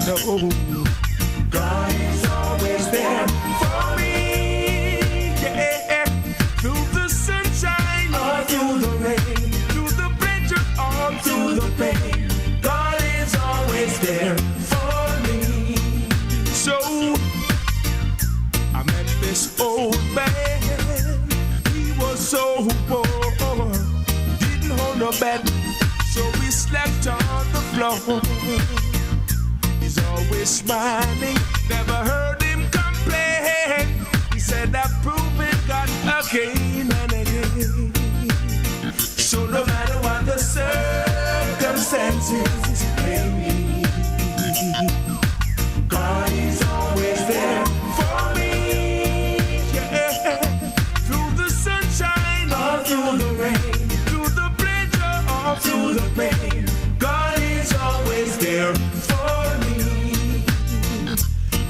No, God is always there for me. Yeah, through the sunshine or through the rain, through the pleasure or through the pain, God is always there for me. So I met this old man. He was so poor, didn't hold no bed, so we slept on the floor. He's always smiling, never heard him complain. He said I've proven God again and again. So no matter what the circumstances may be, God is always there for me. Yeah, through the sunshine or through the rain, through the pleasure or through the pain, God is always there for me.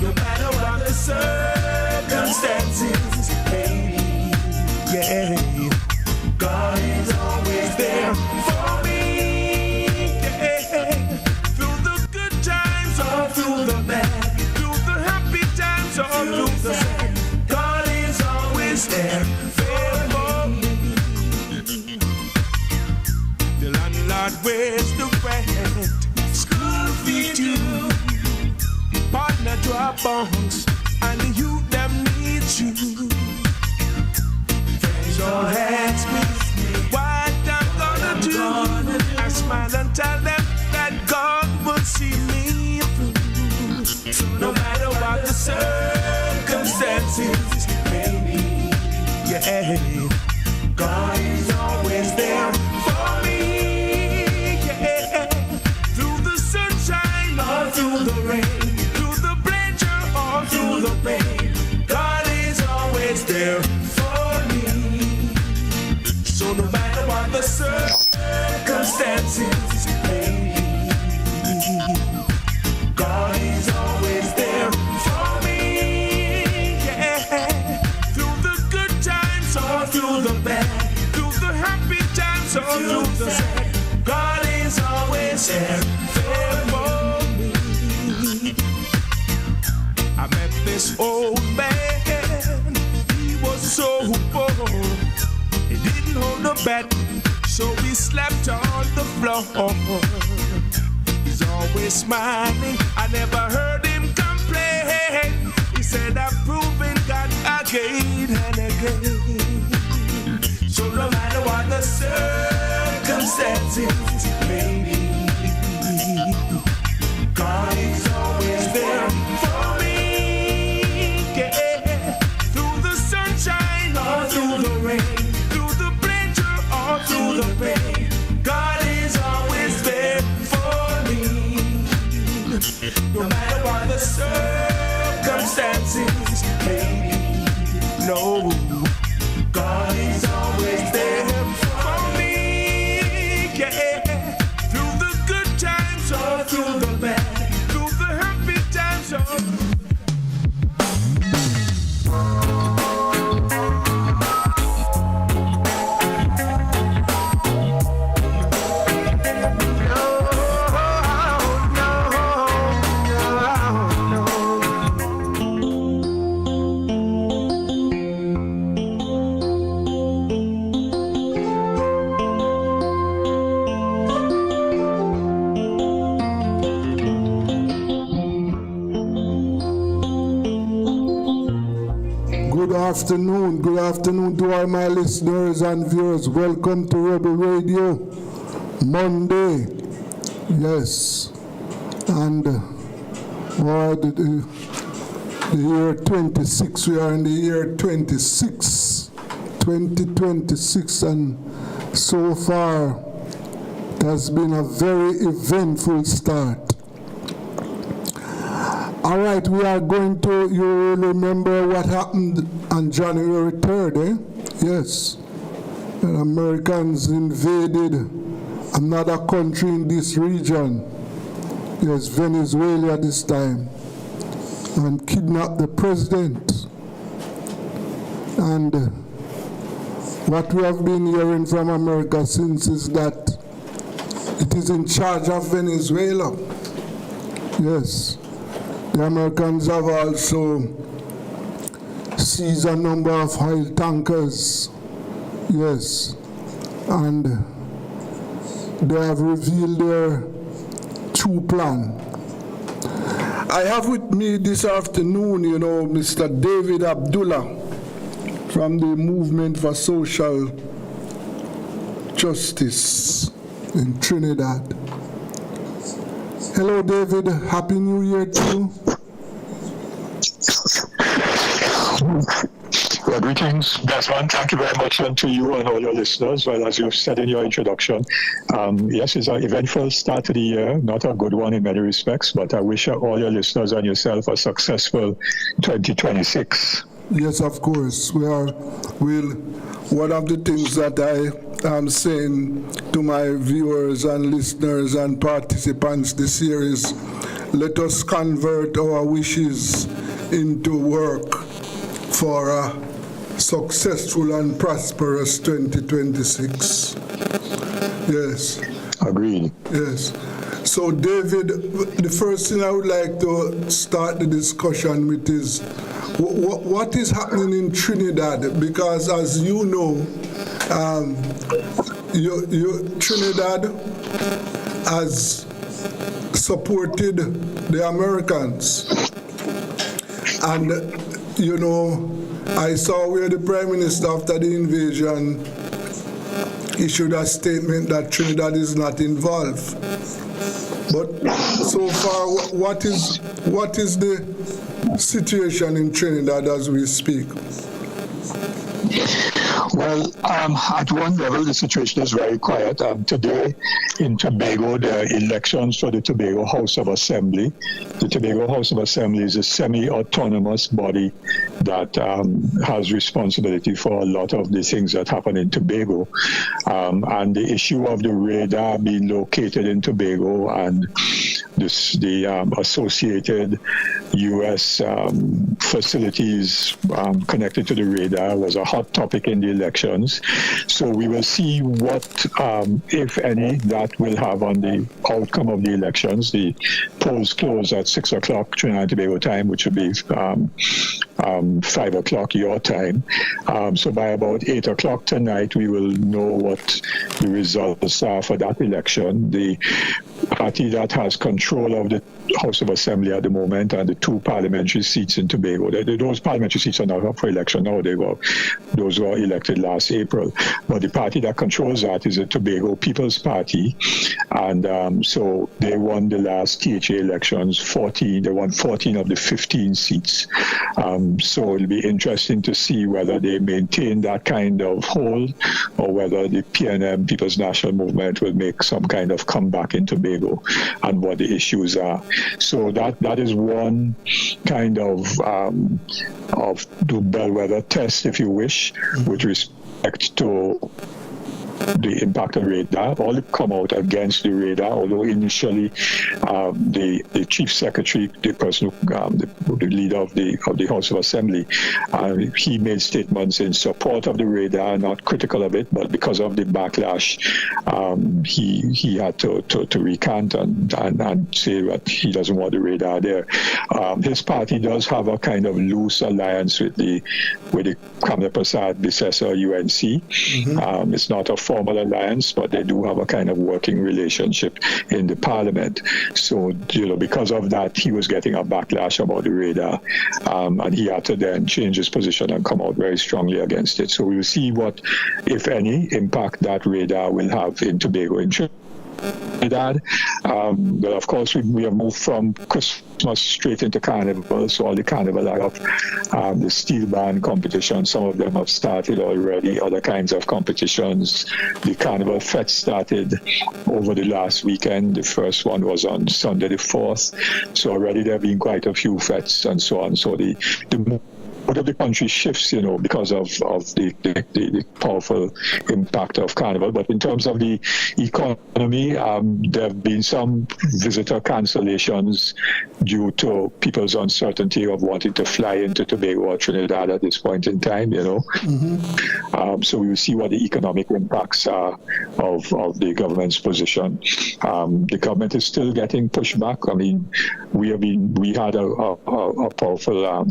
No matter what the circumstances may be, yeah, God is always there for me. Yeah, through the good times or through the bad, through the happy times or through the sad, God is always there for me. The landlord wears the rent, school fee too, partner drop bonds, and the youth them need you. Friends all ask me what I'm gonna do. I smile and tell them that God will see me through. So no matter what the circumstances may be, yeah, God is always there for me. Yeah, through the sunshine or through the rain, through the pleasure or through the pain, God is always there for me. So no matter what the circumstances may be, God is always there for me. Yeah, through the good times or through the bad, through the happy times or through the sad, God is always there for me. I met this old man. He was so poor, he didn't hold a bed, so we slept on the floor. He's always smiling, I never heard him complain. He said I've proven God again and again. So no matter what the circumstances may be, God is always there for me. Yeah, through the sunshine or through the rain, through the pleasure or through the pain, God is always there for me. No matter what the circumstances may be, no, God is always there for me. Yeah, through the good times or through the bad, through the happy times or Good afternoon to all my listeners and viewers. Welcome to Rebel Radio Monday. Yes, and the year 26. We are in the year 26, 2026, and so far it has been a very eventful start. All right, we are going to, you remember what happened on January 3rd, eh? Yes. The Americans invaded another country in this region. Yes, Venezuela this time. And kidnapped the president. And what we have been hearing from America since is that it is in charge of Venezuela. Yes. The Americans have also seized a number of oil tankers, yes, and they have revealed their true plan. I have with me this afternoon, Mr. David Abdullah from the Movement for Social Justice in Trinidad. Hello, David. Happy New Year to you. Well, greetings, Desmond. Thank you very much, and to you and all your listeners. Well, as you've said in your introduction, yes, it's an eventful start to the year, not a good one in many respects, but I wish all your listeners and yourself a successful 2026. Yes, of course. One of the things that I am saying to my viewers and listeners and participants this year is, let us convert our wishes into work for a successful and prosperous 2026. Yes. Agreed. Yes. So, David, the first thing I would like to start the discussion with is what is happening in Trinidad? Because, as you know, Trinidad has supported the Americans. And, I saw where the Prime Minister, after the invasion, issued a statement that Trinidad is not involved. But so far, what is the situation in Trinidad as we speak? Well, at one level, the situation is very quiet. Today, in Tobago, there are elections for the Tobago House of Assembly. The Tobago House of Assembly is a semi-autonomous body that has responsibility for a lot of the things that happen in Tobago. And the issue of the radar being located in Tobago and the associated U.S. facilities connected to the radar was a hot topic in the elections. So we will see what, if any, that will have on the outcome of the elections. The polls close at 6 o'clock Trinidad and Tobago time, which will be 5 o'clock your time. So by about 8 o'clock tonight, we will know what the results are for that election. The party that has control of the House of Assembly at the moment and the two parliamentary seats in Tobago. Those parliamentary seats are not up for election now. Those were elected last April. But the party that controls that is the Tobago People's Party. And so they won the last THA elections, 14. They won 14 of the 15 seats. So it'll be interesting to see whether they maintain that kind of hold or whether the PNM, People's National Movement, will make some kind of comeback in Tobago and what the issues are. So that is one kind of the bellwether test, if you wish, with respect to the impact of radar. All come out against the radar, although initially the chief secretary, the person who, the leader of the House of Assembly, he made statements in support of the radar, not critical of it, but because of the backlash, he had to recant and say that he doesn't want the radar there. His party does have a kind of loose alliance with the Kamla Prasad Bisesa UNC. Mm-hmm. It's not a formal alliance, but they do have a kind of working relationship in the parliament. So, because of that, he was getting a backlash about the radar, and he had to then change his position and come out very strongly against it. So we'll see what, if any, impact that radar will have in Tobago and Trinidad. But of course, we have moved from Christmas straight into Carnival. So all the Carnival are up. The steel band competition, some of them have started already. Other kinds of competitions. The Carnival Fete started over the last weekend. The first one was on Sunday the 4th. So already there have been quite a few fetes and so on. So the mood of the country shifts, because of the powerful impact of Carnival. But in terms of the economy, there have been some visitor cancellations due to people's uncertainty of wanting to fly into Tobago or Trinidad at this point in time, So we will see what the economic impacts are of the government's position. The government is still getting pushback. I mean, we had a powerful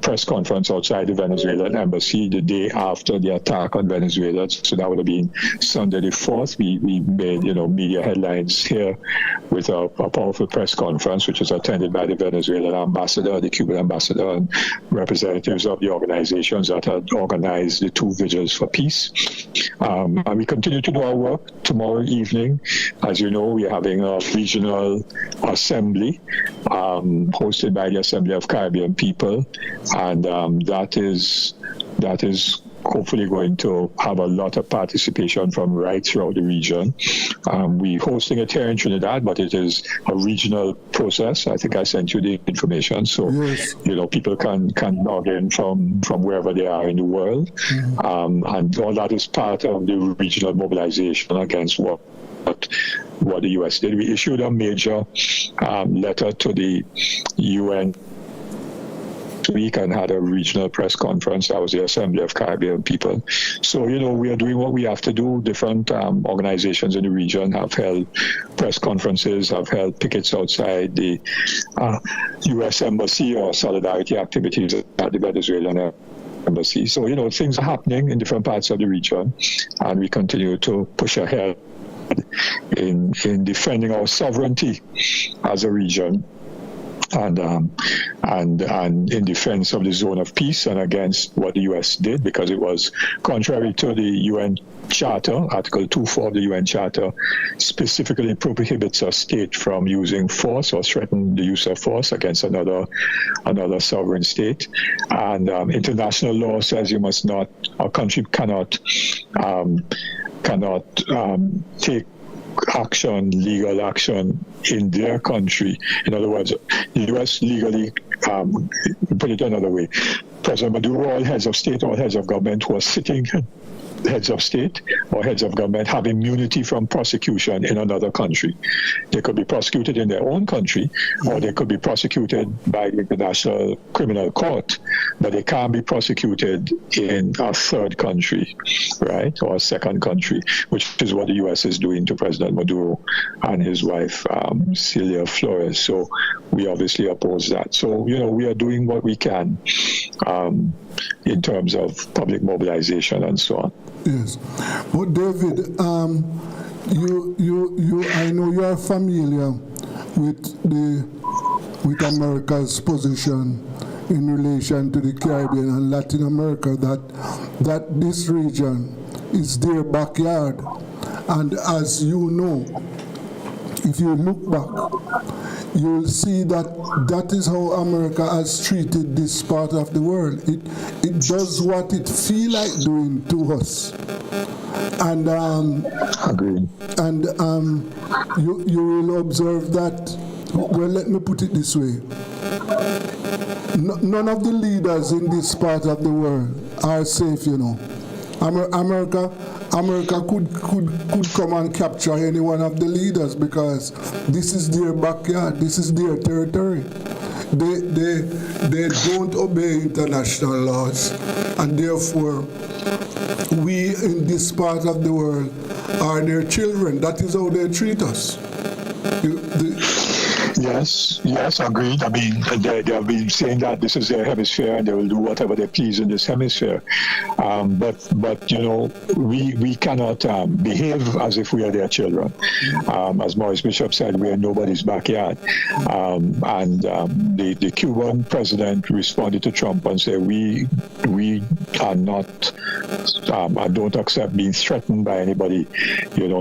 press conference outside the Venezuelan embassy the day after the attack on Venezuela. So that would have been Sunday the 4th. We made, media headlines here with a powerful press conference, which was attended by the Venezuelan ambassador, the Cuban ambassador, and representatives of the organizations that had organized the 2 vigils for peace. And we continue to do our work. Tomorrow evening, as you know, we are having a regional assembly hosted by the Assembly of Caribbean People, and that is hopefully going to have a lot of participation from right throughout the region. We're hosting it here in Trinidad, but it is a regional process. I think I sent you the information, so yes. People can log in from wherever they are in the world, and all that is part of the regional mobilization against what the U.S. did. We issued a major letter to the UN week and had a regional press conference. That was the Assembly of Caribbean People. So, we are doing what we have to do. Different organizations in the region have held press conferences, have held pickets outside the U.S. Embassy or solidarity activities at the Venezuelan embassy. So, things are happening in different parts of the region, and we continue to push ahead in defending our sovereignty as a region, and in defense of the zone of peace and against what the U.S. did, because it was contrary to the UN Charter. Article 2.4 of the UN Charter specifically prohibits a state from using force or threaten the use of force against another sovereign state. And international law says you must not, a country cannot take legal action in their country. In other words, the U.S. legally, put it another way, President Maduro, all heads of state, all heads of government who are sitting heads of state or heads of government have immunity from prosecution in another country. They could be prosecuted in their own country, or they could be prosecuted by the International Criminal Court, but they can't be prosecuted in a third country, right, or a second country, which is what the U.S. is doing to President Maduro and his wife, Celia Flores. So we obviously oppose that. So, we are doing what we can in terms of public mobilization and so on. Yes. But David, you I know you are familiar with America's position in relation to the Caribbean and Latin America, that this region is their backyard. And as you know, if you look back, you will see that is how America has treated this part of the world. It does what it feels like doing to us. And Agreed. And you will observe that. Well, let me put it this way: none of the leaders in this part of the world are safe. America could come and capture any one of the leaders, because this is their backyard, this is their territory. They don't obey international laws, and therefore we in this part of the world are their children. That is how they treat us. Yes, agreed. I mean, they have been saying that this is their hemisphere and they will do whatever they please in this hemisphere. But we cannot behave as if we are their children. As Maurice Bishop said, we are nobody's backyard. The Cuban president responded to Trump and said, we are not, I don't accept being threatened by anybody.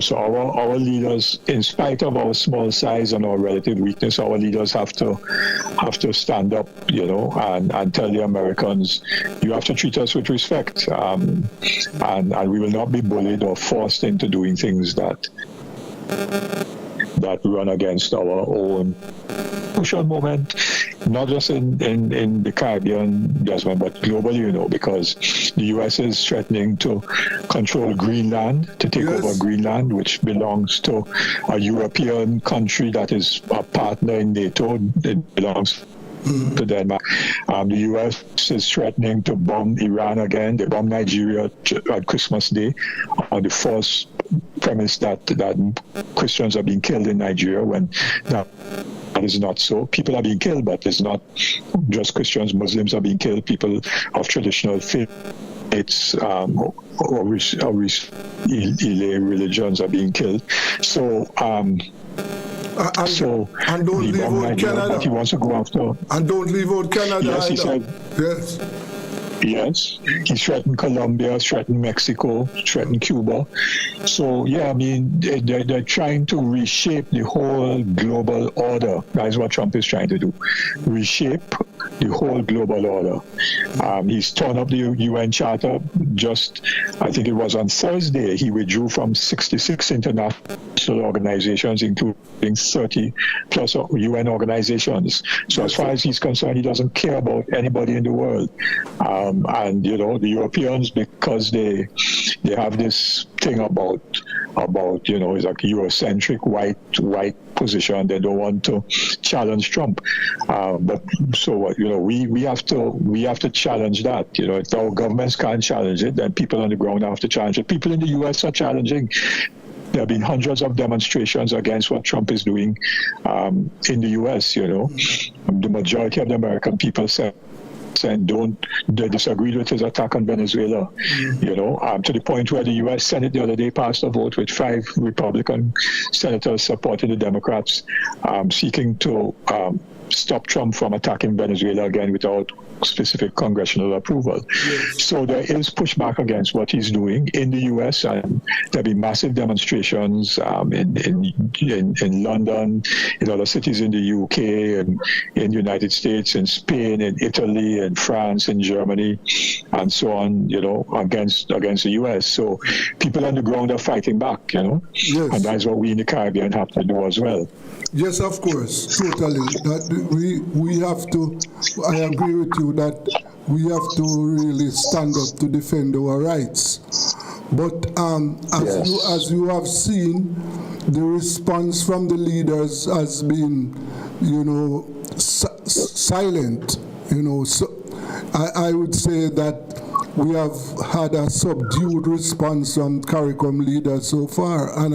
So our leaders, in spite of our small size and our relative weakness, our leaders have to stand up, and tell the Americans, you have to treat us with respect, and we will not be bullied or forced into doing things that that run against our own social movement, not just in the Caribbean, Desmond, but globally, because the U.S. is threatening to control Greenland, to take over Greenland, which belongs to a European country that is a partner in NATO. It belongs to Denmark. The U.S. is threatening to bomb Iran again. They bombed Nigeria at Christmas Day on the false premise that Christians are being killed in Nigeria, when that is not so. People are being killed, but it's not just Christians. Muslims are being killed. People of traditional faiths or religions are being killed. So. And don't leave out Canada. He wants to go after. And don't leave out Canada. Yes, he said. Yes. Yes, he threatened Colombia, threatened Mexico, threatened Cuba. So, yeah, I mean, they're trying to reshape the whole global order. That is what Trump is trying to do. Reshape the whole global order. He's torn up the UN Charter. Just, I think it was on Thursday, he withdrew from 66 international organizations, including 30 plus UN organizations. So as far as he's concerned, he doesn't care about anybody in the world. And the Europeans, because they have this thing about it's like Eurocentric white position. They don't want to challenge Trump. But so what? We have to challenge that. If our governments can't challenge it, then people on the ground have to challenge it. People in the U.S. are challenging. There have been hundreds of demonstrations against what Trump is doing in the U.S. The majority of the American people say. And they disagreed with his attack on Venezuela, to the point where the U.S. Senate the other day passed a vote with 5 Republican senators supporting the Democrats, seeking to stop Trump from attacking Venezuela again without specific congressional approval. Yes. So there is pushback against what he's doing in the U.S., and there'll be massive demonstrations in London, in other cities in the U.K., and in the United States, in Spain, in Italy, in France, in Germany, and so on, against the U.S. So people on the ground are fighting back, Yes. And that's what we in the Caribbean have to do as well. Yes, of course, totally. That we have to, I agree with you that we have to really stand up to defend our rights. But as you have seen, the response from the leaders has been, silent. So I would say that we have had a subdued response from CARICOM leaders so far, and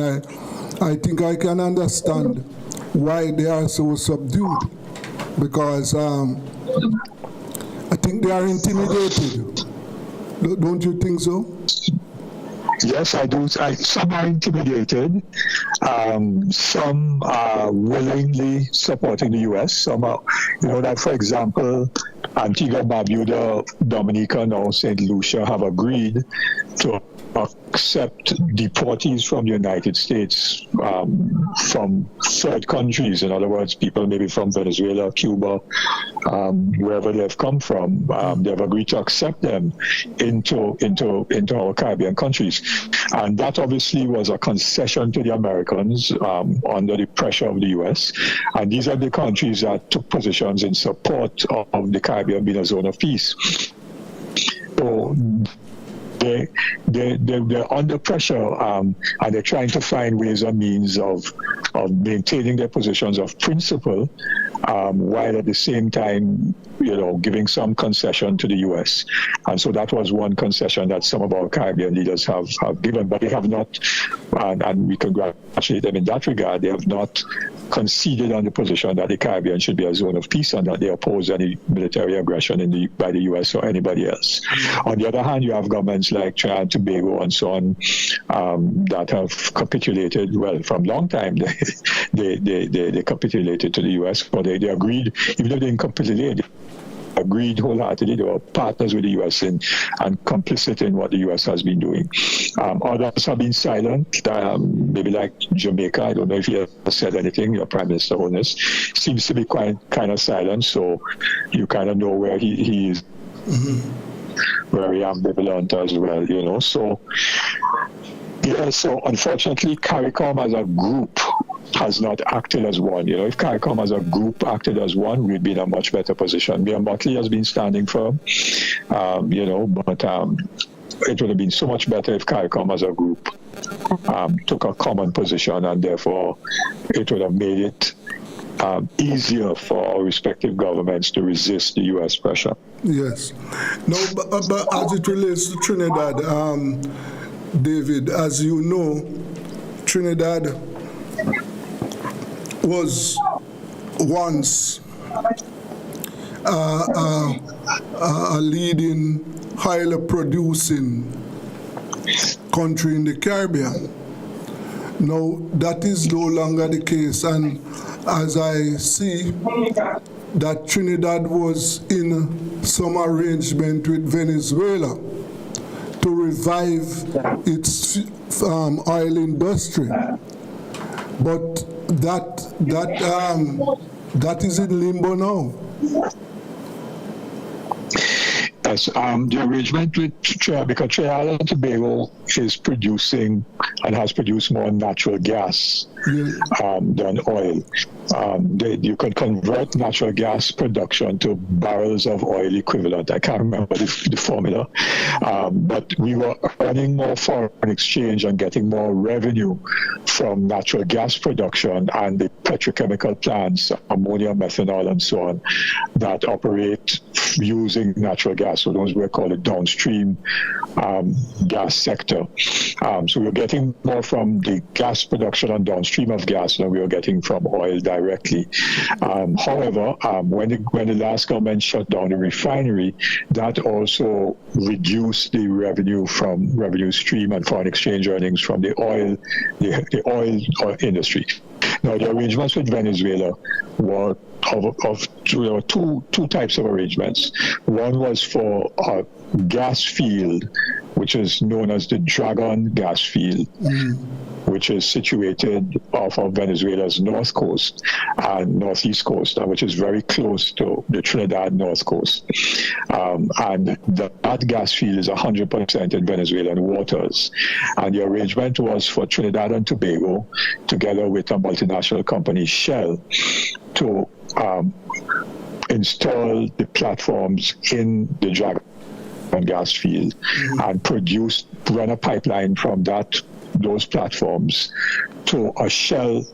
I think I can understand why they are so subdued, because I think they are intimidated. Don't you think so? Yes, I do. Some are intimidated. Some are willingly supporting the U.S. Some are, like, for example, Antigua, Barbuda, Dominica, and St. Lucia have agreed to accept deportees from the United States from third countries. In other words, people maybe from Venezuela, Cuba, wherever they've come from. They've agreed to accept them into our Caribbean countries. And that obviously was a concession to the Americans under the pressure of the U.S. And these are the countries that took positions in support of the Caribbean being a zone of peace. So they're under pressure, and they're trying to find ways and means of maintaining their positions of principle, while at the same time, giving some concession to the U.S. And so that was one concession that some of our Caribbean leaders have given, but they have not, and we congratulate them in that regard, they have not conceded on the position that the Caribbean should be a zone of peace and that they oppose any military aggression by the U.S. or anybody else. On the other hand, you have governments like Trinidad and Tobago and so on that have capitulated, well, from long time. They capitulated to the U.S., but they agreed, even though they didn't capitulate, agreed wholeheartedly. They were partners with the U.S. and complicit in what the U.S. has been doing. Others have been silent, maybe like Jamaica. I don't know if he has said anything. Your Prime Minister Honest seems to be kind of silent, so you kind of know where he is, where he ambivalent as well, So, yeah, so unfortunately, CARICOM as a group has not acted as one. If CARICOM as a group acted as one, we'd be in a much better position. Mia Buckley has been standing firm, but it would have been so much better if CARICOM as a group took a common position, and therefore it would have made it easier for our respective governments to resist the U.S. pressure. Yes. No, but as it relates to Trinidad, David, as you know, Trinidad was once a leading, highly producing country in the Caribbean. Now, that is no longer the case, and as I see that Trinidad was in some arrangement with Venezuela to revive its oil industry, but that is in limbo now. Yes, the arrangement with because Trinidad and Tobago is producing and has produced more natural gas than oil. You can convert natural gas production to barrels of oil equivalent. I can't remember the formula, but we were earning more foreign exchange and getting more revenue from natural gas production and the petrochemical plants, ammonia, methanol, and so on, that operate using natural gas. So those we call it downstream gas sector. So we're getting more from the gas production and downstream of gas than we were getting from oil directly. However, when the last government shut down the refinery, that also reduced the revenue stream and foreign exchange earnings from the oil industry. Now, the arrangements with Venezuela were two types of arrangements. One was for a gas field, which is known as the Dragon gas field, which is situated off of Venezuela's north coast and northeast coast, which is very close to the Trinidad north coast. And that gas field is 100% in Venezuelan waters. And the arrangement was for Trinidad and Tobago, together with a multinational company, Shell, to install the platforms in the Dragon gas field and run a pipeline from those platforms to a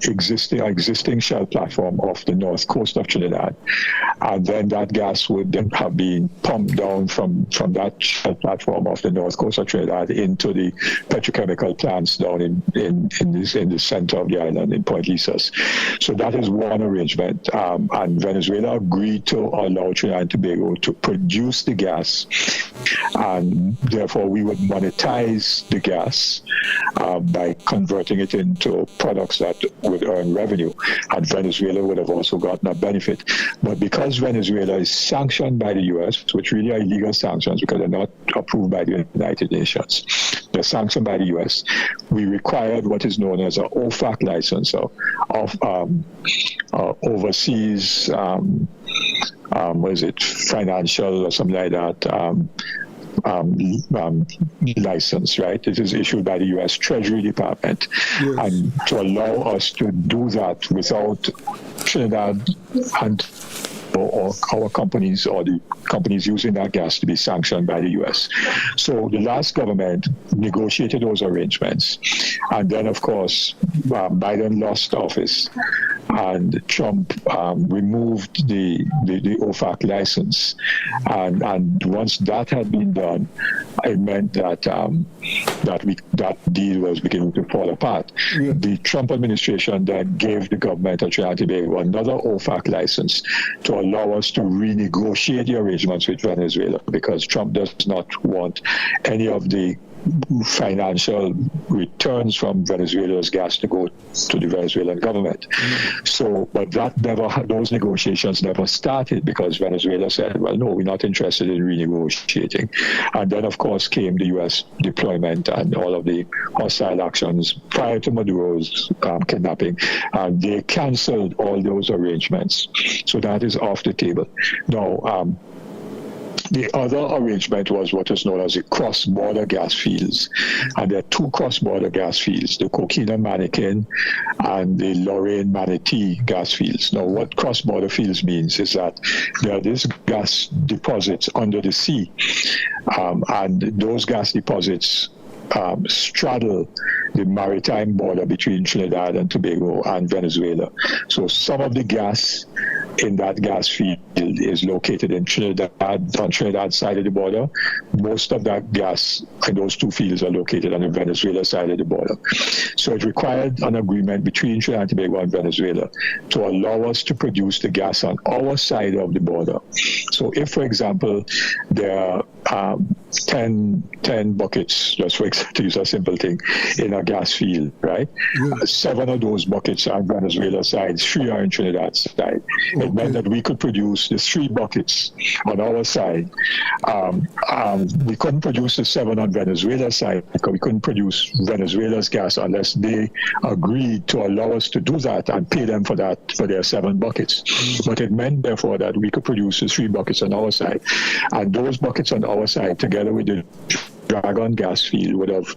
existing Shell platform off the north coast of Trinidad. And then that gas would then have been pumped down from that Shell platform off the north coast of Trinidad into the petrochemical plants down in the center of the island in Point Lisas. So that is one arrangement. And Venezuela agreed to allow Trinidad and Tobago to produce the gas, and therefore we would monetize the gas by converting it into products that would earn revenue, and Venezuela would have also gotten a benefit. But because Venezuela is sanctioned by the U.S., which really are illegal sanctions because they're not approved by the United Nations, they're sanctioned by the U.S., we required what is known as an OFAC license, of overseas, financial or something like that, license, right? It is issued by the U.S. Treasury Department. Yes. And to allow us to do that without Trinidad and or our companies or the companies using that gas to be sanctioned by the U.S. So the last government negotiated those arrangements. And then, of course, Biden lost office and Trump removed the OFAC license. And once that had been done, it meant that that deal was beginning to fall apart. Yeah. The Trump administration then gave the government of Trinidad and Tobago another OFAC license to allow us to renegotiate the arrangements with Venezuela, because Trump does not want any of the financial returns from Venezuela's gas to go to the Venezuelan government. So, but those negotiations never started because Venezuela said, well, no, we're not interested in renegotiating. And then, of course, came the U.S. deployment and all of the hostile actions prior to Maduro's kidnapping. And they canceled all those arrangements. So that is off the table. Now, The other arrangement was what is known as the cross-border gas fields. And there are two cross-border gas fields, the Coquina Manikin and the Lorraine Manatee gas fields. Now, what cross-border fields means is that there are these gas deposits under the sea, and those gas deposits straddle the maritime border between Trinidad and Tobago and Venezuela. So some of the gas in that gas field is located in Trinidad, on Trinidad side of the border. Most of that gas in those two fields are located on the Venezuela side of the border. So it required an agreement between Trinidad and Tobago and Venezuela to allow us to produce the gas on our side of the border. So if, for example, there are 10 buckets, just for example, to use a simple thing, in a gas field, right? Yeah. 7 of those buckets are on Venezuela side, 3 are in Trinidad side. Okay. It meant that we could produce the 3 buckets on our side. We couldn't produce the 7 on Venezuela side because we couldn't produce Venezuela's gas unless they agreed to allow us to do that and pay them for that, for their 7 buckets. But it meant, therefore, that we could produce the 3 buckets on our side. And those buckets on our side, together with the Dragon gas field, would have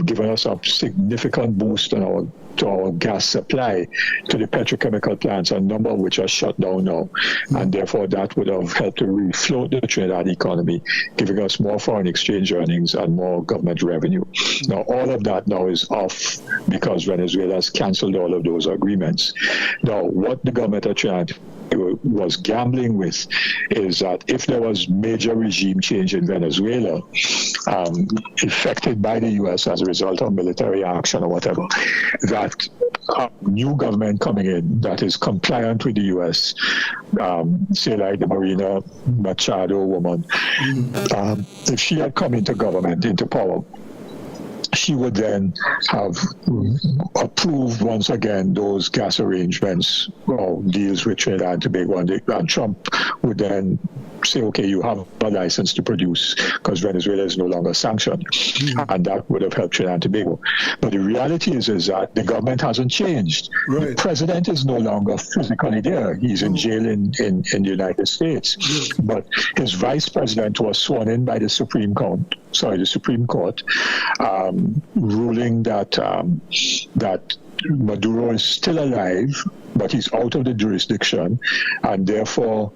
given us a significant boost to our gas supply to the petrochemical plants, a number of which are shut down now. And therefore that would have helped to refloat the Trinidad economy, giving us more foreign exchange earnings and more government revenue. Now all of that now is off because Venezuela has cancelled all of those agreements. Now what the government of Trinidad was gambling with is that if there was major regime change in Venezuela, effected by the U.S. as a result of military action or whatever, that a new government coming in that is compliant with the U.S., say like the Marina Machado woman, if she had come into government, into power, she would then have approved once again those gas arrangements or deals with Trinidad and Tobago, and Trump would then say, okay, you have a license to produce because Venezuela is no longer sanctioned, and that would have helped Trinidad and Tobago. But the reality is that the government hasn't changed. Right. The president is no longer physically there. He's in jail in the United States. But his vice president was sworn in by the Supreme Court, ruling that Maduro is still alive, but he's out of the jurisdiction, and therefore,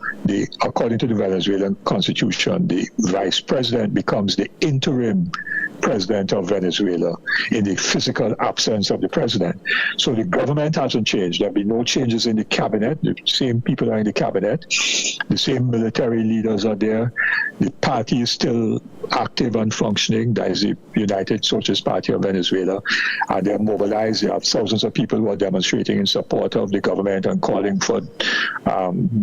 according to the Venezuelan constitution, the vice president becomes the interim president of Venezuela in the physical absence of the president. So the government hasn't changed. There'll be no changes in the cabinet. The same people are in the cabinet. The same military leaders are there. The party is still active and functioning. That is the United Socialist Party of Venezuela. And they're mobilized. They have thousands of people who are demonstrating in support of the government and calling for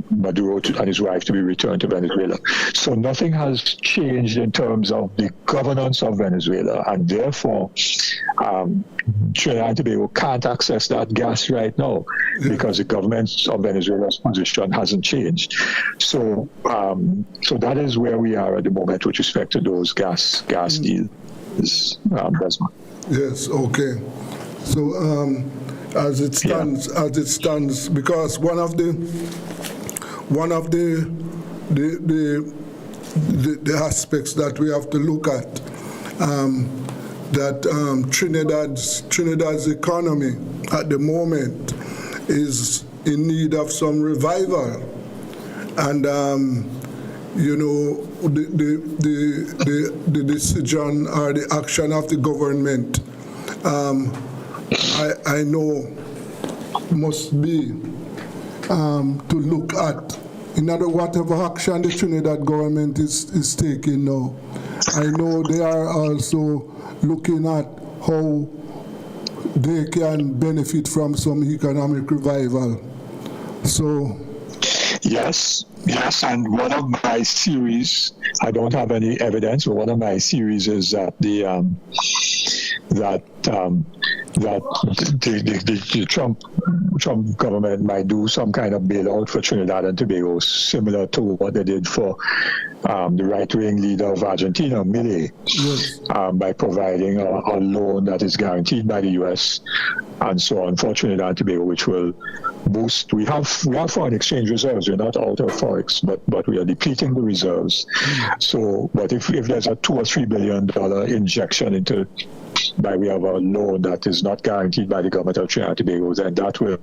Maduro and his wife to be returned to Venezuela. So nothing has changed in terms of the governance of Venezuela. And therefore, Trinidad and Tobago can't access that gas right now because the government of Venezuela's position hasn't changed. So that is where we are at the moment with respect to those gas deals. Yes, okay. So as it stands, because one of the aspects that we have to look at, that Trinidad's economy at the moment is in need of some revival, and the decision or the action of the government, I know must be to look at, in other whatever action the Trinidad government is taking now. I know they are also looking at how they can benefit from some economic revival. So yes, and one of my theories, I don't have any evidence, but one of my theories is that the Trump government might do some kind of bailout for Trinidad and Tobago, similar to what they did for the right-wing leader of Argentina, Milei, by providing a loan that is guaranteed by the U.S. and so on for Trinidad and Tobago, which will boost. We have foreign exchange reserves. We're not out of forex, but we are depleting the reserves. So, but if there's a $2 or $3 billion injection into by way of a loan that is not guaranteed by the government of Trinidad and Tobago, then that will,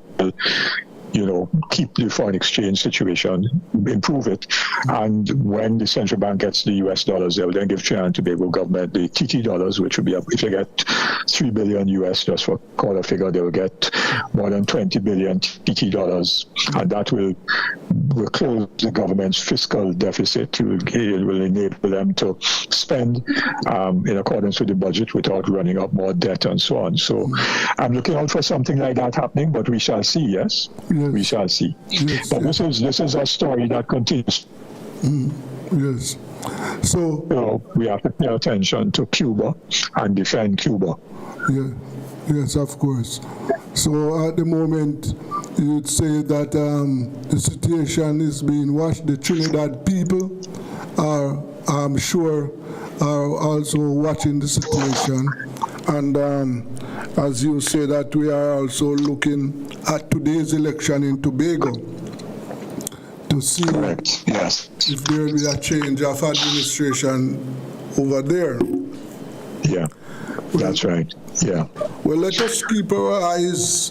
keep the foreign exchange situation, improve it. And when the central bank gets the US dollars, they will then give Trinidad and Tobago government the TT dollars, which will be, if they get $3 billion US, just for call a figure, they will get more than 20 billion TT dollars. And that will close the government's fiscal deficit. It will enable them to spend in accordance with the budget without running up more debt and so on. So I'm looking out for something like that happening, but we shall see, yes? We shall see. Yes, but this is a story that continues. Yes. So we have to pay attention to Cuba and defend Cuba. Yeah. Yes, of course. So at the moment, you'd say that the situation is being watched. The Trinidad people are, I'm sure, are also watching the situation. And as you say that we are also looking at today's election in Tobago to see if there will be a change of administration over there. Yeah, that's right. Yeah. Well, let us keep our eyes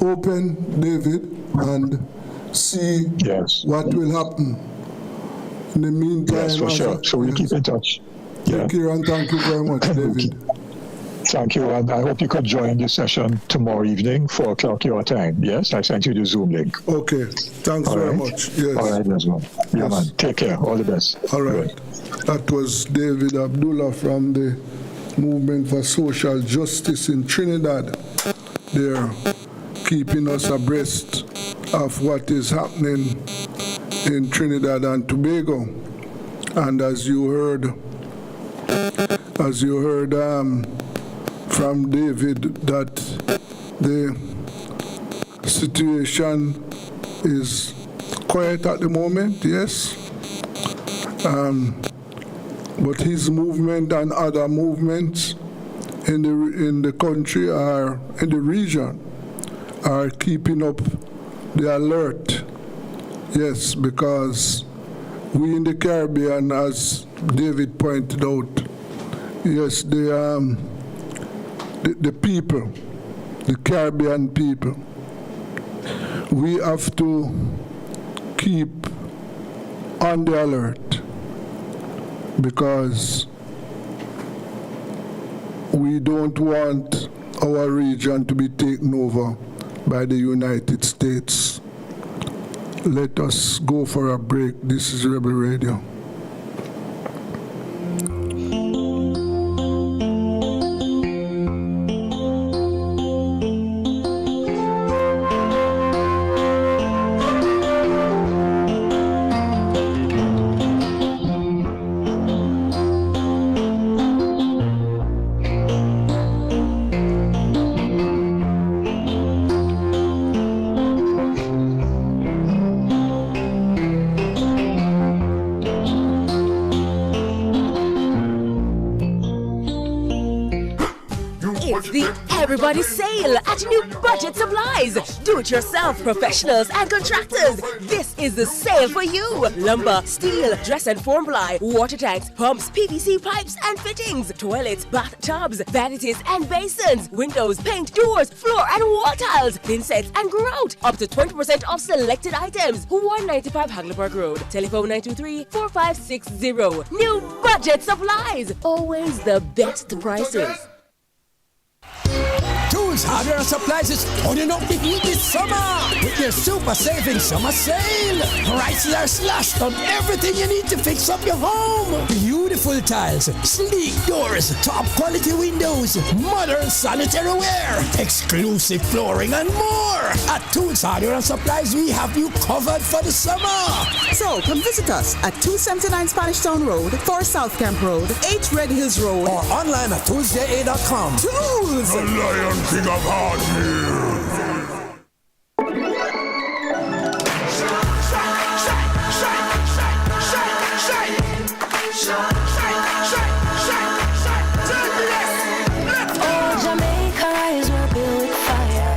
open, David, and see what will happen. In the meantime, yes, for sure. So we'll keep in touch. Thank you, and thank you very much, David. Thank you, and I hope you could join the session tomorrow evening, 4 o'clock your time. Yes, I sent you the Zoom link. Okay, thanks very much. Yes. All right, as well. Yeah, man. Take care. All the best. All right. That was David Abdullah from the Movement for Social Justice in Trinidad. They're keeping us abreast of what is happening in Trinidad and Tobago. And as you heard from David, that the situation is quiet at the moment, yes. But his movement and other movements in the country are in the region are keeping up the alert. Yes, because we in the Caribbean, as David pointed out, yes, the people, the Caribbean people, we have to keep on the alert, because we don't want our region to be taken over by the United States. Let us go for a break. This is Rebel Radio. Everybody sale at New Budget Supplies. Do-it-yourself professionals and contractors. This is the sale for you. Lumber, steel, dress and form ply, water tanks, pumps, PVC pipes and fittings, toilets, bathtubs, vanities and basins, windows, paint, doors, floor and wall tiles, thin sets and grout. Up to 20% off selected items. 195 Hagleyburg Road. Telephone 923-4560. New Budget Supplies. Always the best prices. Tools, Hardware and Supplies is turning up the heat this summer with their super saving summer sale. Prices are slashed on everything you need to fix up your home. Beautiful tiles, sleek doors, top quality windows, modern sanitary ware, exclusive flooring and more. At Tools, Hardware and Supplies, we have you covered for the summer. So come visit us at 279 Spanish Town Road, 4 South Camp Road, 8 Red Hills Road, or online at toolsja.com. Tools! The Lion King of Hardware. Oh, Jamaica is where built with fire,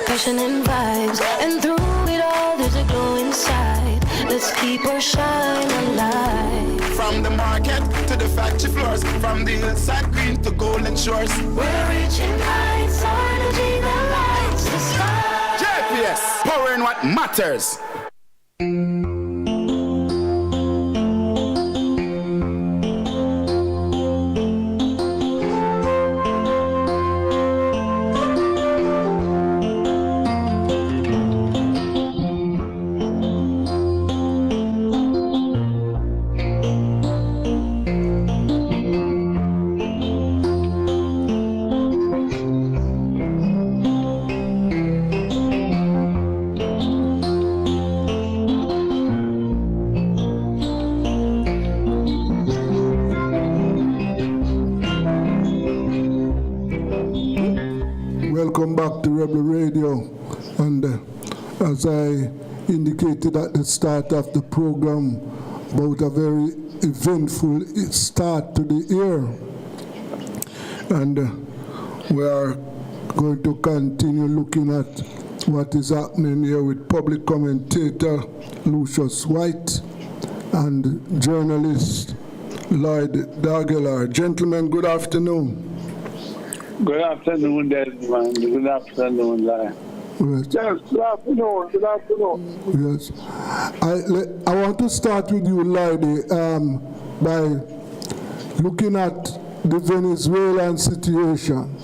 passion and vibes. And through it all, there's a glow inside. Let's keep our shine alive. From the market to the factory floors, from the hillside green to golden shores. We're reaching heights, energy that lights the sky. JPS, powering what matters. Welcome back to Rebel Radio. And as I indicated at the start of the program, about a very eventful start to the year. And we are going to continue looking at what is happening here with public commentator Lucius White and journalist Lloyd Dagelar. Gentlemen, good afternoon. Good afternoon, Desmond. Good afternoon, Lai. Yes. Yes, good afternoon. Good afternoon. Yes. I want to start with you, Lloyd, by looking at the Venezuelan situation.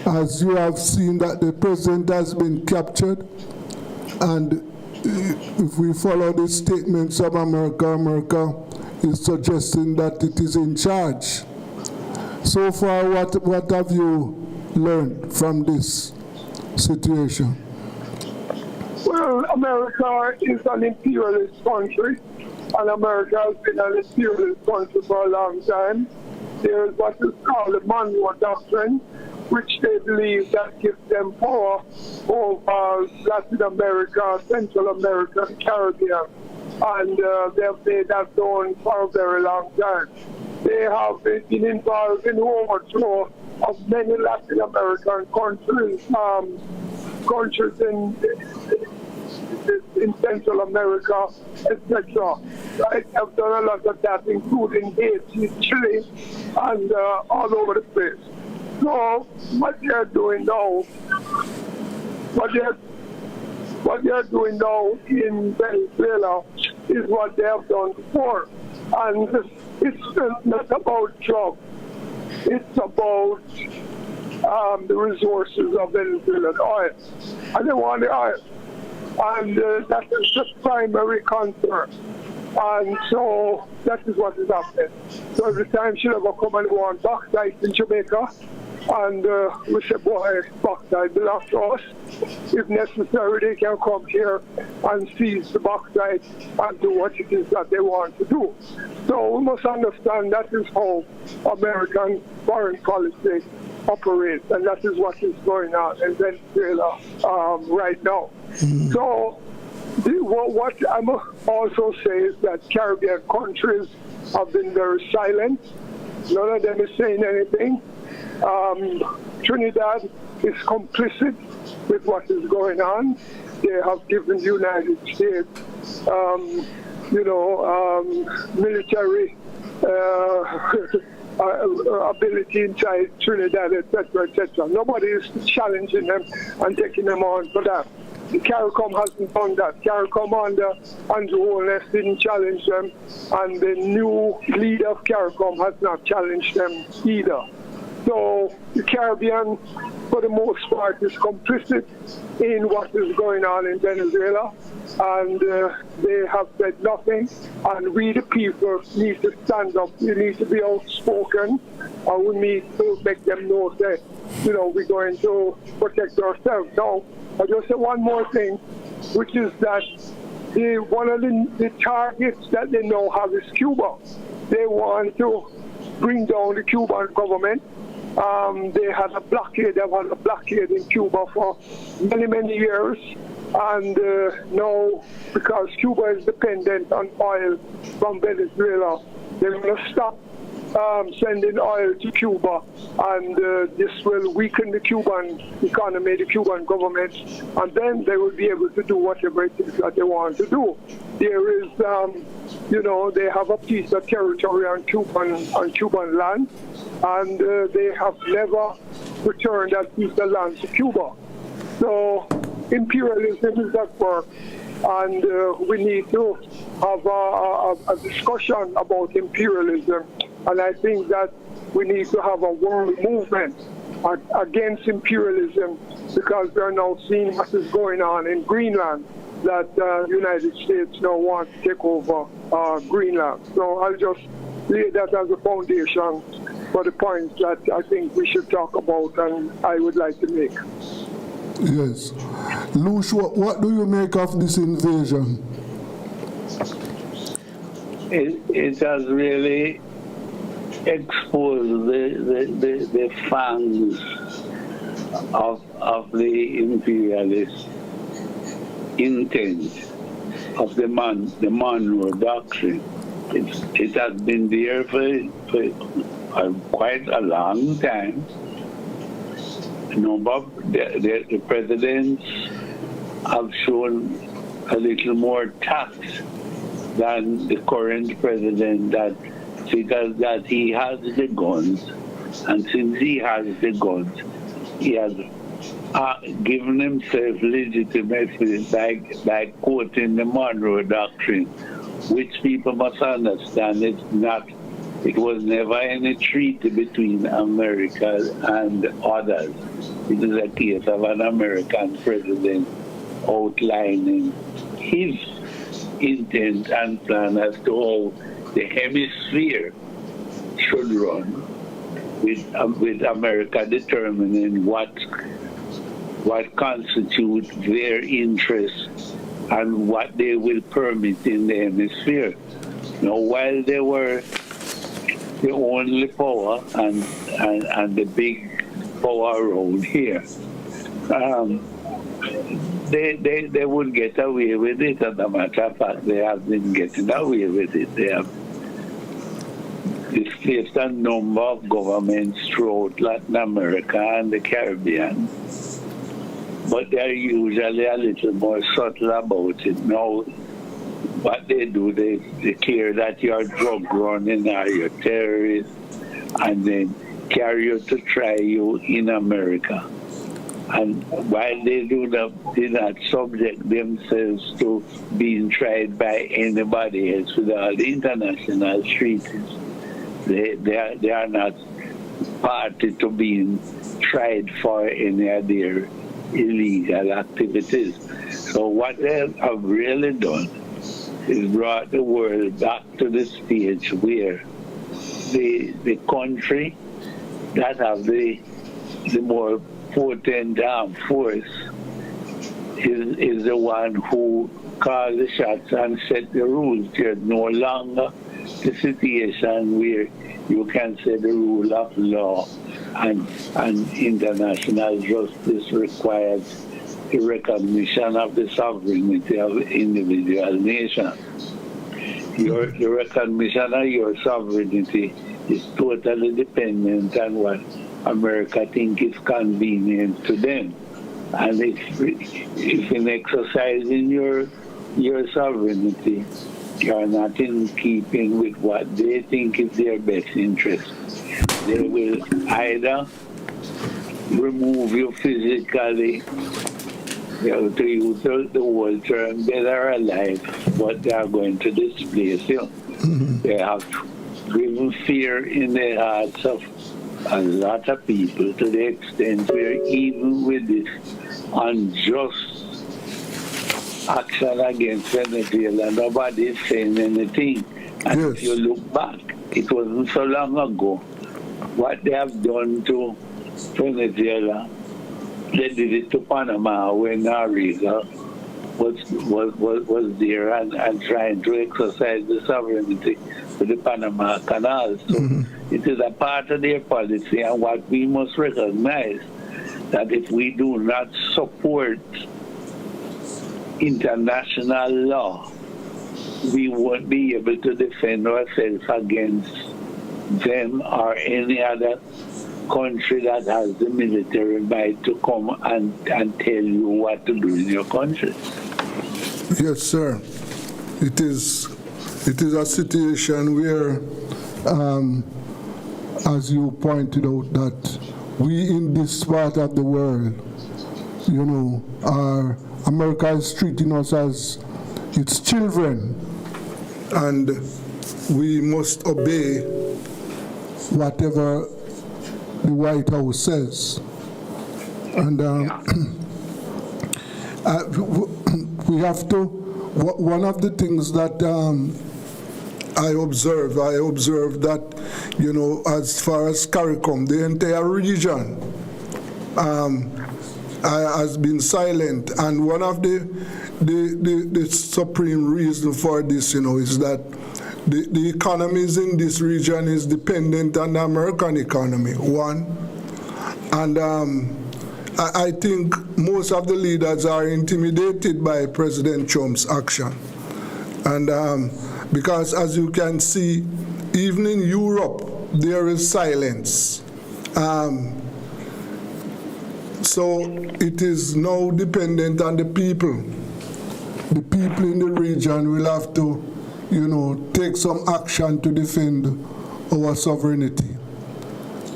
As you have seen that the president has been captured, and if we follow the statements of America is suggesting that it is in charge. So far, what have you learned from this situation? Well, America is an imperialist country, and America has been an imperialist country for a long time. There is what is called the Monroe Doctrine, which they believe that gives them power over Latin America, Central America, and Caribbean. And they have made that known for a very long time. They have been involved in the overthrow of many Latin American countries, countries in Central America, etc. Right? Have done a lot of that, including Haiti, Chile, and all over the place. So what they're doing now, what they're doing now in Venezuela is what they have done before. And it's not about drugs. It's about the resources of Venezuelan oil. And they want the oil. And that is the primary concern. And so that is what is happening. So every time she'll ever come and go on bauxite in Jamaica, and we say, boy, bauxite belongs to us. If necessary, they can come here and seize the bauxite and do what it is that they want to do. So we must understand that is how American foreign policy operates, and that is what is going on in Venezuela right now. Mm-hmm. So what I must also say is that Caribbean countries have been very silent. None of them is saying anything. Trinidad is complicit with what is going on. They have given the United States, military ability inside Trinidad, etc., etc. Nobody is challenging them and taking them on for that. The CARICOM hasn't done that. CARICOM under Andrew Holness didn't challenge them, and the new leader of CARICOM has not challenged them either. So the Caribbean, for the most part, is complicit in what is going on in Venezuela, and they have said nothing. And we, the people, need to stand up. We need to be outspoken, and we need to make them know that, we're going to protect ourselves. Now, I'll just say one more thing, which is that one of the targets that they now have is Cuba. They want to bring down the Cuban government. They had a blockade. They've had a blockade in Cuba for many, many years. And now, because Cuba is dependent on oil from Venezuela, they're going to stop sending oil to Cuba, and this will weaken the Cuban economy, the Cuban government, and then they will be able to do whatever it is that they want to do. There is, they have a piece of territory on Cuban land, and they have never returned that piece of land to Cuba. So imperialism is at work, and we need to have a discussion about imperialism. And I think that we need to have a world movement against imperialism, because we are now seeing what is going on in Greenland, that the United States now wants to take over Greenland. So I'll just lay that as a foundation for the points that I think we should talk about and I would like to make. Yes. Lush, what do you make of this invasion? It has really exposed the fangs of the imperialist intent of the Monroe Doctrine. It has been there for quite a long time. The presidents have shown a little more tact than the current president, because he has the guns, and since he has the guns, he has given himself legitimacy by quoting the Monroe Doctrine, which people must understand it was never any treaty between America and others. It is a case of an American president outlining his intent and plan as to how the hemisphere should run, with America determining what constitutes their interests and what they will permit in the hemisphere. Now, while they were the only power and the big power around here, they would get away with it. As a matter of fact, they have been getting away with it. They have displaced a number of governments throughout Latin America and the Caribbean, but they're usually a little more subtle about it. Now, what they do, they declare that you're drug running or you're terrorist, and then carry you to try you in America. And while they do not subject themselves to being tried by anybody else with all the international treaties, they are not party to being tried for any of their illegal activities. So what they have really done is brought the world back to the stage where the country that have the more potent armed force is the one who calls the shots and set the rules. There's no longer the situation where you can say the rule of law and international justice requires the recognition of the sovereignty of individual nations. The recognition of your sovereignty is totally dependent on what America think is convenient to them. And if in exercising your sovereignty, you are not in keeping with what they think is their best interest, they will either remove you physically, to use the old term, dead or alive, but they are going to displace you. They have driven fear in the hearts of a lot of people to the extent where even with this unjust action against Venezuela, nobody is saying anything. And yes, if you look back, it wasn't so long ago. What they have done to Venezuela, they did it to Panama when Noriega was there and trying to exercise the sovereignty to the Panama Canal. So it is a part of their policy, and what we must recognize that if we do not support international law, we won't be able to defend ourselves against them or any other country that has the military might to come and tell you what to do in your country. Yes, sir. It is a situation where, as you pointed out, that we in this part of the world, America is treating us as its children, and we must obey whatever the White House says. And we have to, one of the things that I observed that, as far as CARICOM, the entire region has been silent. And one of the supreme reason for this, is that the economies in this region is dependent on the American economy, one. And I think most of the leaders are intimidated by President Trump's action. And because as you can see, even in Europe, there is silence. So it is now dependent on the people. The people in the region will have to, take some action to defend our sovereignty.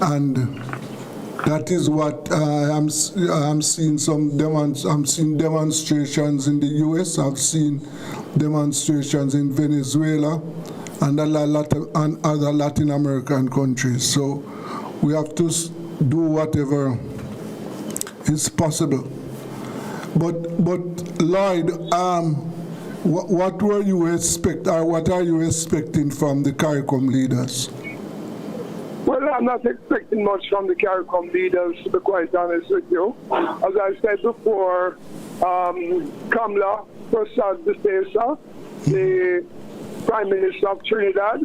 And that is what I'm seeing I'm seeing demonstrations in the US, I've seen demonstrations in Venezuela and other Latin American countries. So we have to do whatever is possible. But Lloyd, what were you what are you expecting from the CARICOM leaders? Well, I'm not expecting much from the CARICOM leaders, to be quite honest with you. As I said before, Kamala Persad-Dessesa, the Prime Minister of Trinidad,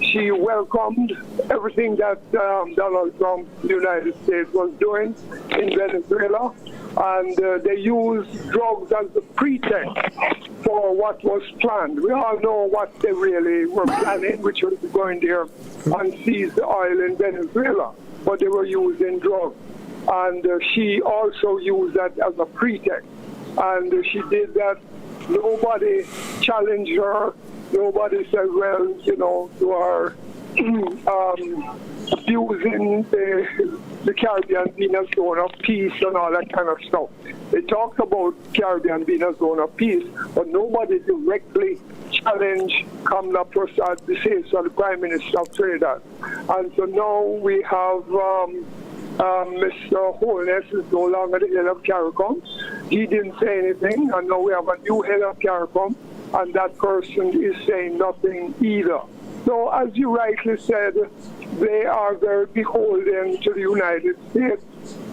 she welcomed everything that Donald Trump, the United States, was doing in Venezuela. And they used drugs as the pretext for what was planned. We all know what they really were planning, which was to go in there and seize the oil in Venezuela. But they were using drugs. And she also used that as a pretext. And she did that. Nobody challenged her. Nobody said, well, you are abusing the Caribbean being a zone of peace and all that kind of stuff. They talked about Caribbean being a zone of peace, but nobody directly challenged Kamala Persad-Dessesa, the Prime Minister of Trinidad. And so now we have Mr. Holness is no longer the head of CARICOM. He didn't say anything, and now we have a new head of CARICOM, and that person is saying nothing either. So, as you rightly said, they are very beholden to the United States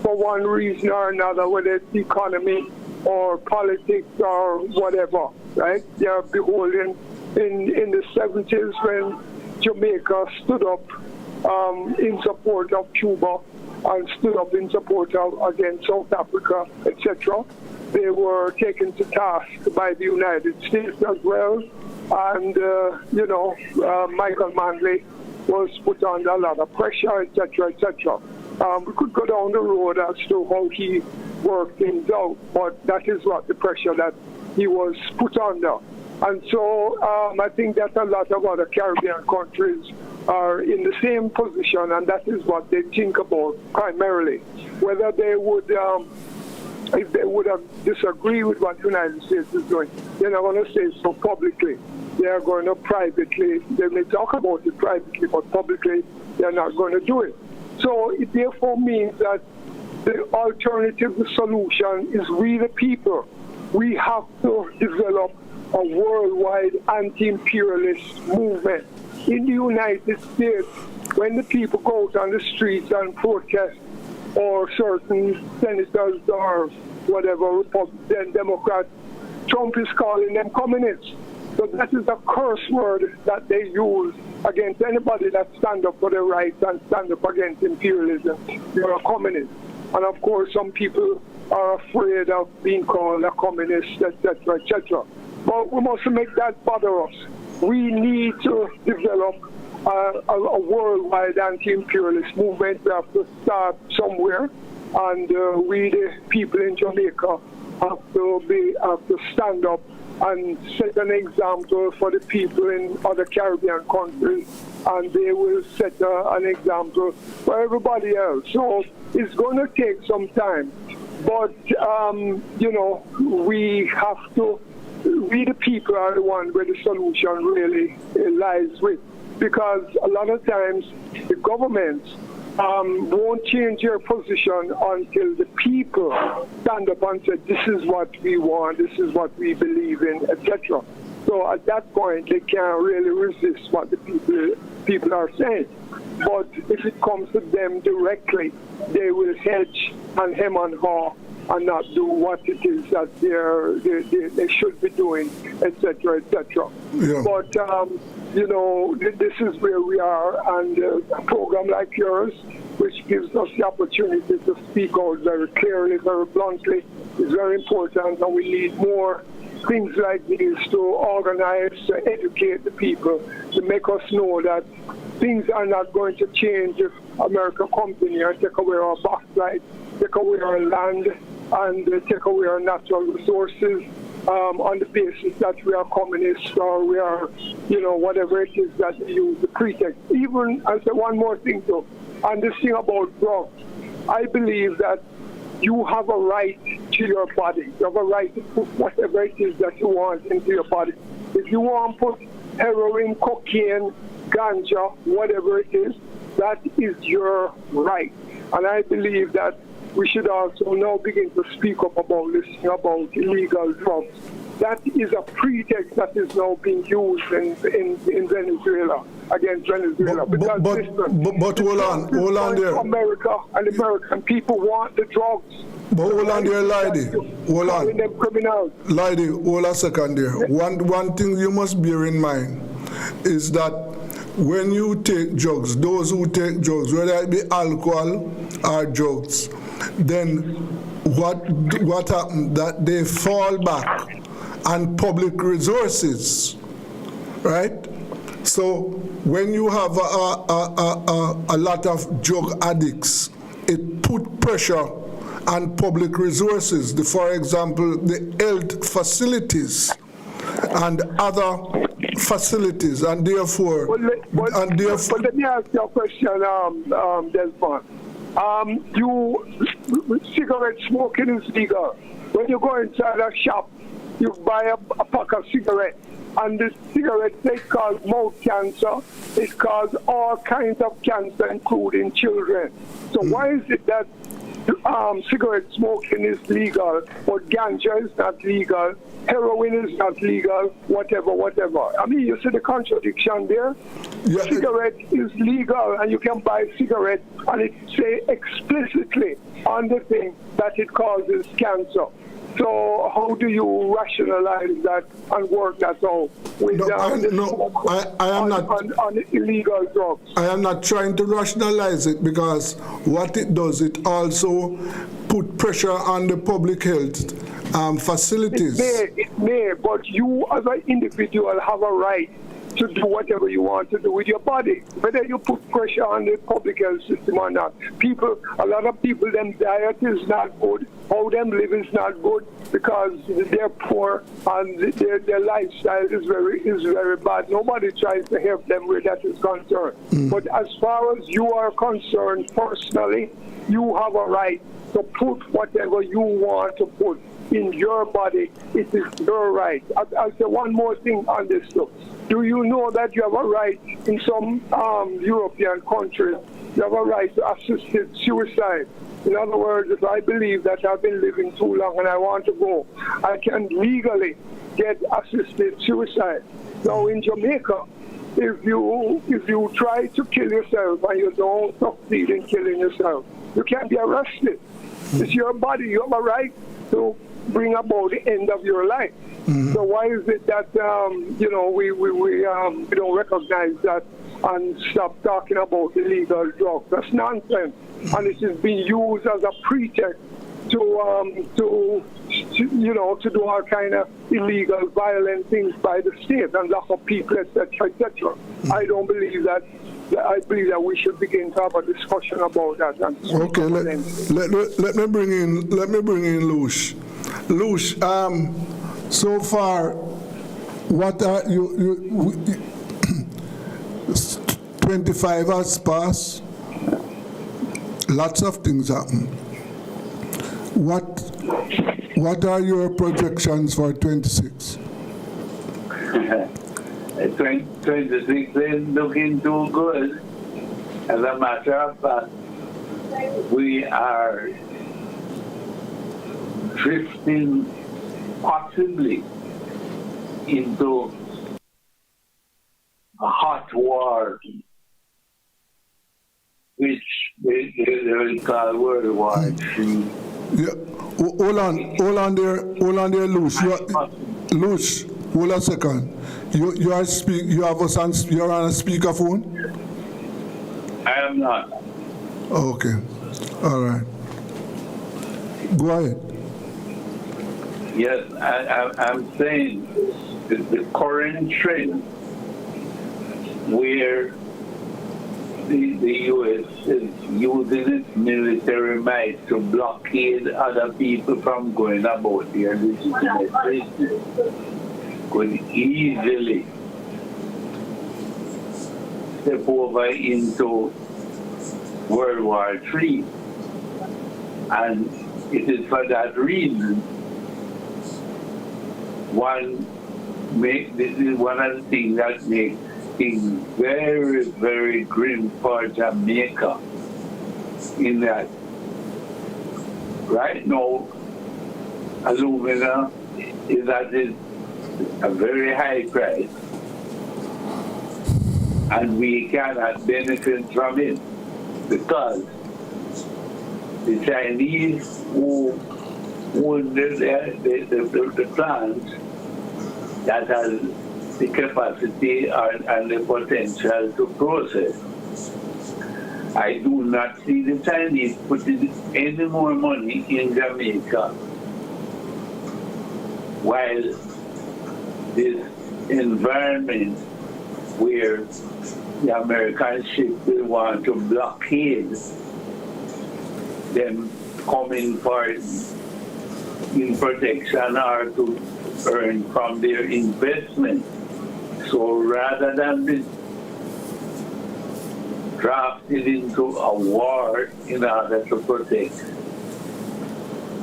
for one reason or another, whether it's the economy or politics or whatever, right? They are beholden. In the 70s, when Jamaica stood up in support of Cuba and stood up in support of, against South Africa, etc., they were taken to task by the United States as well. And, Michael Manley was put under a lot of pressure, etc., etc. We could go down the road as to how he worked things out, but that is what the pressure that he was put under. And so I think that a lot of other Caribbean countries are in the same position, and that is what they think about primarily. Whether they would, if they would have disagreed with what the United States is doing, they're not going to say so publicly. They are going to privately, they may talk about it privately, but publicly they're not going to do it. So it therefore means that the alternative solution is we the people. We have to develop a worldwide anti-imperialist movement. In the United States, when the people go out on the streets and protest, or certain senators or whatever, Republican, Democrats, Trump is calling them communists. So that is a curse word that they use against anybody that stands up for their rights and stands up against imperialism. You're a communist. And of course, some people are afraid of being called a communist, etc., etc. But we must make that bother us. We need to develop a worldwide anti-imperialist movement. We have to start somewhere, and we, the people in Jamaica, have to stand up and set an example for the people in other Caribbean countries, and they will set an example for everybody else. So it's going to take some time, but we have to. We, the people, are the one where the solution really lies with, because a lot of times the governments won't change their position until the people stand up and say, this is what we want, this is what we believe in, etc. So at that point, they can't really resist what the people are saying. But if it comes to them directly, they will hedge and hem and haw and not do what it is that they should be doing, etc., etc. Yeah. But this is where we are, and a program like yours, which gives us the opportunity to speak out very clearly, very bluntly, is very important, and we need more things like these to organize, to educate the people, to make us know that things are not going to change if America comes in here and take away our birthright, take away our land, and take away our natural resources on the basis that we are communists or we are, whatever it is that they use the pretext. Even, I'll say one more thing too, and this thing about drugs, I believe that you have a right to your body. You have a right to put whatever it is that you want into your body. If you want to put heroin, cocaine, ganja, whatever it is, that is your right. And I believe that we should also now begin to speak up about this thing about illegal drugs. That is a pretext that is now being used in Venezuela, against Venezuela. But hold on there. America and the American people want the drugs. But hold on there, Lady. Hold on. Them criminals. Lady, hold a second there. One thing you must bear in mind is that when you take drugs, those who take drugs, whether it be alcohol or drugs, then what happened? That they fall back on public resources, right? So when you have a lot of drug addicts, it put pressure on public resources. For example, the health facilities and other facilities, and therefore, let me ask you a question, Delphine. Cigarette smoking is legal. When you go inside a shop, you buy a pack of cigarettes, and the cigarette, they cause mouth cancer, it causes all kinds of cancer, including children. So why is it that cigarette smoking is legal, but ganja is not legal, heroin is not legal, whatever? I mean, you see the contradiction there? Yeah. Cigarette is legal, and you can buy cigarette, and it say explicitly on the thing that it causes cancer. So how do you rationalize that and work that out with I am not on illegal drugs? I am not trying to rationalize it, because what it does, it also put pressure on the public health facilities. It may, but you as an individual have a right to do whatever you want to do with your body, whether you put pressure on the public health system or not. A lot of people, them diet is not good, how them live is not good, because they're poor and their lifestyle is very bad. Nobody tries to help them where that is concerned. But as far as you are concerned personally, you have a right to put whatever you want to put in your body. It is your right. I'll say one more thing on this too. Do you know that you have a right in some European countries, you have a right to assisted suicide? In other words, if I believe that I've been living too long and I want to go, I can legally get assisted suicide. Now in Jamaica, if you try to kill yourself and you don't succeed in killing yourself, you can be arrested. It's your body. You have a right to bring about the end of your life. So why is it that we don't recognize that and stop talking about illegal drugs? That's nonsense, and it is being used as a pretext to do all kind of illegal, violent things by the state and lock up people, etc., etc. I don't believe that. I believe that we should begin to have a discussion about that. Okay, let me bring in Lush. Lush, so far, what are you 25 has passed. Lots of things happen. What are your projections for 26? 26 is looking too good. As a matter of fact, we are drifting possibly into a hot war, which they will call World War III. Yeah. Hold on there, Lush. Lush, hold a second. You're on a speakerphone? I am not. Okay. All right. Go ahead. Yes, I'm saying the current trend where the U.S. is using its military might to blockade other people from going about their legitimate business could easily step over into World War III. And it is for that reason one of the things that makes things very, very grim for Jamaica in that right now alumina is at a very high price and we cannot benefit from it because the Chinese who own the plants that has the capacity and the potential to process. I do not see the Chinese putting any more money in Jamaica while this environment where the American ship will want to blockade them coming for in protection or to earn from their investment. So rather than be drafted into a war in order to protect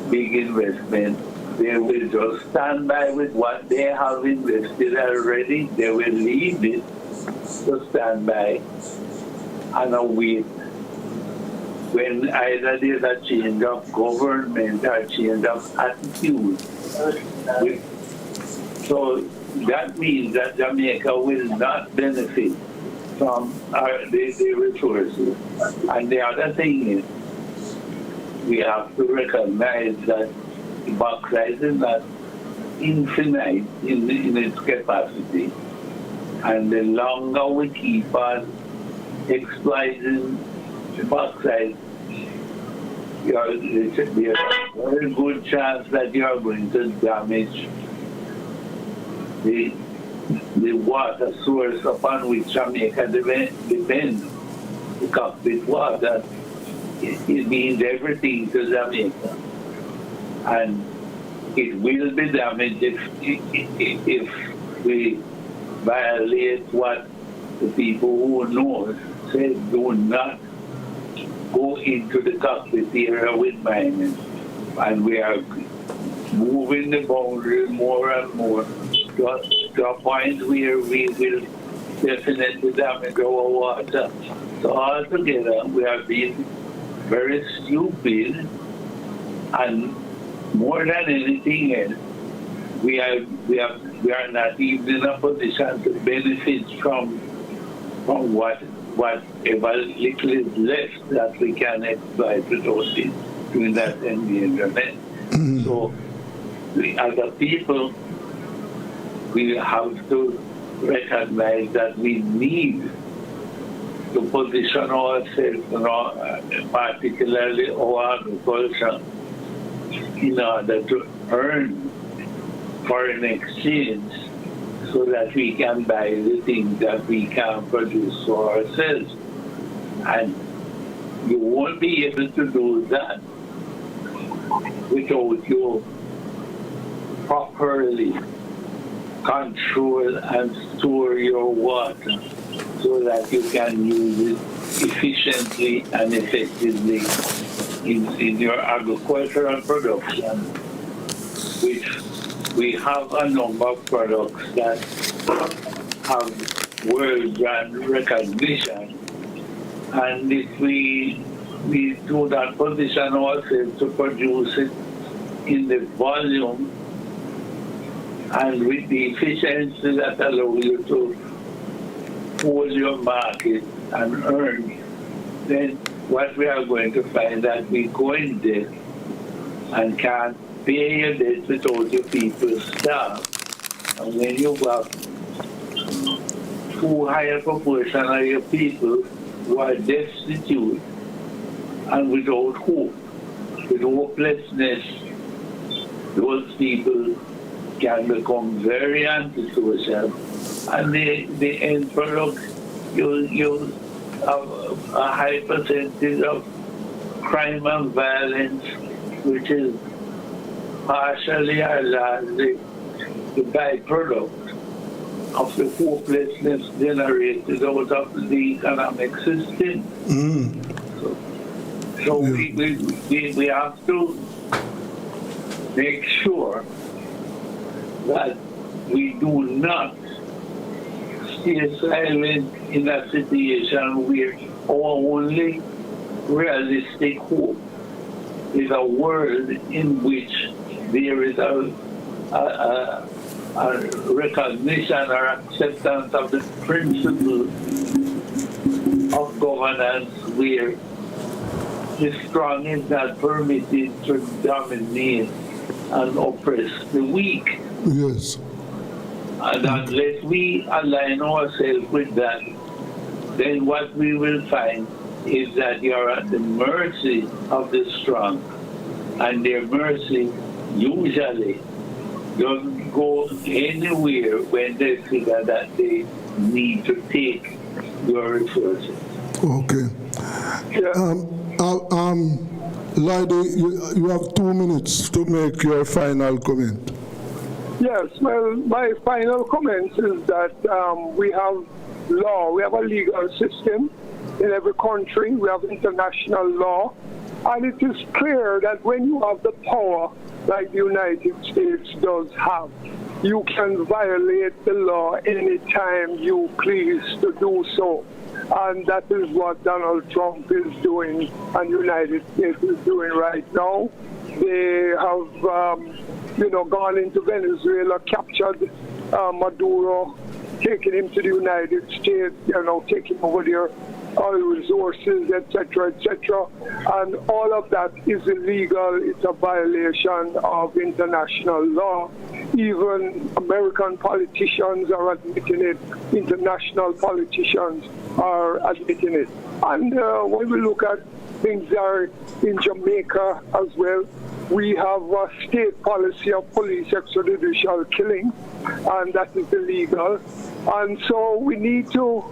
big investment, they will just stand by with what they have invested already. They will leave it to stand by and await when either there's a change of government or change of attitude. So that means that Jamaica will not benefit from the resources. And the other thing is, we have to recognize that the bauxite is not infinite in its capacity. And the longer we keep on exploiting the bauxite, there should be a very good chance that you are going to damage the water source upon which Jamaica depends. The cockpit water, it means everything to Jamaica. And it will be damaged if we violate what the people who know say do not go into the cockpit area with mining. And we are moving the boundary more and more to a point where we will definitely damage our water. So altogether, we are being very stupid, and more than anything else, we are not even in a position to benefit from whatever little is left that we can exploit without doing that engagement. So, as a people, we have to recognize that we need to position ourselves, particularly our agriculture, in order to earn foreign exchange so that we can buy the things that we can produce for ourselves. And you won't be able to do that without you properly control and store your water so that you can use it efficiently and effectively in your agricultural production, which we have a number of products that have world-brand recognition. And if we do not position ourselves to produce it in the volume and with the efficiency that allows you to hold your market and earn, then what we are going to find that we go in debt and can't pay your debt without your people starve. And when you have too high a proportion of your people who are destitute and without hope, with hopelessness, those people can become very antisocial. And the end product, you'll have a high percentage of crime and violence, which is partially or largely the byproduct of the hopelessness generated out of the economic system. So we have to make sure that we do not stay silent in a situation where our only realistic hope is a world in which there is a recognition or acceptance of the principle of governance where the strong is not permitted to dominate and oppress the weak. Yes. And unless we align ourselves with that, then what we will find is that you're at the mercy of the strong. And their mercy usually doesn't go anywhere when they figure that they need to take your resources. Okay. Lydie, you have 2 minutes to make your final comment. Yes, well, my final comment is that we have law, we have a legal system in every country, we have international law, and it is clear that when you have the power like the United States does have, you can violate the law anytime you please to do so. And that is what Donald Trump is doing and the United States is doing right now. They have gone into Venezuela, captured Maduro, taking him to the United States, taking over their oil resources, etc., etc. And all of that is illegal. It's a violation of international law. Even American politicians are admitting it. International politicians are admitting it. And when we look at things that are in Jamaica as well, we have a state policy of police extrajudicial killing, and that is illegal. And so we need to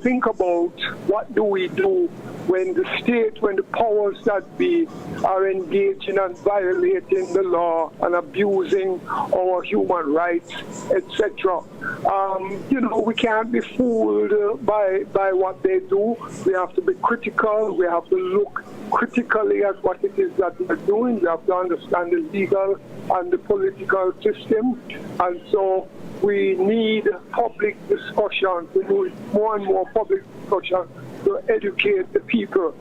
think about what do we do when the state, when the powers that be are engaging and violating the law and abusing our human rights, etc. We can't be fooled by what they do. We have to be critical. We have to look critically at what it is that they're doing. We have to understand the legal and the political system. And so we need public discussion. We need more and more public discussion to educate the people.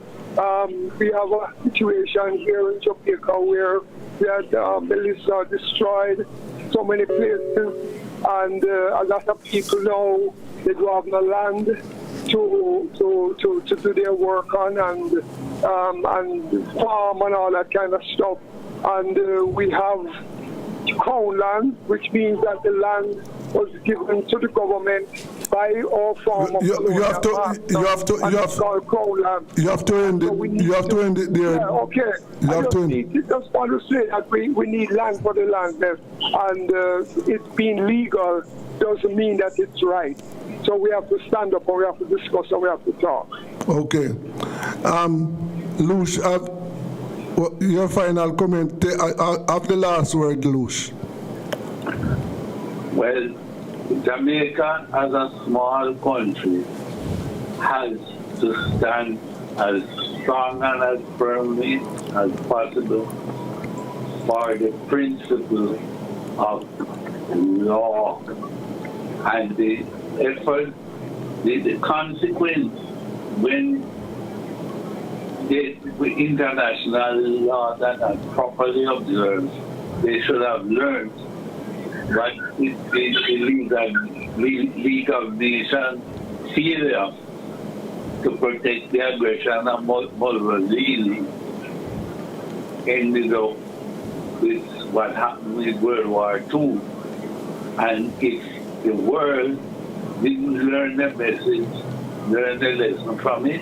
We have a situation here in Jamaica where we had Melissa destroyed so many places, and a lot of people now, they do have no land to do their work on and farm and all that kind of stuff. And we have crown land, which means that the land was given to the government by our former you have to end it there. Yeah, okay. Just want to say that we need land for the landless, and it's being legal doesn't mean that it's right. So we have to stand up and we have to discuss and we have to talk. Okay. Lush, your final comment, have the last word, Lush. Well, Jamaica, as a small country, has to stand as strong and as firmly as possible for the principle of law and the effort, the consequence when the international laws are not properly observed. They should have learned what is the League of Nations failure to protect the aggression of Mussolini ended up with what happened with World War II. And if the world didn't learn the message, learn the lesson from it,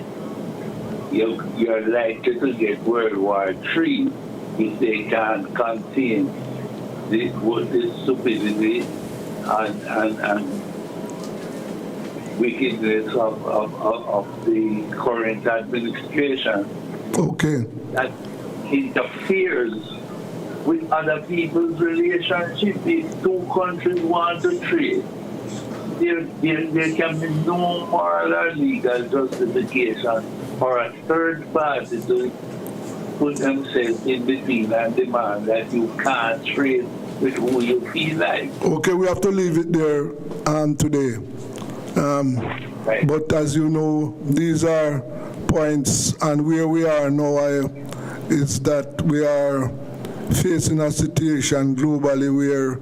you're likely to get World War III if they can't contain this stupidity and wickedness of the current administration. Okay. That interferes with other people's relationship. These two countries want to trade. There can be no moral or legal justification for a third party to put themselves in between and demand that you can't trade with who you feel like. Okay, we have to leave it there today. Right. But as you know, these are points, and where we are now is that we are facing a situation globally where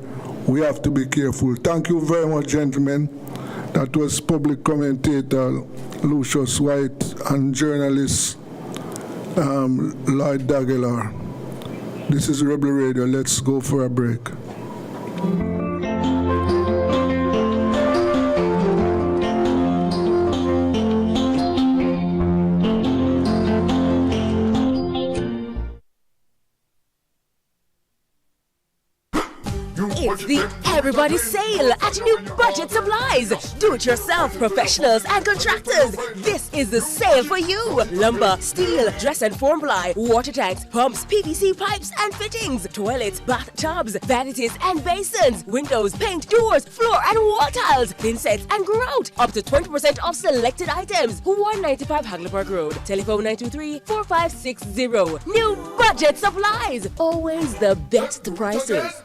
we have to be careful. Thank you very much, gentlemen. That was public commentator Lucius White and journalist Lloyd Dagelar. This is Rebel Radio. Let's go for a break. It's the Everybody Sale at New Budget Supplies. Do-it-yourself professionals and contractors. This is the sale for you. Lumber, steel, dress and form ply, water tanks, pumps, PVC pipes and fittings, toilets, bathtubs, vanities and basins, windows, paint, doors, floor and wall tiles, thin sets and grout. Up to 20% off selected items. 195 Hagleyburg Road. Telephone 923-4560. New Budget Supplies. Always the best prices.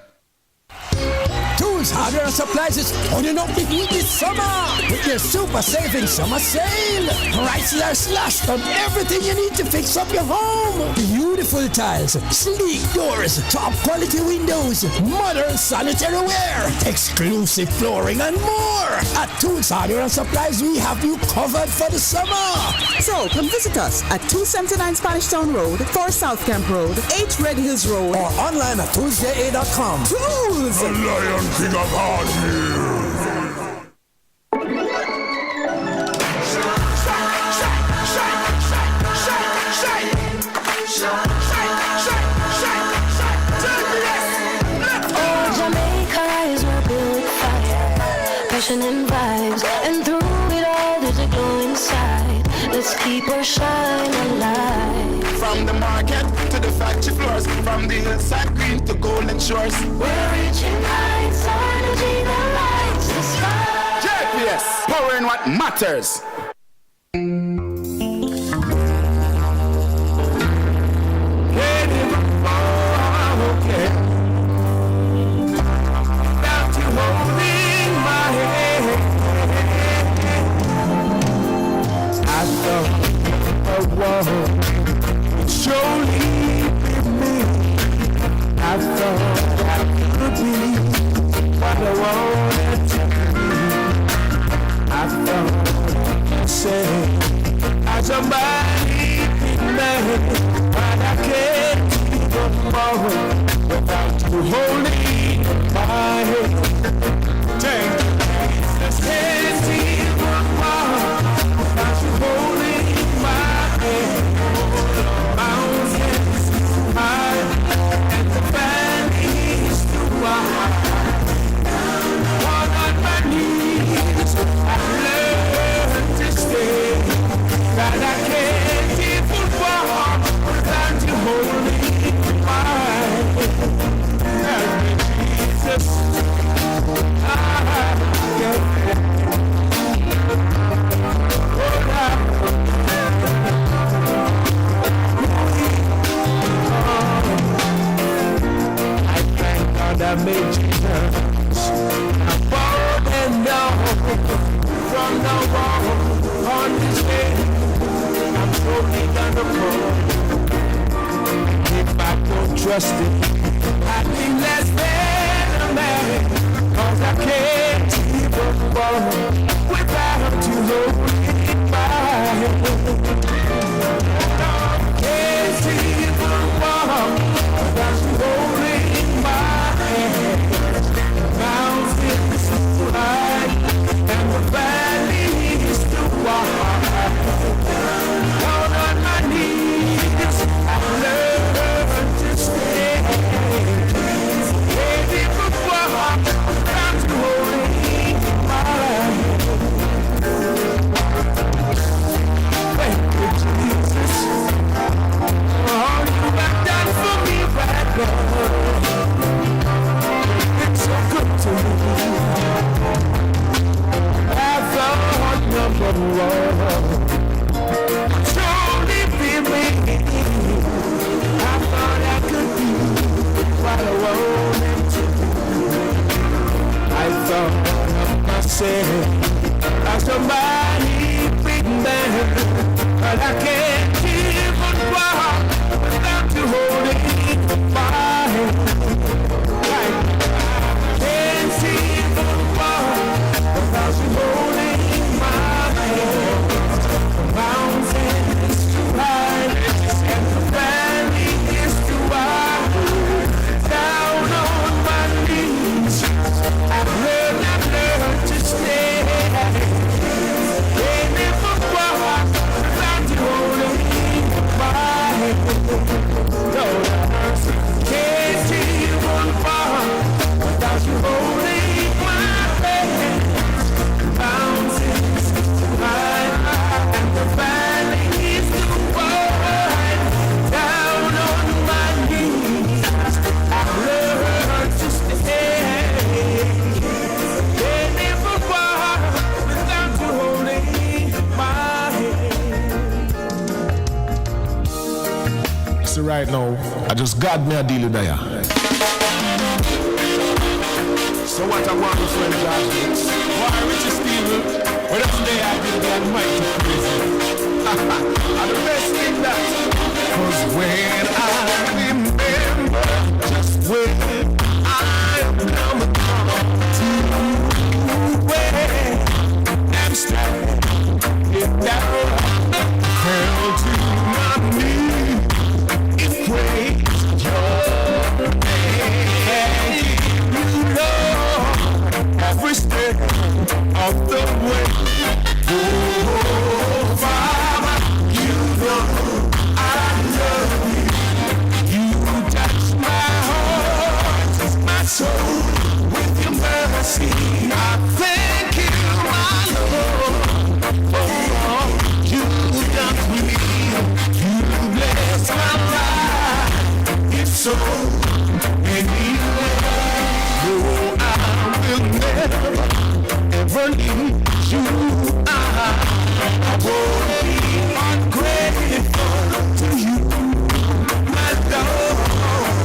Tools, hardware, and supplies is turning up the heat this summer with your super saving summer sale. Prices are slashed on everything you need to fix up your home. Beautiful tiles, sleek doors, top quality windows, modern sanitary ware, exclusive flooring, and more. At Tools, hardware, and supplies, we have you covered for the summer. So come visit us at 279 Spanish Town Road, 4 South Camp Road, 8 Red Hills Road, or online at toolsja.com. Tools! The Lion King of Hardware. Jamaica is my built fire, passion and vibes, and through it all there's a glow inside. Let's keep our shine alive. From the market to the factory floors, from the hillside green to golden shores. We're reaching heights, energy that lights the sky. JPS, power in what matters. Surely with me, I thought I could be what I wanted to be. I thought From now on this day, I'm totally gonna fall. If I don't trust it, I'd be less than a man. Cause I can't even walk without you holding my hand. Can't even walk without you holding my hand. Mountains too high and the valleys too wide. Down on my knees, I learned to stay. Can't even walk without you holding my hand. Thank you, Jesus. All you have done for me right now. It's so good to me. I thought number one. Truly be me. I thought I could be what I wanted to be. I thought of myself as a mighty big man, but I can't even walk without you holding my hand. Can't even walk without you holding my hand. The mountain is too high and the valley is too wide. Down on my knees, I've learned to stay. Can't even walk without you holding my hand. No, can't even walk without you holding my hand. Mountains too high and the valley is too wide. Down on my knees, I've learned to stay. Can't even walk without you holding my hand. So right now, I just got me a deal with that. So what I want, friend George? Why, Richard Steven? When every day I did the Almighty crazy. And the best thing that, cause when I remember just when I am coming to where I'm standing down, held to my knees, it praise your name. You know every step of the way. Oh, Father, you know I love you. You touch my heart, my soul with your mercy. I thank you, my Lord, for all you've done for me. You bless my life. It's so many ways. No, I will never ever leave you. I won't be ungrateful to you, my Lord.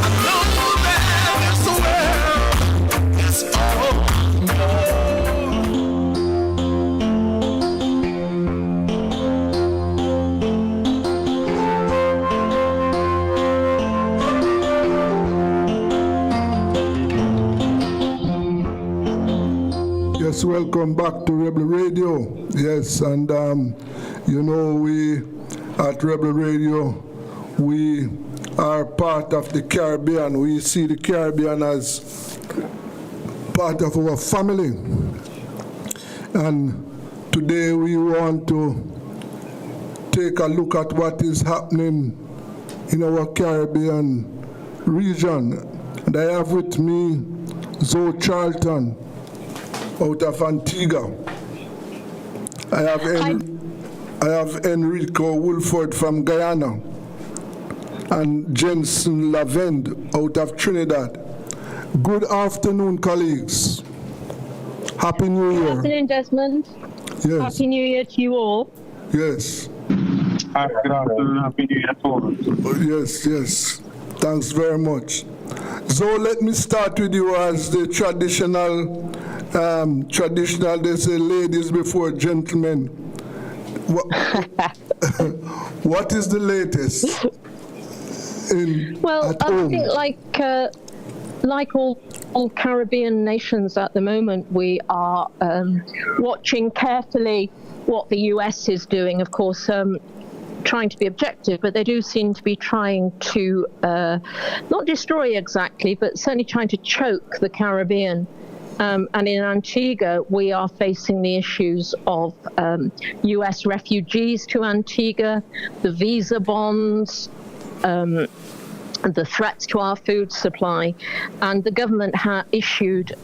I know that this world is all Yes, welcome back to Rebel Radio. Yes, and you know, we at Rebel Radio, we are part of the Caribbean. We see the Caribbean as part of our family. And today we want to take a look at what is happening in our Caribbean region. And I have with me Zoe Charlton out of Antigua. I have Enrico Woolford from Guyana and Jensen Lavend out of Trinidad. Good afternoon, colleagues. Happy New Year. Good afternoon, Desmond. Yes. Happy New Year to you all. Yes. Good afternoon. Happy New Year to all. Yes, yes. Thanks very much. So let me start with you as the traditional traditional, they say ladies before gentlemen. What is the latest? Well, I think like all Caribbean nations at the moment, we are watching carefully what the US is doing. Of course, trying to be objective, but they do seem to be trying to not destroy exactly, but certainly trying to choke the Caribbean. And in Antigua, we are facing the issues of US refugees to Antigua, the visa bonds, the threats to our food supply, and the government issued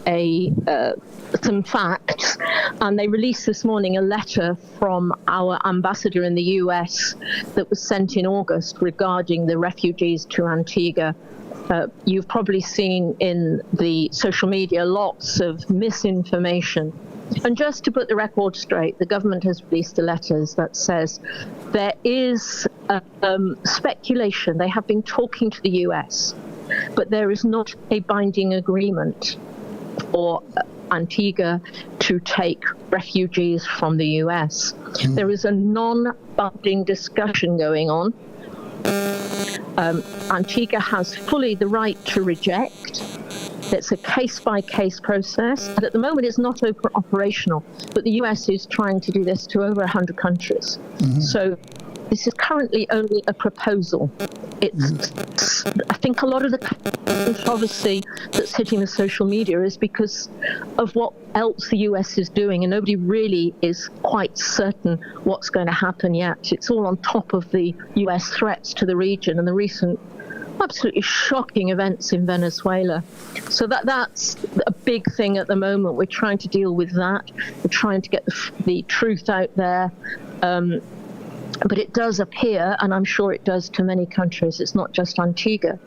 some facts, and they released this morning a letter from our ambassador in the US that was sent in August regarding the refugees to Antigua. You've probably seen in the social media lots of misinformation. And just to put the record straight, the government has released a letter that says there is speculation. They have been talking to the US, but there is not a binding agreement for Antigua to take refugees from the US. There is a non-binding discussion going on. Antigua has fully the right to reject. It's a case-by-case process, and at the moment it's not operational, but the US is trying to do this to over 100 countries. So this is currently only a proposal. I think a lot of the controversy that's hitting the social media is because of what else the US is doing, and nobody really is quite certain what's going to happen yet. It's all on top of the US threats to the region and the recent absolutely shocking events in Venezuela. So that's a big thing at the moment. We're trying to deal with that. We're trying to get the truth out there. But it does appear, and I'm sure it does to many countries, it's not just Antigua,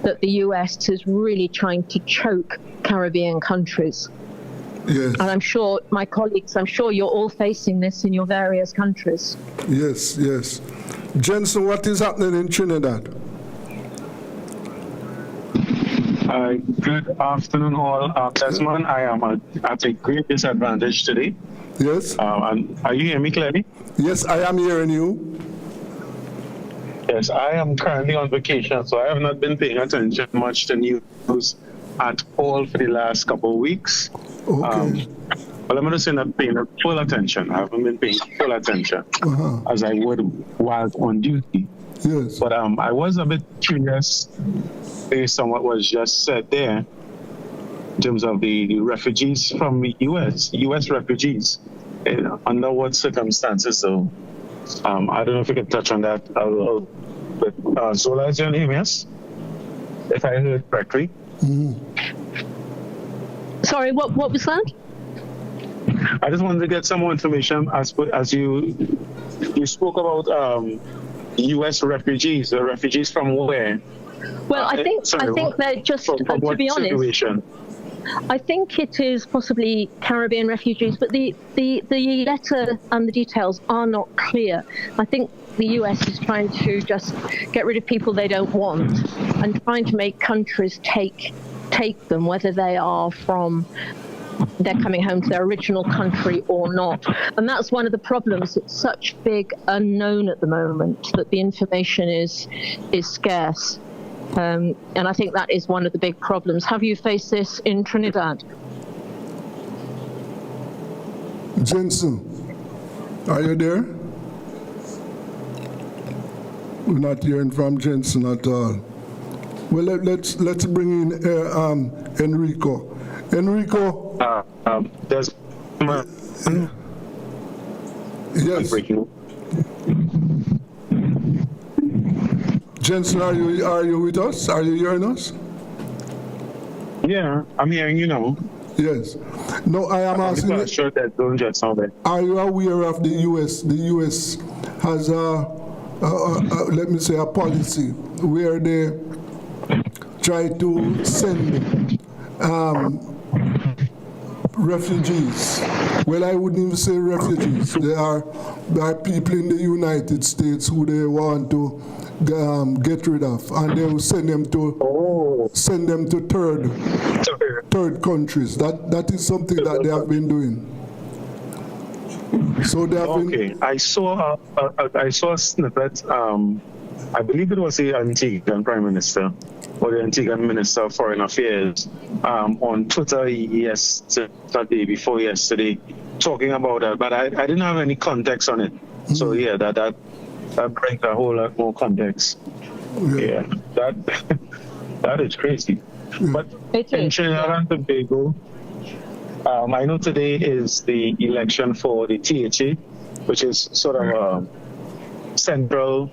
that the US is really trying to choke Caribbean countries. Yes. And I'm sure, my colleagues, I'm sure you're all facing this in your various countries. Yes, yes. Jensen, what is happening in Trinidad? Good afternoon, all. Desmond, I am at a great disadvantage today. Yes. And are you hearing me clearly? Yes, I am hearing you. Yes, I am currently on vacation, so I have not been paying attention much to news at all for the last couple of weeks. Okay. But I'm going to say not paying full attention. I haven't been paying full attention as I would while on duty. Yes. But I was a bit curious based on what was just said there in terms of the refugees from the U.S. refugees, under what circumstances. So I don't know if you can touch on that a little bit. Zola is your name, yes? If I heard correctly. Sorry, what was that? I just wanted to get some more information as you spoke about U.S. refugees. The refugees from where? Well, I think they're just, to be honest, situation? I think it is possibly Caribbean refugees, but the letter and the details are not clear. I think the US is trying to just get rid of people they don't want and trying to make countries take them, whether they are they're coming home to their original country or not. And that's one of the problems. It's such big unknown at the moment that the information is scarce. And I think that is one of the big problems. Have you faced this in Trinidad? Jensen, are you there? We're not hearing from Jensen at all. Well, let's bring in Enrico. Enrico. There's yes. Jensen, are you with us? Are you hearing us? Yeah, I'm hearing you now. Yes. No, I am asking you. Sure that don't just sound it. Are you aware of the U.S.? The U.S. has let me say, a policy where they try to send refugees. Well, I wouldn't even say refugees. There are people in the United States who they want to get rid of, and they will send them to third third countries. That is something that they have been doing. So they have been. I saw a snippet. I believe it was the Antiguan Prime Minister or the Antiguan Minister of Foreign Affairs on Twitter yesterday, before yesterday, talking about that. But I didn't have any context on it. So yeah, that brings a whole lot more context. Yeah, that is crazy. But in Trinidad and Tobago, I know today is the election for the THA, which is sort of a central.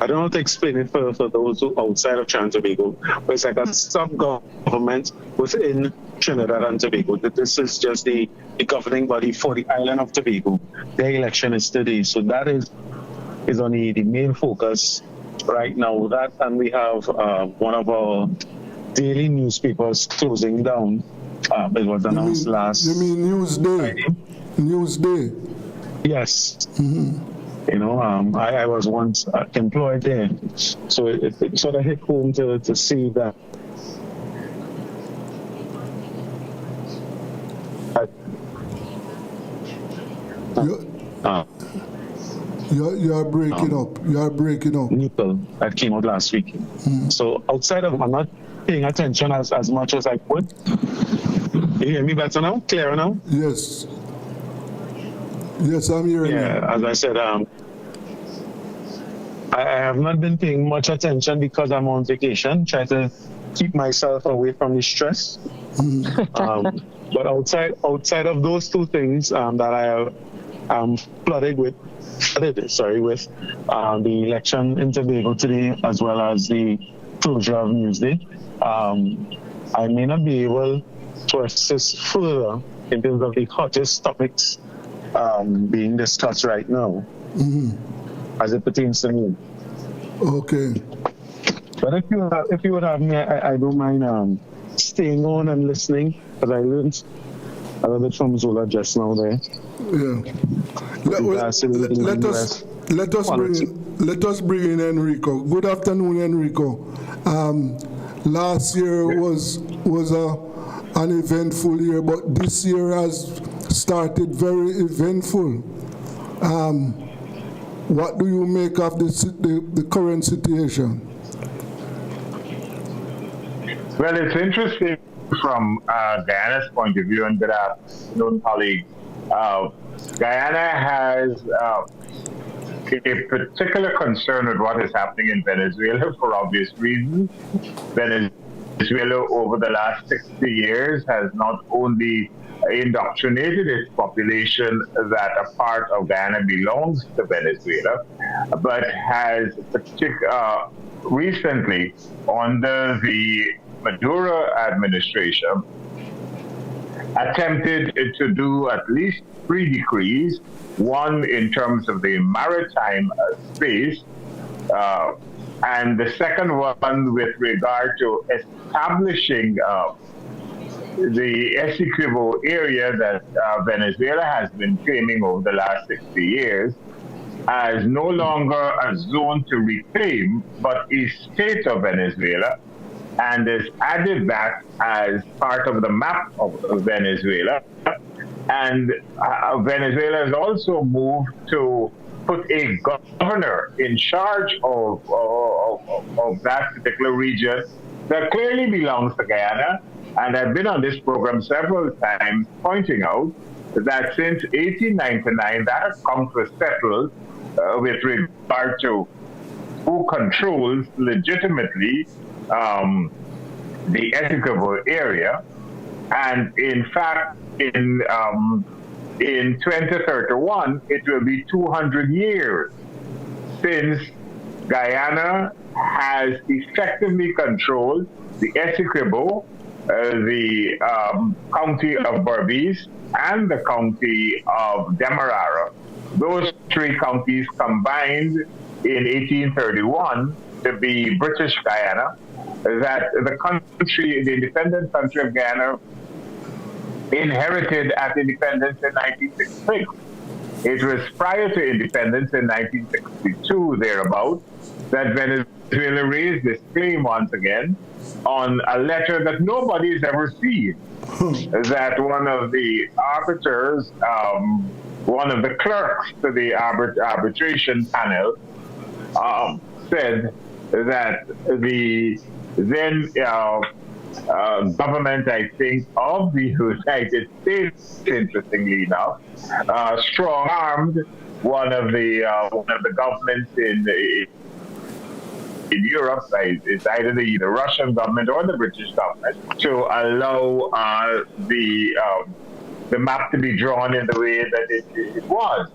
I don't know how to explain it for those who outside of Trinidad and Tobago, but it's like a sub-government within Trinidad and Tobago. This is just the governing body for the island of Tobago. Their election is today, so that is on the main focus right now. That, and we have one of our daily newspapers closing down. It was announced last. You mean Newsday? Friday. Newsday. Yes. You know, I was once employed there, so it sort of hit home to see that. You're breaking up. You're breaking up. Nickel that came out last week. So outside of, I'm not paying attention as much as I would. You hear me better now? Clearer now? Yes. Yes, I'm hearing you. Yeah, as I said, I have not been paying much attention because I'm on vacation, trying to keep myself away from the stress. But outside of those two things that I am flooded with the election in Tobago today, as well as the closure of Newsday, I may not be able to assist further in terms of the hottest topics being discussed right now, as it pertains to me. Okay. But if you would have me, I don't mind staying on and listening, because I learned a little bit from Zola just now there. Yeah. Let us bring in Enrico. Good afternoon, Enrico. Last year was an eventful year, but this year has started very eventful. What do you make of the current situation? Well, it's interesting from Guyana's point of view, and good afternoon, colleagues. Guyana has a particular concern with what is happening in Venezuela for obvious reasons. Venezuela, over the last 60 years, has not only indoctrinated its population that a part of Guyana belongs to Venezuela, but has recently, under the Maduro administration, attempted to do at least 3 decrees, one in terms of the maritime space, and the second one with regard to establishing the Essequibo area that Venezuela has been claiming over the last 60 years as no longer a zone to reclaim, but a state of Venezuela, and has added that as part of the map of Venezuela. And Venezuela has also moved to put a governor in charge of that particular region that clearly belongs to Guyana. And I've been on this program several times pointing out that since 1899, that account was settled with regard to who controls legitimately the Essequibo area. And in fact, in 2031, it will be 200 years since Guyana has effectively controlled the Essequibo, the county of Berbice, and the county of Demerara. Those 3 counties combined in 1831 to be British Guyana, that the country, the independent country of Guyana, inherited at independence in 1966. It was prior to independence in 1962, thereabouts, that Venezuela Venezuela raised this claim once again on a letter that nobody's ever seen. That one of the arbiters, one of the clerks to the arbitration panel, said that the then government, I think, of the United States, interestingly enough, strong-armed one of the governments in Europe, it's either the Russian government or the British government, to allow the map to be drawn in the way that it was.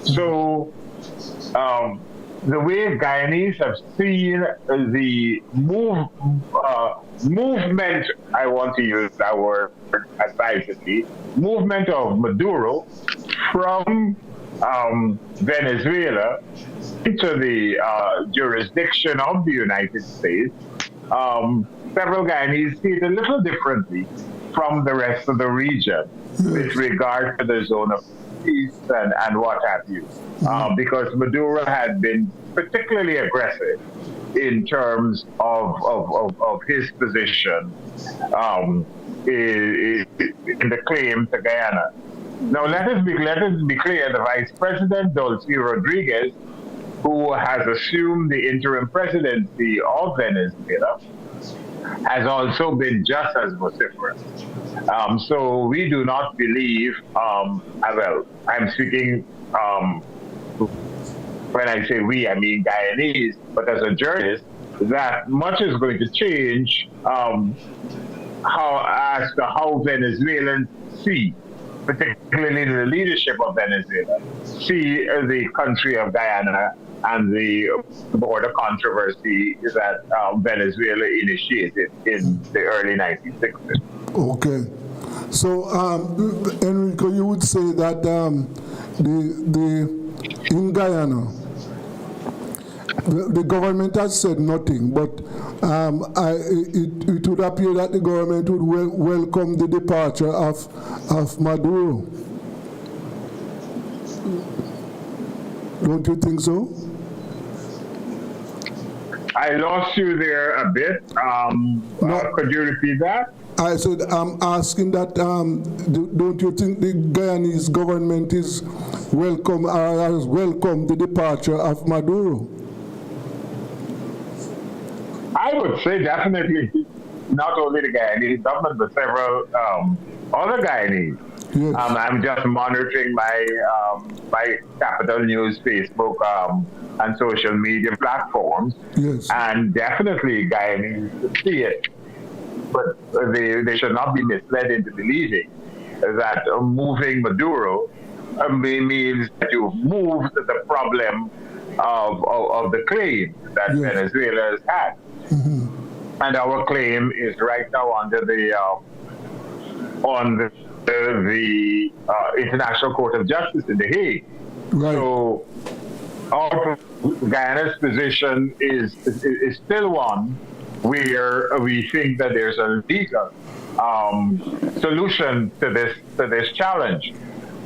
So the way Guyanese have seen the movement, I want to use that word advisedly, movement of Maduro from Venezuela into the jurisdiction of the United States, several Guyanese see it a little differently from the rest of the region with regard to the zone of peace and what have you. Because Maduro had been particularly aggressive in terms of his position in the claim to Guyana. Now, let us be clear, the Vice President, Dulce Rodriguez, who has assumed the interim presidency of Venezuela, has also been just as vociferous. So we do not believe, well, I'm speaking, when I say we, I mean Guyanese, but as a journalist, that much is going to change as to how Venezuelans see, particularly the leadership of Venezuela, see the country of Guyana and the border controversy that Venezuela initiated in the early 1960s. Okay. So, Enrico, you would say that in Guyana, the government has said nothing, but it would appear that the government would welcome the departure of Maduro. Don't you think so? I lost you there a bit. Could you repeat that? I said, I'm asking that, don't you think the Guyanese government is welcome or has welcomed the departure of Maduro? I would say definitely not only the Guyanese government, but several other Guyanese. Yes. I'm just monitoring my Capital News Facebook and social media platforms, yes. And definitely Guyanese see it. But they should not be misled into believing that moving Maduro means that you've moved the problem of the claim that yes. Venezuela has had. Mm-hmm. And our claim is right now under the International Court of Justice in The Hague. Right. So Guyana's position is still one where we think that there's a legal solution to this challenge.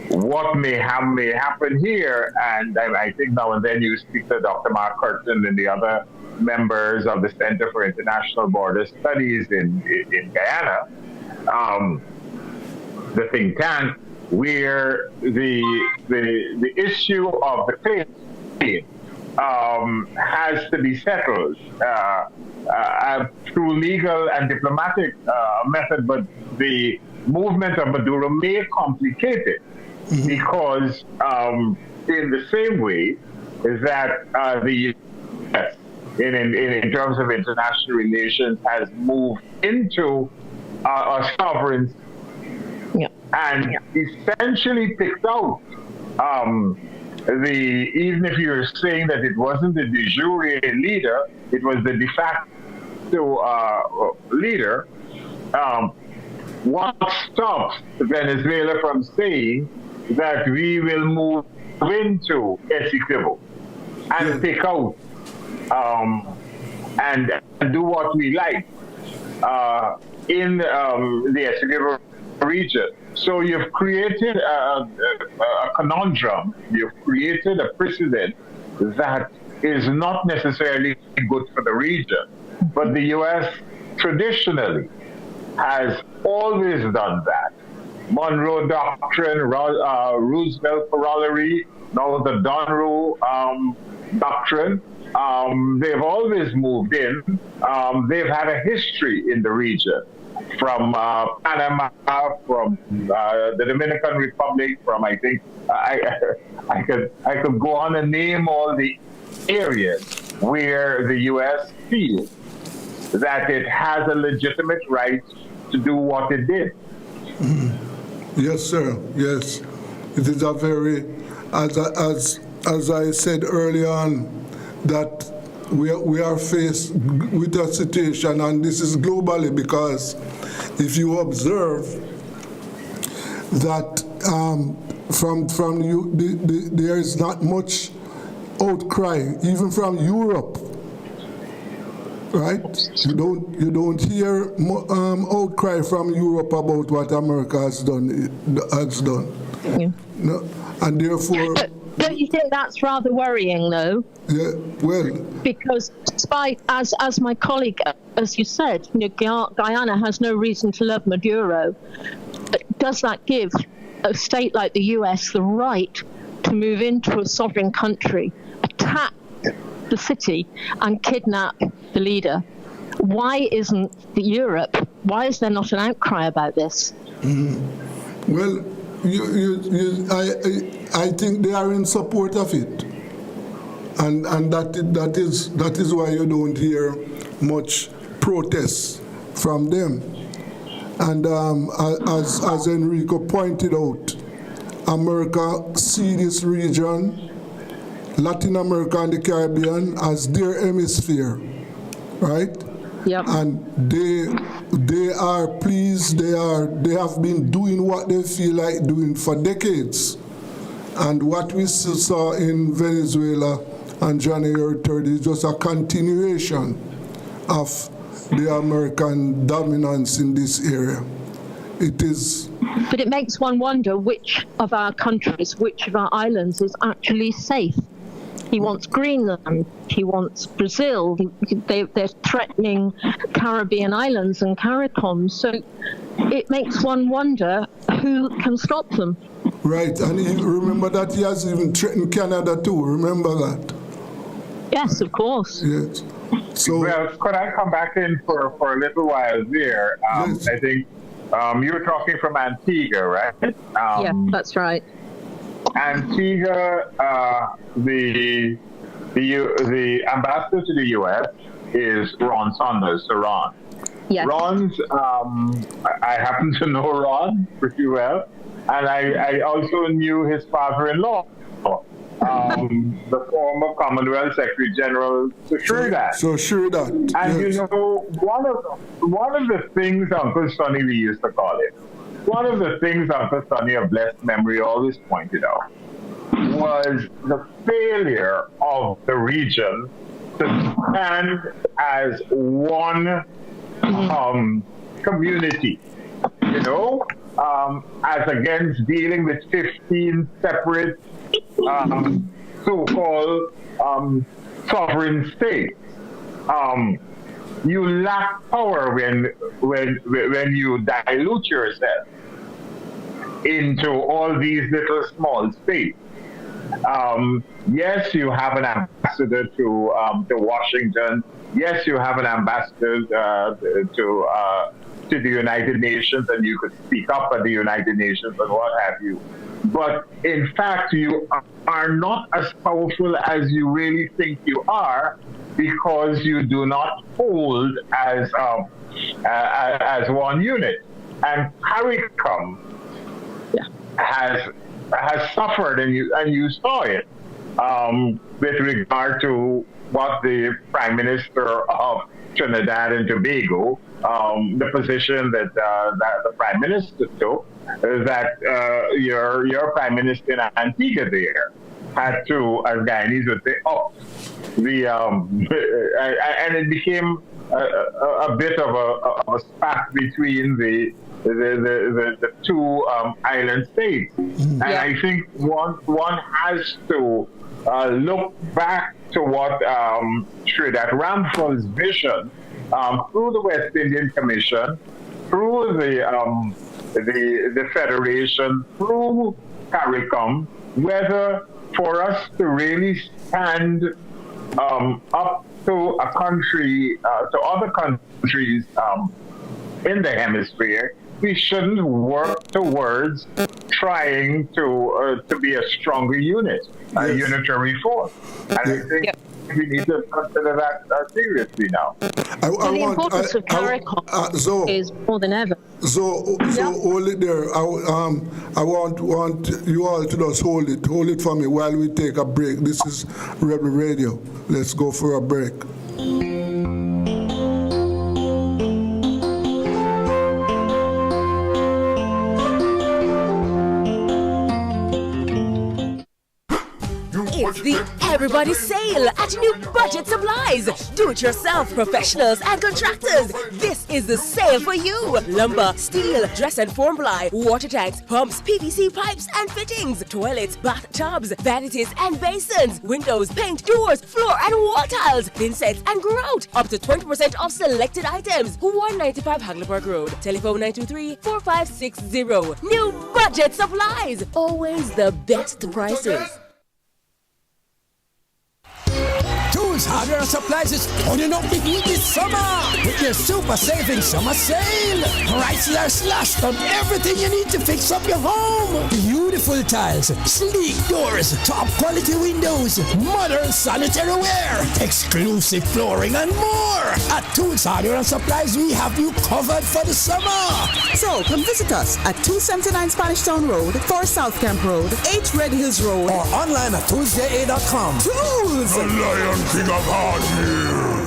What may happen here, and I think now and then you speak to Dr. Mark Curtin and the other members of the Center for International Border Studies in Guyana, the think tank, where the issue of the claim has to be settled through legal and diplomatic method, but the movement of Maduro may complicate it because in the same way that the US, in terms of international relations, has moved into a sovereign and essentially picked out even if you're saying that it wasn't the de jure leader, it was the de facto leader. What stops Venezuela from saying that we will move into Essequibo and pick out and do what we like in the Essequibo region? So you've created a conundrum. You've created a precedent that is not necessarily good for the region. But the U.S. traditionally has always done that. Monroe Doctrine, Roosevelt Corollary, now the Donroe Doctrine. They've always moved in. They've had a history in the region, from Panama, from the Dominican Republic, from I think I could go on and name all the areas where the U.S. feels that it has a legitimate right to do what it did. Yes, sir. Yes, it is a very, as I said early on, that we are faced with a situation, and this is globally, because if you observe that from you, there is not much outcry, even from Europe, right? You don't hear outcry from Europe about what America has done. Yeah. No, and therefore. Don't you think that's rather worrying, though? Yeah, well. Because despite, as my colleague, as you said, Guyana has no reason to love Maduro. But does that give a state like the US the right to move into a sovereign country, attack the city, and kidnap the leader? Why isn't Europe? Why is there not an outcry about this? Mm-hmm. Well, I think they are in support of it, and that is why you don't hear much protests from them. And as Enrico pointed out, America see this region, Latin America and the Caribbean, as their hemisphere, right? Yep. And they are pleased. They have been doing what they feel like doing for decades. And what we saw in Venezuela on January 3rd is just a continuation of the American dominance in this area. It is. But it makes one wonder which of our countries, which of our islands is actually safe. He wants Greenland, he wants Brazil, they're threatening Caribbean islands and CARICOM. So it makes one wonder who can stop them. Right, and remember that he has even threatened Canada too, remember that? Yes, of course. Yes. So, well, could I come back in for a little while there? Yes. I think you were talking from Antigua, right? Yeah, that's right. Antigua, the ambassador to the U.S. is Ron Saunders, Sir Ron. Yes. Ron's, I happen to know Ron pretty well, and I also knew his father-in-law, the former Commonwealth Secretary General Sherdat. So Sherdat. And yes. you know, one of the things Uncle Sonny, we used to call it, one of the things Uncle Sonny of blessed memory always pointed out was the failure of the region to stand as one community, you know, as against dealing with 15 separate so-called sovereign states. You lack power when you dilute yourself into all these little small states. Yes, you have an ambassador to Washington. Yes, you have an ambassador to the United Nations, and you could speak up at the United Nations and what have you. But in fact, you are not as powerful as you really think you are, because you do not hold as one unit. And CARICOM has suffered, and you saw it with regard to what the Prime Minister of Trinidad and Tobago, the position that the Prime Minister took, that your Prime Minister in Antigua there had to, as Guyanese would say, and it became a bit of a spat between the two island states. And I think one has to look back to what Trinidad Ramphur's vision through the West Indian Commission, through the Federation, through CARICOM, whether for us to really stand up to a country, to other countries in the hemisphere, we shouldn't work towards trying to be a stronger unit, a unitary force. And I think we need to consider that seriously now. The importance of CARICOM is more than ever. So hold it there. I want you all to just hold it for me while we take a break. This is Rebel Radio. Let's go for a break. It's the Everybody Sale at New Budget Supplies. Do-it-yourself professionals and contractors. This is the sale for you. Lumber, steel, dress and form ply, water tanks, pumps, PVC pipes and fittings, toilets, bathtubs, vanities and basins, windows, paint, doors, floor and wall tiles, thin sets and grout. Up to 20% off selected items. 195 Hagleyburg Road. Telephone 923-4560. New Budget Supplies. Always the best prices. Tools, hardware, and supplies is turning up the heat this summer with your super saving summer sale. Prices are slashed on everything you need to fix up your home. Beautiful tiles, sleek doors, top quality windows, modern sanitary ware, exclusive flooring, and more. At Tools, hardware, and supplies, we have you covered for the summer. So come visit us at 279 Spanish Town Road, 4 South Camp Road, 8 Red Hills Road, or online at toolsja.com. Tools! The Lion King of Hard Hills.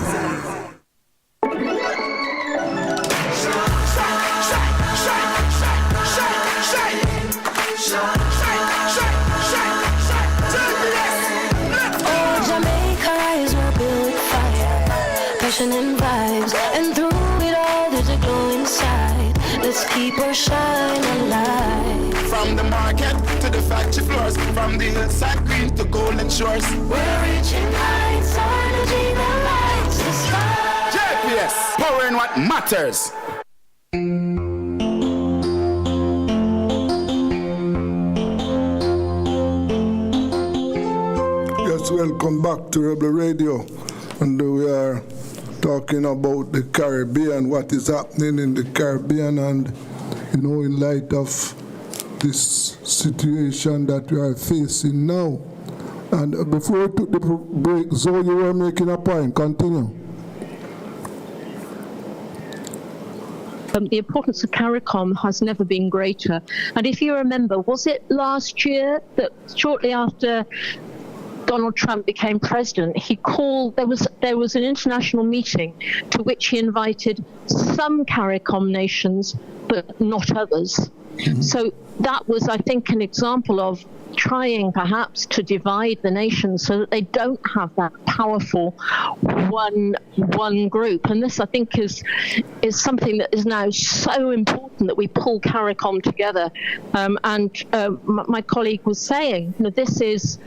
Oh, Jamaica is my built fire, passion and vibes, and through it all there's a glow inside. Let's keep our shine alive. From the market to the factory floors, from the hillside green to golden shores. We're reaching heights, energy that lights the sky. JPS, power in what matters. Yes, welcome back to Rebel Radio, and we are talking about the Caribbean, what is happening in the Caribbean, and in light of this situation that we are facing now. And before we took the break, Zoe, you were making a point. Continue. The importance of CARICOM has never been greater. And if you remember, was it last year that shortly after Donald Trump became president, he called, there was an international meeting to which he invited some CARICOM nations, but not others. Mm-hmm. So that was, I think, an example of trying perhaps to divide the nations so that they don't have that powerful one group. And this, I think, is something that is now so important that we pull CARICOM together. My colleague was saying, this is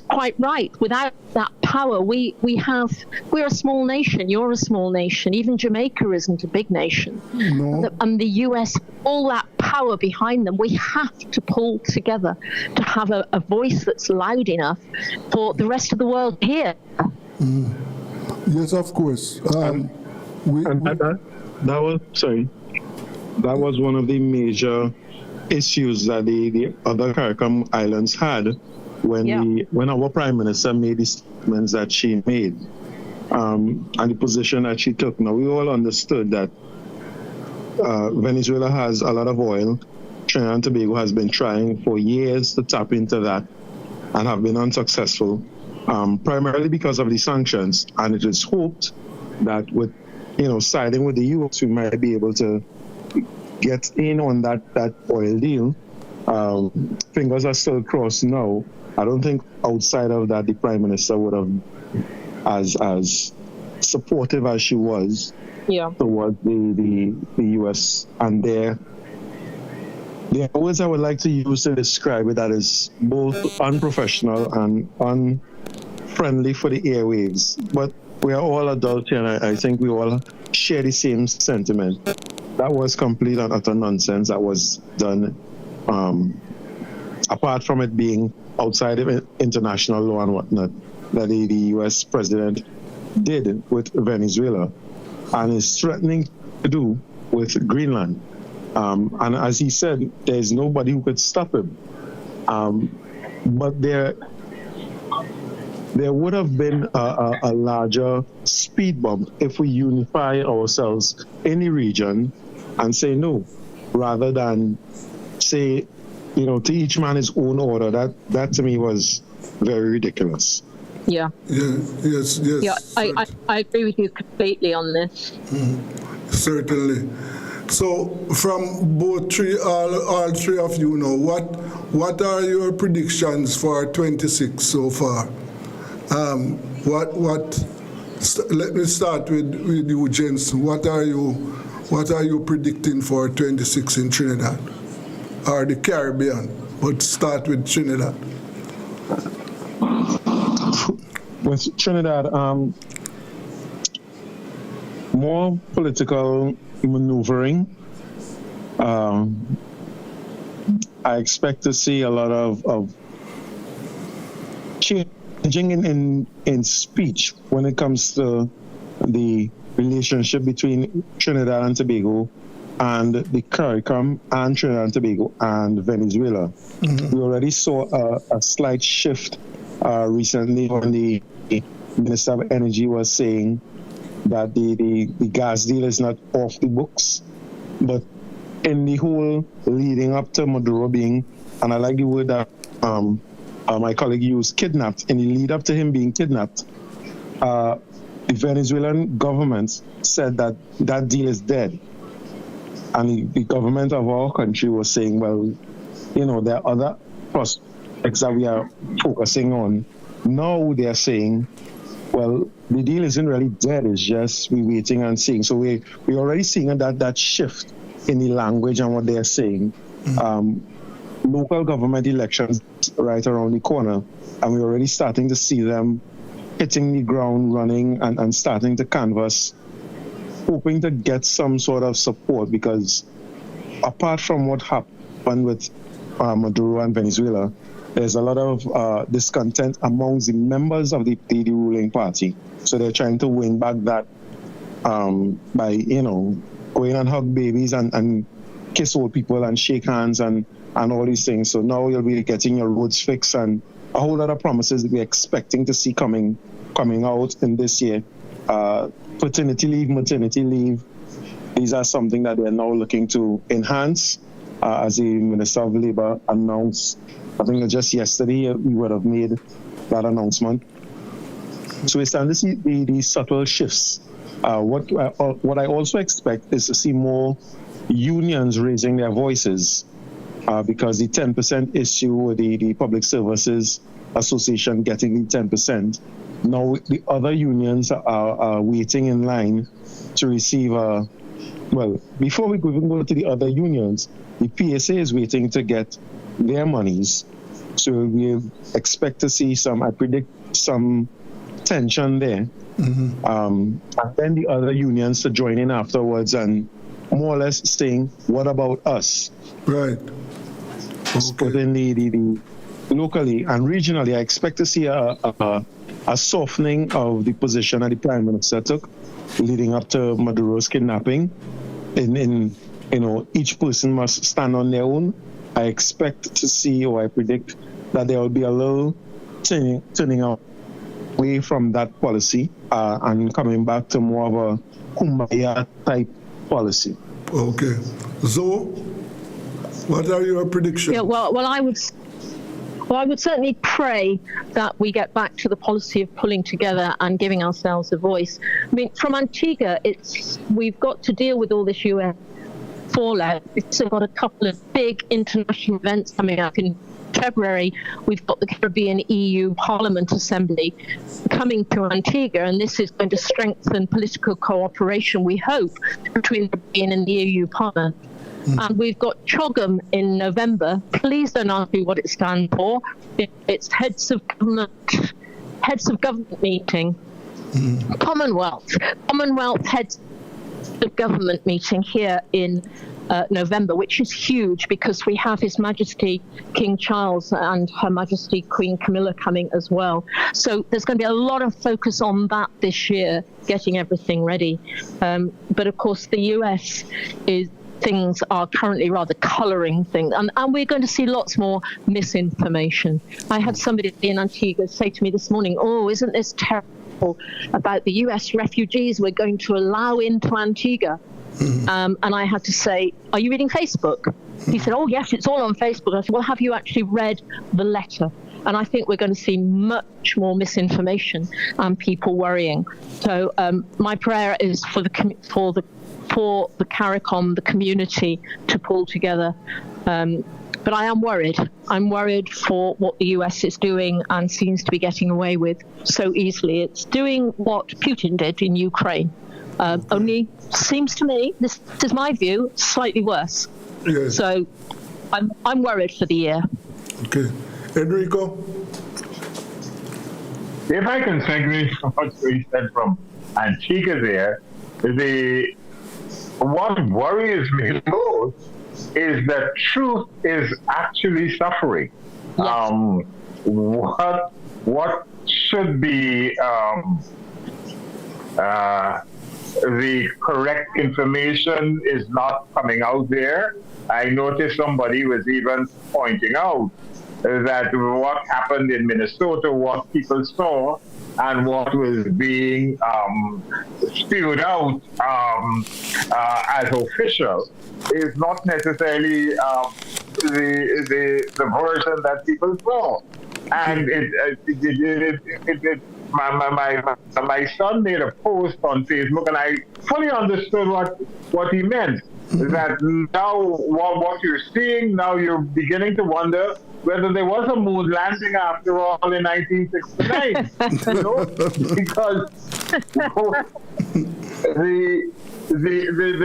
quite right. Without that power, we're a small nation. You're a small nation. Even Jamaica isn't a big nation. No. And the US, all that power behind them, we have to pull together to have a voice that's loud enough for the rest of the world to hear. Mm. Yes, of course. That was one of the major issues that the other CARICOM islands had when our Prime Minister made the statements that she made, and the position that she took. Now, we all understood that Venezuela has a lot of oil. Trinidad and Tobago has been trying for years to tap into that and have been unsuccessful, primarily because of the sanctions. And it is hoped that with, siding with the U.S., we might be able to get in on that oil deal. Fingers are still crossed now. I don't think outside of that the Prime Minister would have as supportive as she was towards the U.S. and the words I would like to use to describe it that is both unprofessional and friendly for the airwaves. But we are all adults here, and I think we all share the same sentiment. That was complete and utter nonsense that was done, apart from it being outside of international law and whatnot, that the U.S. president did with Venezuela and is threatening to do with Greenland. And as he said, there's nobody who could stop him. But there would have been a larger speed bump if we unify ourselves in the region and say no, rather than say, to each man his own order. That to me was very ridiculous. Yeah. Yes. Yeah, I agree with you completely on this. Certainly. So, from both all three of you now, what are your predictions for 26 so far? Let me start with you, gents. What are you predicting for 26 in Trinidad or the Caribbean? But start with Trinidad. With Trinidad, more political maneuvering. I expect to see a lot of changing in speech when it comes to the relationship between Trinidad and Tobago and the CARICOM and Trinidad and Tobago and Venezuela. Mm-hmm. We already saw a slight shift recently when the Minister of Energy was saying that the gas deal is not off the books, but in the whole leading up to Maduro being, and I like the word that my colleague used, kidnapped, in the lead up to him being kidnapped, the Venezuelan government said that deal is dead. And the government of our country was saying, well, there are other prospects that we are focusing on. Now they are saying, well, the deal isn't really dead, it's just we're waiting and seeing. So we're already seeing that shift in the language and what they are saying. Mm-hmm. Local government elections right around the corner, and we're already starting to see them hitting the ground running and starting to canvass, hoping to get some sort of support, because apart from what happened with Maduro and Venezuela, there's a lot of discontent amongst the members of the ruling party. So they're trying to win back that by, going and hug babies and kiss old people and shake hands and all these things. So now you'll be getting your roads fixed and a whole lot of promises that we're expecting to see coming out in this year. Paternity leave, maternity leave, these are something that they're now looking to enhance. As the Minister of Labour announced, I think just yesterday we would have made that announcement. So we're starting to see these subtle shifts. What I also expect is to see more unions raising their voices, because the 10% issue with the Public Services Association getting the 10%. Now the other unions are waiting in line to receive before we even go to the other unions, the PSA is waiting to get their monies. So we expect to see I predict some tension there. Mm-hmm. And then the other unions to join in afterwards and more or less saying, what about us? Right. But in the locally and regionally, I expect to see a softening of the position that the Prime Minister took leading up to Maduro's kidnapping. Each person must stand on their own. I expect to see, or I predict, that there will be a little turning away from that policy and coming back to more of a kumbaya type policy. Okay. Zoe, what are your predictions? Yeah, well, I would certainly pray that we get back to the policy of pulling together and giving ourselves a voice. I mean, from Antigua, we've got to deal with all this UN fallout. We've also got a couple of big international events coming up in February. We've got the Caribbean EU Parliament Assembly coming to Antigua, and this is going to strengthen political cooperation, we hope, between the Caribbean and the EU Parliament. And we've got CHOGM in November. Please don't ask me what it stands for. It's Heads of Government, heads of government meeting, Commonwealth heads of government meeting here in November, which is huge because we have His Majesty King Charles and Her Majesty Queen Camilla coming as well. So there's going to be a lot of focus on that this year, getting everything ready. But of course, the US things are currently rather colouring things, and we're going to see lots more misinformation. I had somebody in Antigua say to me this morning, "Oh, isn't this terrible about the US refugees we're going to allow into Antigua?" And I had to say, "Are you reading Facebook?" He said, "Oh, yes, it's all on Facebook." I said, "Well, have you actually read the letter?" And I think we're going to see much more misinformation and people worrying. So my prayer is for the CARICOM, the community, to pull together. But I am worried. I'm worried for what the US is doing and seems to be getting away with so easily. It's doing what Putin did in Ukraine. Only seems to me, this is my view, slightly worse. Yes. So I'm worried for the year. Okay. Enrico? If I can segue from what we said from Antigua there, what worries me most is that truth is actually suffering. Yes. What should be the correct information is not coming out there. I noticed somebody was even pointing out that what happened in Minnesota, what people saw, and what was being spewed out as official is not necessarily the version that people saw. And my son made a post on Facebook, and I fully understood what he meant. That now what you're seeing, now you're beginning to wonder whether there was a moon landing after all in 1969. You know? Because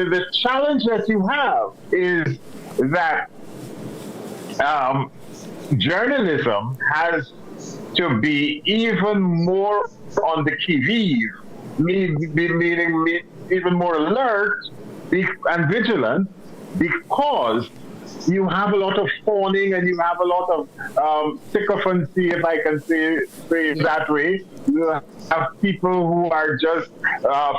the challenge that you have is that journalism has to be even more on the qui-vive, meaning even more alert and vigilant, because you have a lot of fawning and you have a lot of sycophancy, if I can say it that way. You have people who are just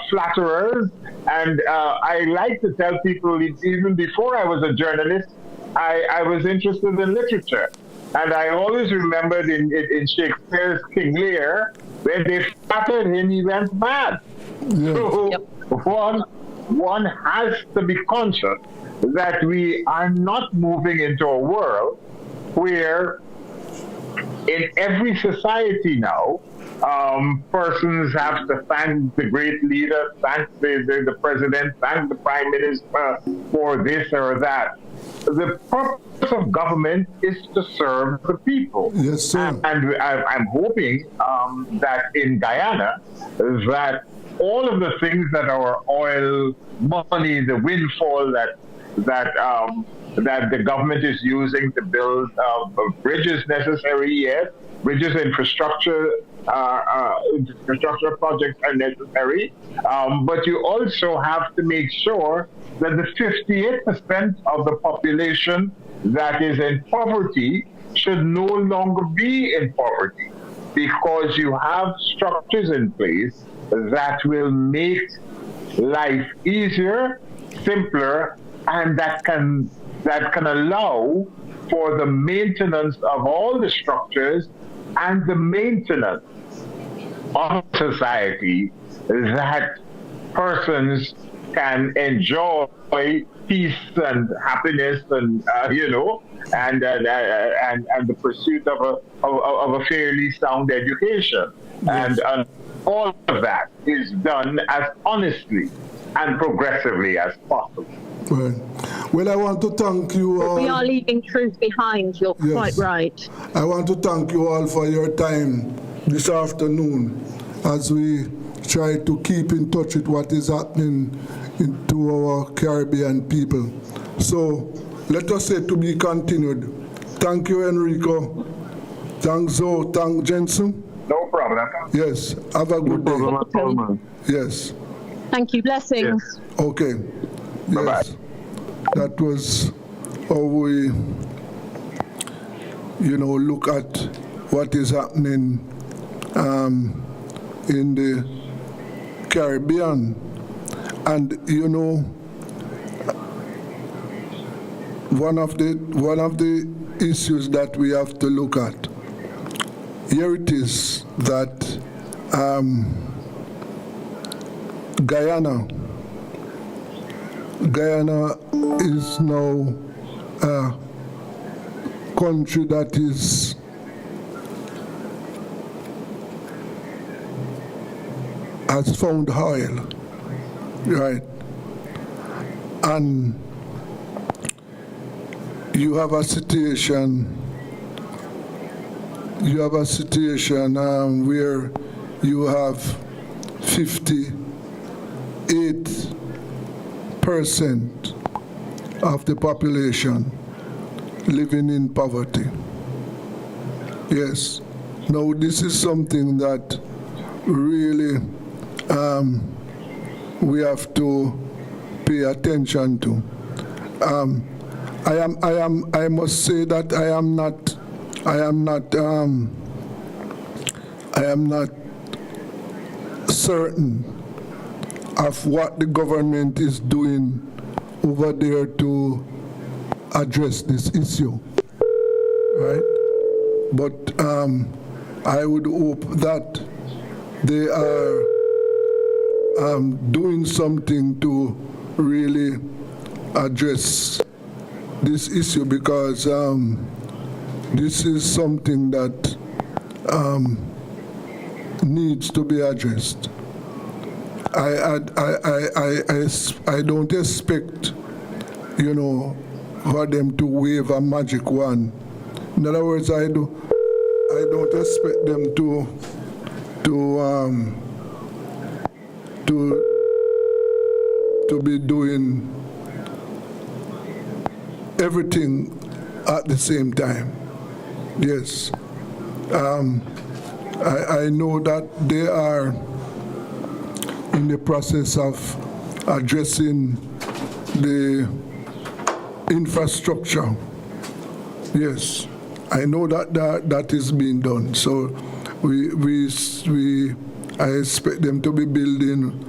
flatterers. And I like to tell people, even before I was a journalist, I was interested in literature. And I always remembered in Shakespeare's King Lear, when they flattered him, he went mad. Yeah. So one has to be conscious that we are not moving into a world where in every society now, persons have to thank the great leader, thank the president, thank the prime minister for this or that. The purpose of government is to serve the people. Yes, sir. And I'm hoping that in Guyana, that all of the things that our oil money, the windfall that the government is using to build bridges necessary, yes, bridges infrastructure projects are necessary, but you also have to make sure that the 58% of the population that is in poverty should no longer be in poverty, because you have structures in place that will make life easier, simpler, and that can allow for the maintenance of all the structures and the maintenance of society, that persons can enjoy peace and happiness and and the pursuit of a fairly sound education. Yes. And all of that is done as honestly and progressively as possible. Right. Well, I want to thank you all. We are leaving truth behind. You're quite right. I want to thank you all for your time this afternoon as we try to keep in touch with what is happening to our Caribbean people. So let us say to be continued. Thank you, Enrico. Thank Zoe. Thank Jensen. No problem. Yes. Have a good day. Yes. Thank you. Blessings. Okay. Yes. That was how we, look at what is happening in the Caribbean. And, one of the issues that we have to look at, here it is that Guyana is now a country that has found oil, right? And you have a situation where you have 58% of the population living in poverty. Yes. Now this is something that really we have to pay attention to. I must say that I am not certain of what the government is doing over there to address this issue, right? But I would hope that they are doing something to really address this issue, because this is something that needs to be addressed. I don't expect, for them to wave a magic wand. In other words, I don't expect them to be doing everything at the same time. Yes. I know that they are in the process of addressing the infrastructure. Yes, I know that is being done. So I expect them to be building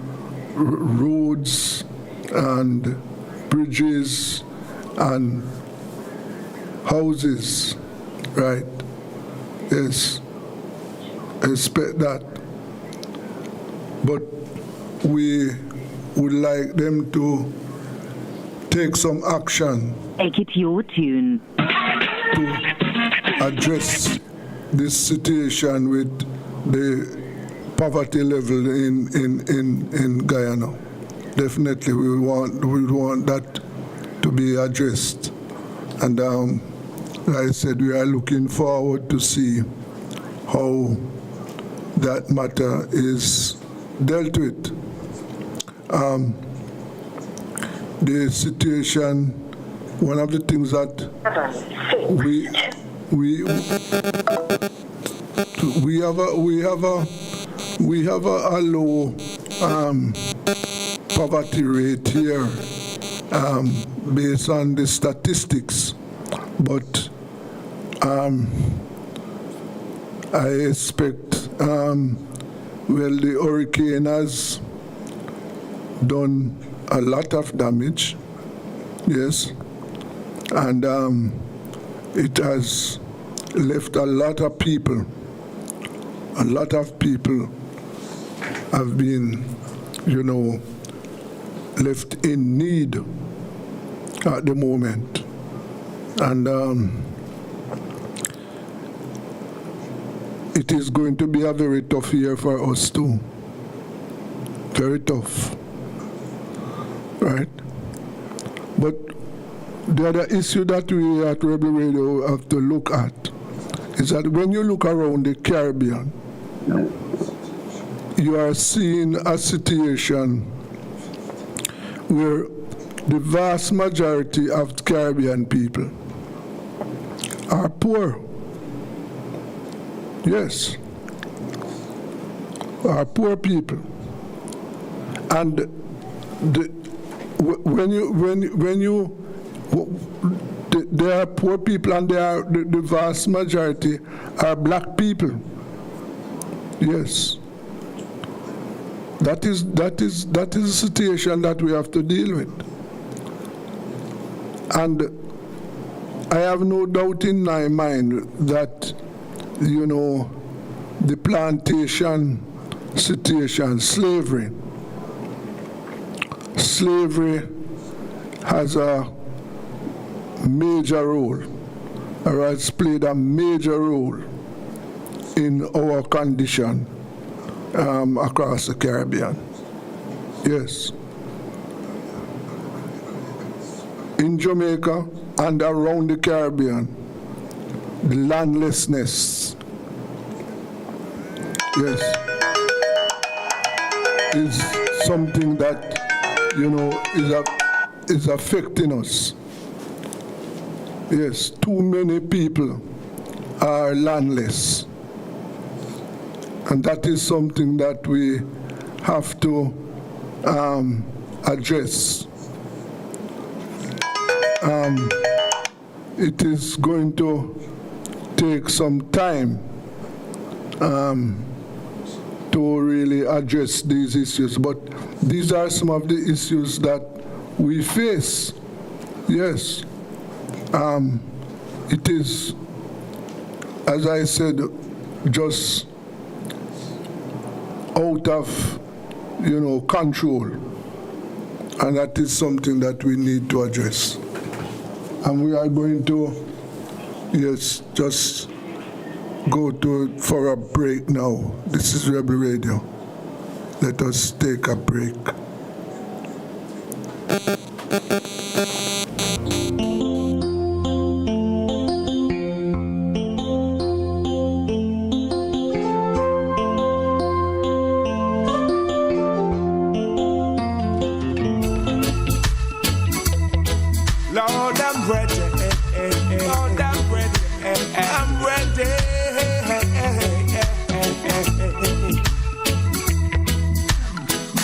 roads and bridges and houses, right? Yes, I expect that. But we would like them to take some action to address this situation with the poverty level in Guyana. Definitely, we want that to be addressed. And like I said, we are looking forward to see how that matter is dealt with. The situation, one of the things that we have a low poverty rate here based on the statistics, but I expect the hurricane has done a lot of damage, yes, and it has left a lot of people have been, left in need at the moment. And it is going to be a very tough year for us too. Very tough. Right? But the other issue that we at Rebel Radio have to look at is that when you look around the Caribbean, you are seeing a situation where the vast majority of Caribbean people are poor. Yes. are poor people. And there are poor people, and the vast majority are black people. Yes. That is a situation that we have to deal with. And I have no doubt in my mind that, the plantation situation, slavery has a major role, or has played a major role in our condition across the Caribbean. Yes. In Jamaica and around the Caribbean, the landlessness, yes, is something that, is affecting us. Yes, too many people are landless. And that is something that we have to address. It is going to take some time to really address these issues, but these are some of the issues that we face. Yes. It is, as I said, just out of, control. And that is something that we need to address. And we are going to, yes, just go for a break now. This is Rebel Radio. Let us take a break. Lord, I'm ready. Lord, I'm ready. I'm ready.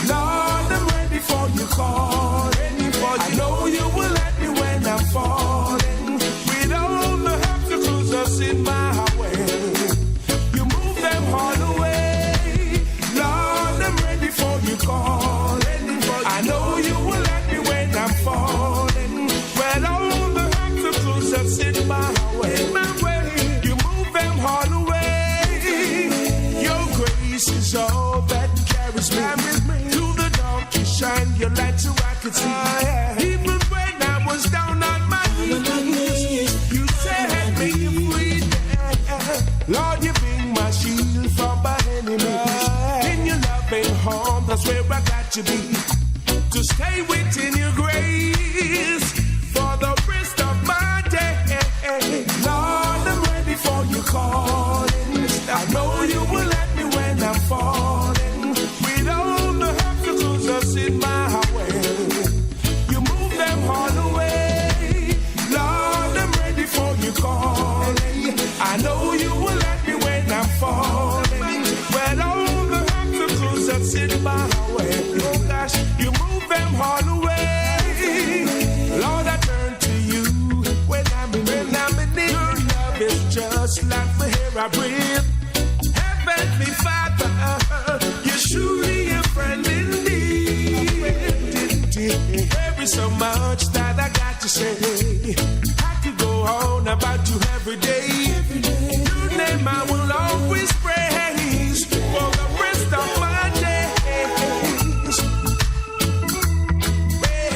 Lord, I'm ready for your call. I know you will let me when I'm falling. With all the obstacles that's in my way, you move them all away. Lord, I'm ready for your call. I know you will let me when I'm falling. Well, all the obstacles that's in my way, you move them all away. Your grace is all that carries me through the dark. You shine your light so I can see. Even when I was down on my knees, you set me free. Lord, you bring my shield from my enemies. In your loving arms, that's where I got to be. To stay within your grace for the rest of my day. Lord, I'm ready for your calling. I know you will let me when I'm falling. With all the obstacles that's in my way, you move them all away. Lord, I'm ready for your calling. I know you will let me when I'm falling. Well, all the obstacles that's in my way, oh gosh, you move them all away. Lord, I turn to you when I'm in need. Your love is just like the air I breathe. Heavenly Father, you're surely a friend indeed. There is so much that I got to say. I could go on about you every day. Your name I will always praise for the rest of my days.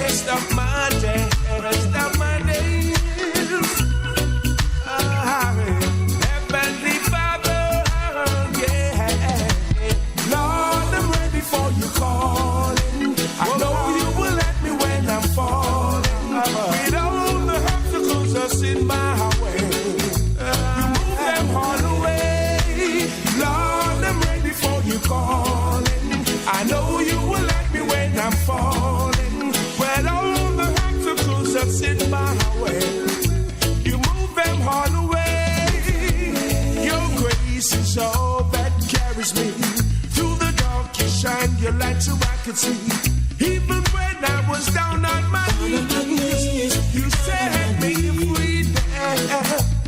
Rest of my days. Rest of my days. Heavenly Father, yeah. Lord, I'm ready for your calling. I know you will let me when I'm falling. With all the obstacles that's in my way, you move them all away. at you I could see. Even when I was down on my knees, you set me free.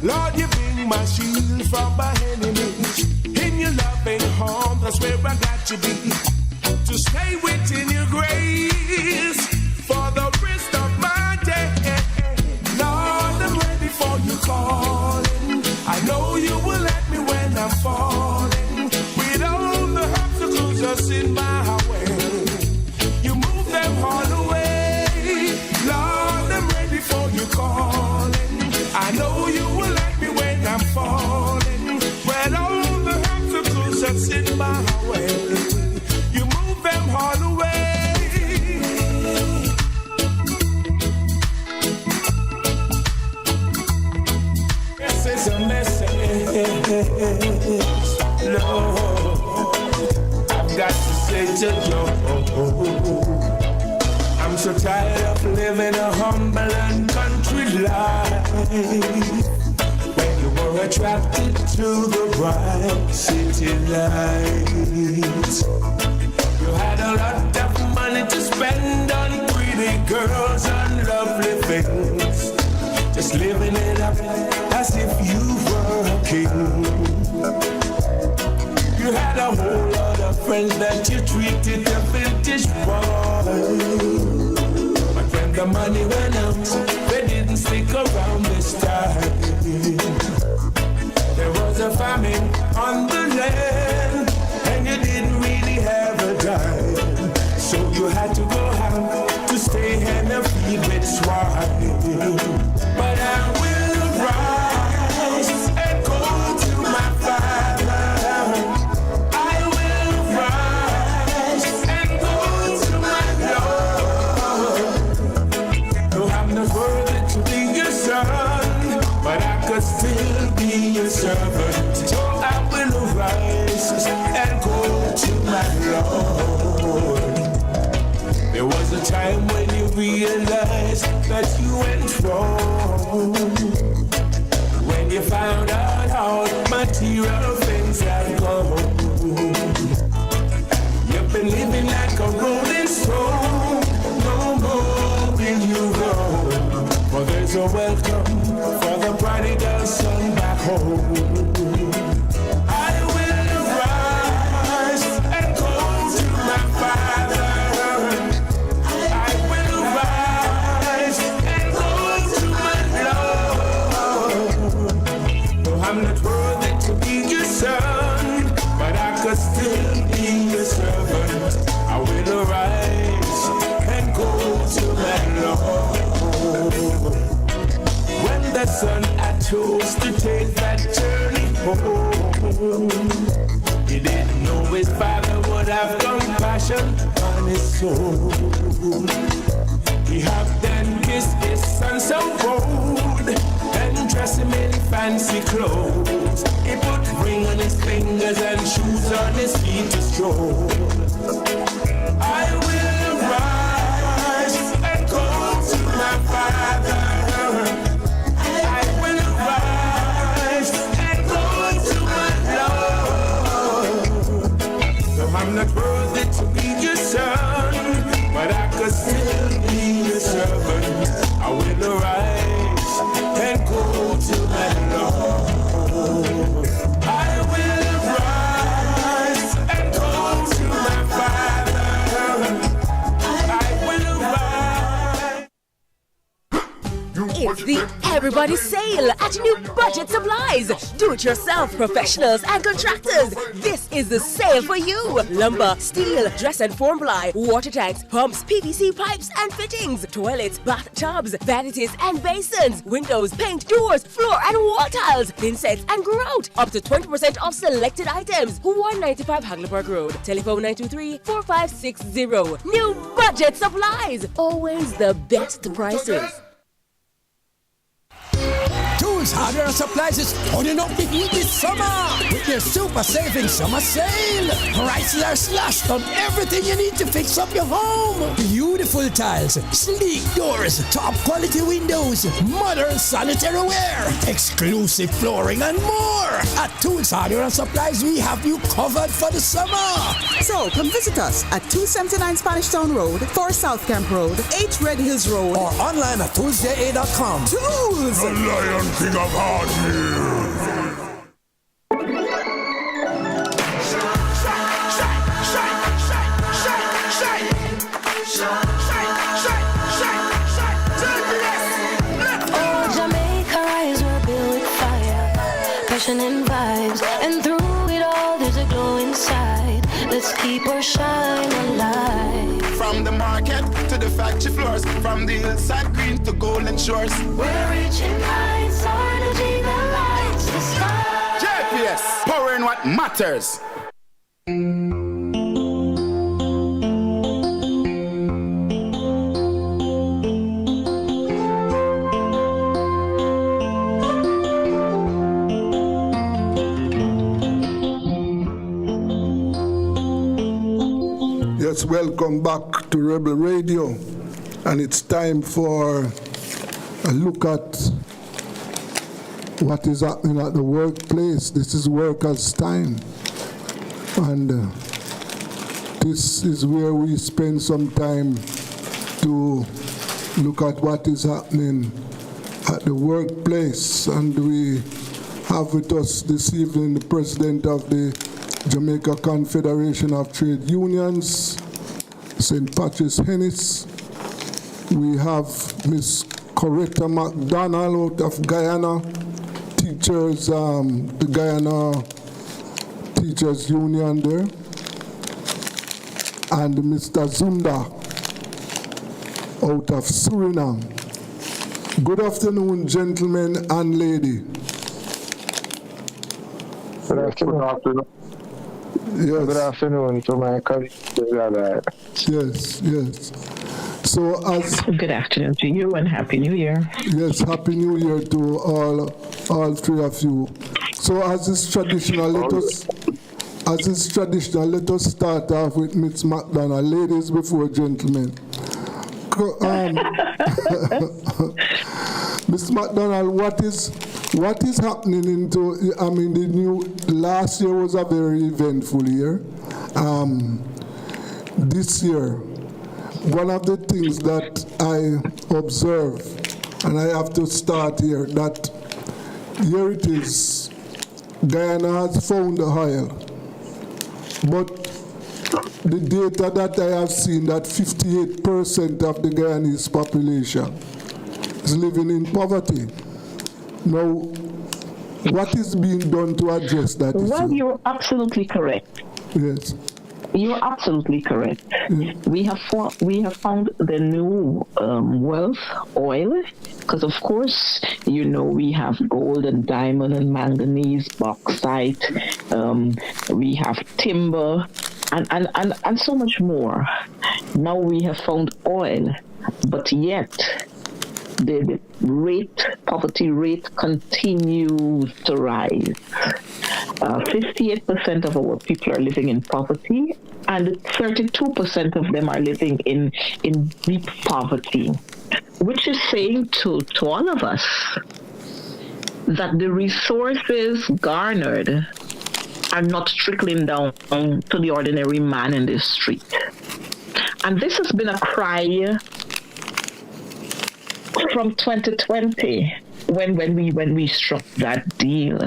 Lord, you bring my shield from my enemies. In your loving home, that's where I got to be. To stay within your grace for the rest of my day. Lord, I'm ready for you calling. I know you will let me when I'm falling. With all the obstacles that's in my way, you move them all away. Lord, I'm ready for you calling. I know you will let me when I'm falling. With all the obstacles that's in my way, you move them all away. This is a message, Lord. I've got to say to you, I'm so tired of living a humble and country life. When you were attracted to the bright city lights, you had a lot of money to spend on pretty girls and lovely things. Just living it up as if you were a king. You had a whole lot of friends that you treated a vintage boy. But when the money went out, they didn't stick around this time. There was a famine on the land, and you didn't really have a dime. So you had to go out to stay and feed with swine. But I will rise and go to my Father. I will rise and go to my Lord. Though I'm not worthy to be your son, but I could still be your servant. So I will rise and go to my Lord. There was a time when you realized that you went wrong, when you found out how material things have gone. You've been living like a rolling stone, no more will you go. For there's a welcome for the prodigal son back home. I will rise and go to my Father. I'm not worthy to be your son, but I could still be your servant. I will arise and go to my Lord. When the son had chose to take that journey home, he didn't know his father would have compassion on his soul. He hugged and kissed his son so bold, and dressed him in fancy clothes. He put ring on his fingers and shoes on his feet to stroll. I will rise and go to my Father. I will rise and go to my Lord. Though I'm not worthy to be your son, but I could still be your servant. I will arise and go to my Lord. I will rise and go to my Father. I will rise. It's the Everybody Sale at New Budget Supplies. Do-it-yourself professionals and contractors. This is the sale for you. Lumber, steel, dress and form ply, water tanks, pumps, PVC pipes and fittings, toilets, bathtubs, vanities and basins, windows, paint, doors, floor and wall tiles, thin sets and grout. Up to 20% off selected items. 195 Hagleyburg Road. Telephone 923-4560. New Budget Supplies. Always the best prices. Tools, Hardware and Supplies is turning up the heat this summer with their super saving summer sale. Prices are slashed on everything you need to fix up your home. Beautiful tiles, sleek doors, top quality windows, modern sanitary ware, exclusive flooring and more. At Tools, Hardware and Supplies, we have you covered for the summer. So come visit us at 279 Spanish Town Road, 4 South Camp Road, 8 Red Hills Road, or online at toolsja.com. Tools! The Lion King of Hardware. Oh, Jamaica eyes were built with fire, passion and vibes, and through it all there's a glow inside. Let's keep our shine alive. From the market to the factory floors, from the hillside green to golden shores. We're reaching heights, our energy that lights the sky. JPS, powering what matters. Yes, welcome back to Rebel Radio, and it's time for a look at what is happening at the workplace. This is workers' time, and this is where we spend some time to look at what is happening at the workplace. And we have with us this evening the president of the Jamaica Confederation of Trade Unions, St. Patrick's Hennis. We have Miss Coretta McDonald out of Guyana, teachers, the Guyana Teachers Union there, and Mr. Zunda out of Suriname. Good afternoon, gentlemen and lady. Good afternoon. Yes. Good afternoon to my colleagues. Yes, yes. So as good afternoon to you and Happy New Year. Yes, Happy New Year to all three of you. So as is traditional, let us start off with Ms. McDonald. Ladies before gentlemen. Ms. McDonald, what is happening the new, last year was a very eventful year. This year, one of the things that I observe, and I have to start here, that here it is, Guyana has found the oil, but the data that I have seen, that 58% of the Guyanese population is living in poverty. Now, what is being done to address that issue? Well, you're absolutely correct. Yes. You're absolutely correct. We have found the new wealth oil, because of course, we have gold and diamond and manganese, bauxite, we have timber, and so much more. Now we have found oil, but yet the poverty rate continues to rise. 58% of our people are living in poverty, and 32% of them are living in deep poverty, which is saying to all of us that the resources garnered are not trickling down to the ordinary man in the street. And this has been a cry from 2020 when we struck that deal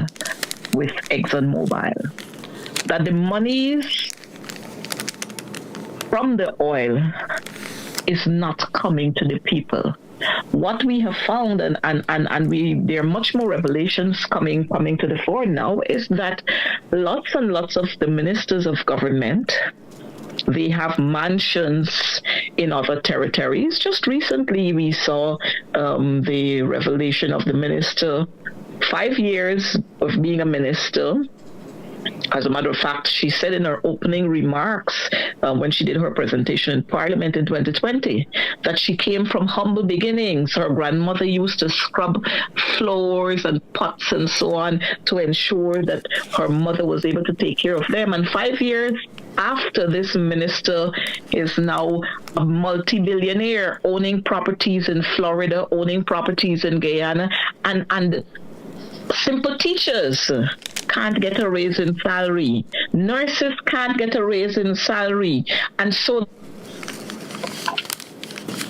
with ExxonMobil, that the monies from the oil is not coming to the people. What we have found, and there are much more revelations coming to the fore now, is that lots and lots of the ministers of government, they have mansions in other territories. Just recently, we saw the revelation of the minister, 5 years of being a minister. As a matter of fact, she said in her opening remarks when she did her presentation in Parliament in 2020, that she came from humble beginnings. Her grandmother used to scrub floors and pots and so on to ensure that her mother was able to take care of them. And 5 years after, this minister is now a multi-billionaire, owning properties in Florida, owning properties in Guyana, and simple teachers can't get a raise in salary. Nurses can't get a raise in salary. And so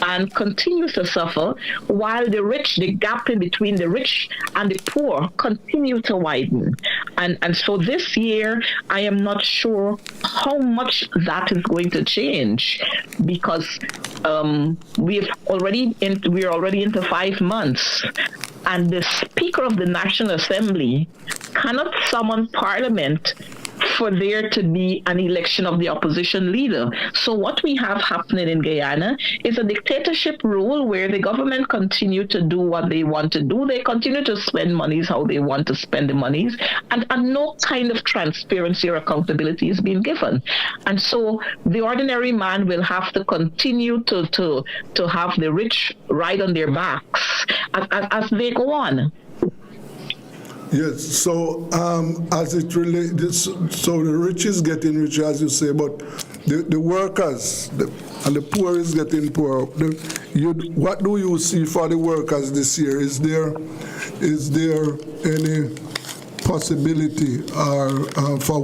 and continues to suffer, while the gap in between the rich and the poor continue to widen. And so this year, I am not sure how much that is going to change, because we're already into 5 months, and the Speaker of the National Assembly cannot summon Parliament for there to be an election of the opposition leader. So what we have happening in Guyana is a dictatorship rule where the government continue to do what they want to do. They continue to spend monies how they want to spend the monies, and no kind of transparency or accountability is being given. And so the ordinary man will have to continue to have the rich ride on their backs as they go on. Yes, so as it relates, so the rich is getting richer, as you say, but the workers and the poor is getting poorer. What do you see for the workers this year? Is there any possibility for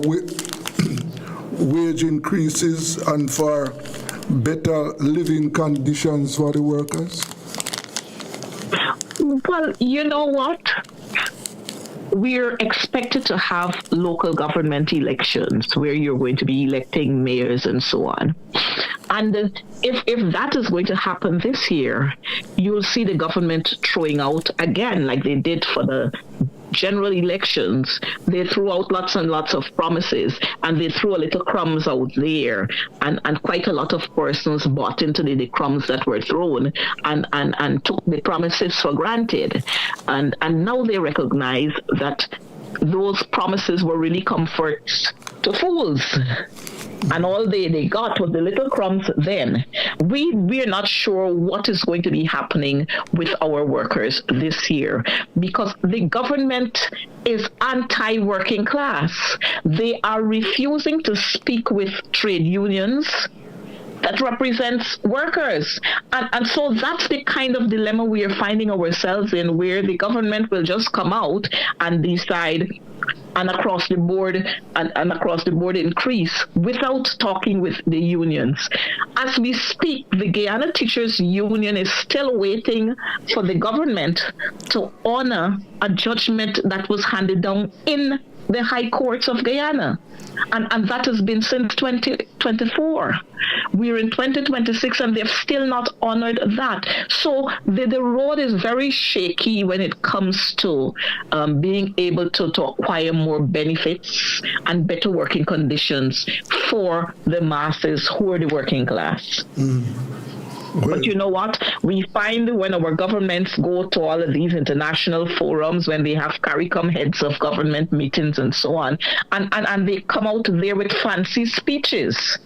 wage increases and for better living conditions for the workers? Well, you know what? We're expected to have local government elections where you're going to be electing mayors and so on. And if that is going to happen this year, you'll see the government throwing out again, like they did for the general elections. They threw out lots and lots of promises, and they threw a little crumbs out there, and quite a lot of persons bought into the crumbs that were thrown and took the promises for granted. And now they recognize that those promises were really comforts to fools. And all they got was the little crumbs then. We're not sure what is going to be happening with our workers this year, because the government is anti-working class. They are refusing to speak with trade unions that represents workers. And so that's the kind of dilemma we are finding ourselves in, where the government will just come out and decide and across the board increase without talking with the unions. As we speak, the Guyana Teachers Union is still waiting for the government to honor a judgment that was handed down in the high courts of Guyana. And that has been since 2024. We're in 2026 and they've still not honored that. So the road is very shaky when it comes to being able to acquire more benefits and better working conditions for the masses who are the working class. But you know what? We find when our governments go to all of these international forums, when they have CARICOM heads of government meetings and so on, and they come out there with fancy speeches.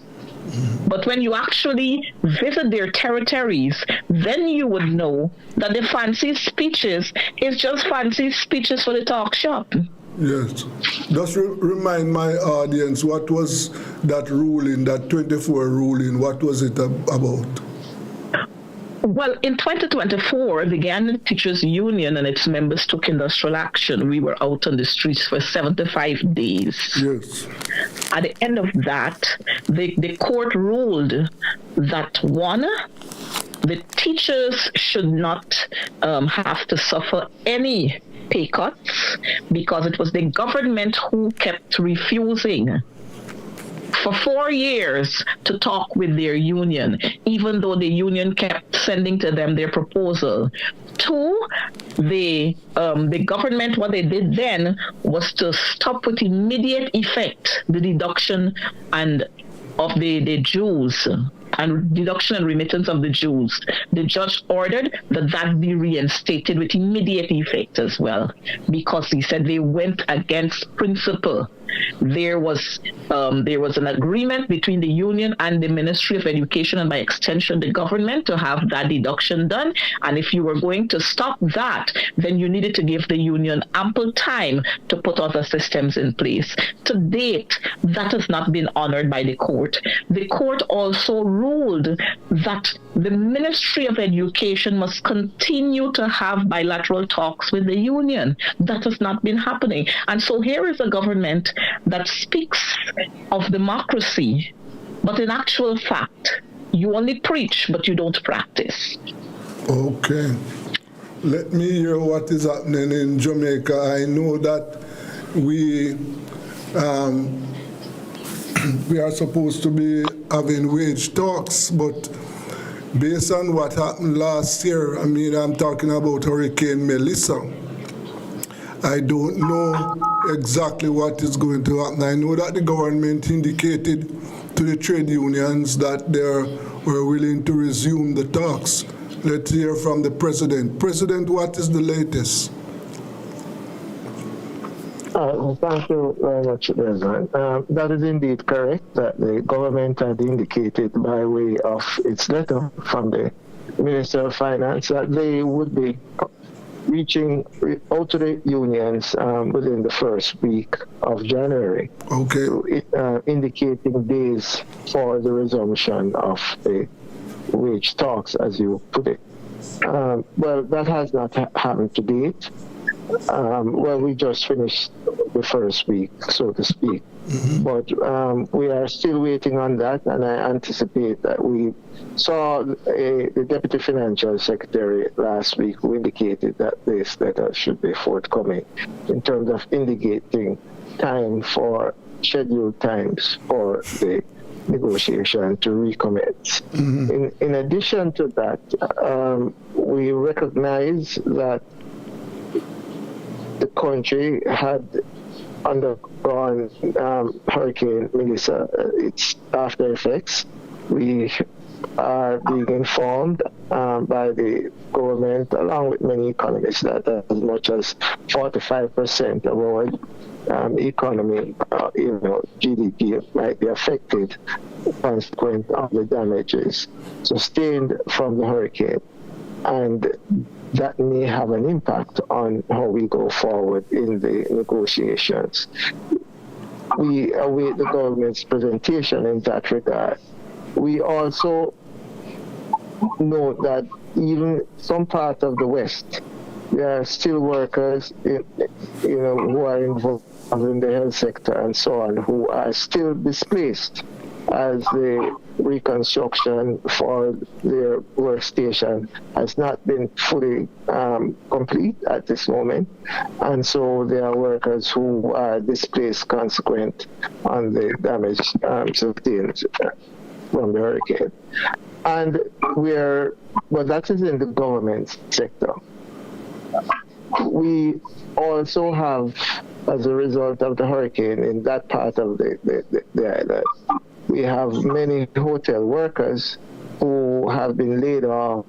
But when you actually visit their territories, then you would know that the fancy speeches is just fancy speeches for the talk shop. Yes. Just remind my audience, what was that ruling, that 24 ruling, what was it about? Well, in 2024, the Guyana Teachers Union and its members took industrial action. We were out on the streets for 75 days. Yes. At the end of that, the court ruled that, one, the teachers should not have to suffer any pay cuts, because it was the government who kept refusing for 4 years to talk with their union, even though the union kept sending to them their proposal. Two, the government, what they did then was to stop with immediate effect the deduction of the dues and deduction and remittance of the dues. The judge ordered that be reinstated with immediate effect as well, because he said they went against principle. There was there was an agreement between the union and the Ministry of Education, and by extension the government, to have that deduction done. And if you were going to stop that, then you needed to give the union ample time to put other systems in place. To date, that has not been honored by the court. The court also ruled that the Ministry of Education must continue to have bilateral talks with the union. That has not been happening. And so here is a government that speaks of democracy, but in actual fact, you only preach, but you don't practice. Okay. Let me hear what is happening in Jamaica. I know that we are supposed to be having wage talks, but based on what happened last year, I mean, I'm talking about Hurricane Melissa, I don't know exactly what is going to happen. I know that the government indicated to the trade unions that they were willing to resume the talks. Let's hear from the president. President, what is the latest? Thank you very much, President. That is indeed correct, that the government had indicated by way of its letter from the Minister of Finance that they would be reaching out to the unions within the first week of January. Okay. Indicating days for the resumption of the wage talks, as you put it. Well, that has not happened to date. Well, we just finished the first week, so to speak. Mm-hmm. But we are still waiting on that, and I anticipate that we saw the Deputy Financial Secretary last week who indicated that this letter should be forthcoming in terms of indicating time for scheduled times for the negotiation to recommence. Mm-hmm. In addition to that, we recognize that the country had undergone Hurricane Melissa, its after effects. We are being informed by the government, along with many economists, that as much as 45% of our economy, GDP, might be affected consequent of the damages sustained from the hurricane. And that may have an impact on how we go forward in the negotiations. We await the government's presentation in that regard. We also note that even some part of the West, there are still workers, who are involved in the health sector and so on, who are still displaced as the reconstruction for their workstation has not been fully complete at this moment. And so there are workers who are displaced consequent on the damage sustained from the hurricane. And but that is in the government sector. We also have, as a result of the hurricane in that part of the island, we have many hotel workers who have been laid off,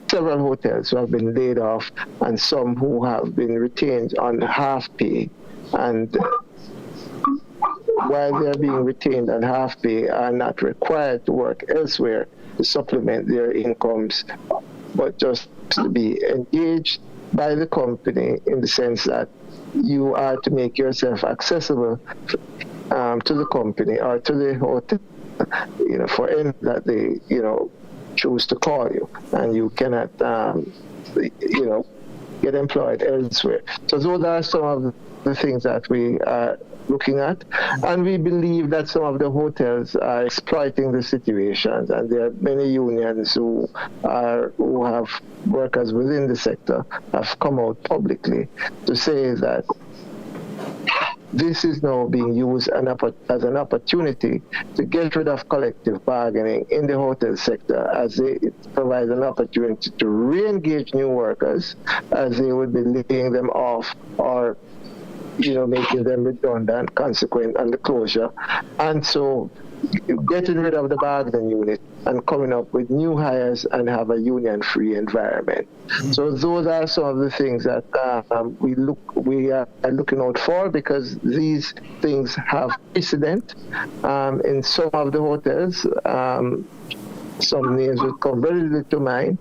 several hotels who have been laid off, and some who have been retained on half pay. And while they're being retained on half pay, are not required to work elsewhere to supplement their incomes, but just to be engaged by the company in the sense that you are to make yourself accessible to the company or to the hotel, for any that they, choose to call you, and you cannot, get employed elsewhere. So those are some of the things that we are looking at, and we believe that some of the hotels are exploiting the situations, and there are many unions who have workers within the sector have come out publicly to say that this is now being used as an opportunity to get rid of collective bargaining in the hotel sector, as it provides an opportunity to re-engage new workers, as they would be laying them off or making them redundant consequent on the closure. And so getting rid of the bargaining unit and coming up with new hires and have a union-free environment. So those are some of the things that we are looking out for, because these things have precedent in some of the hotels. Some names will come readily to mind,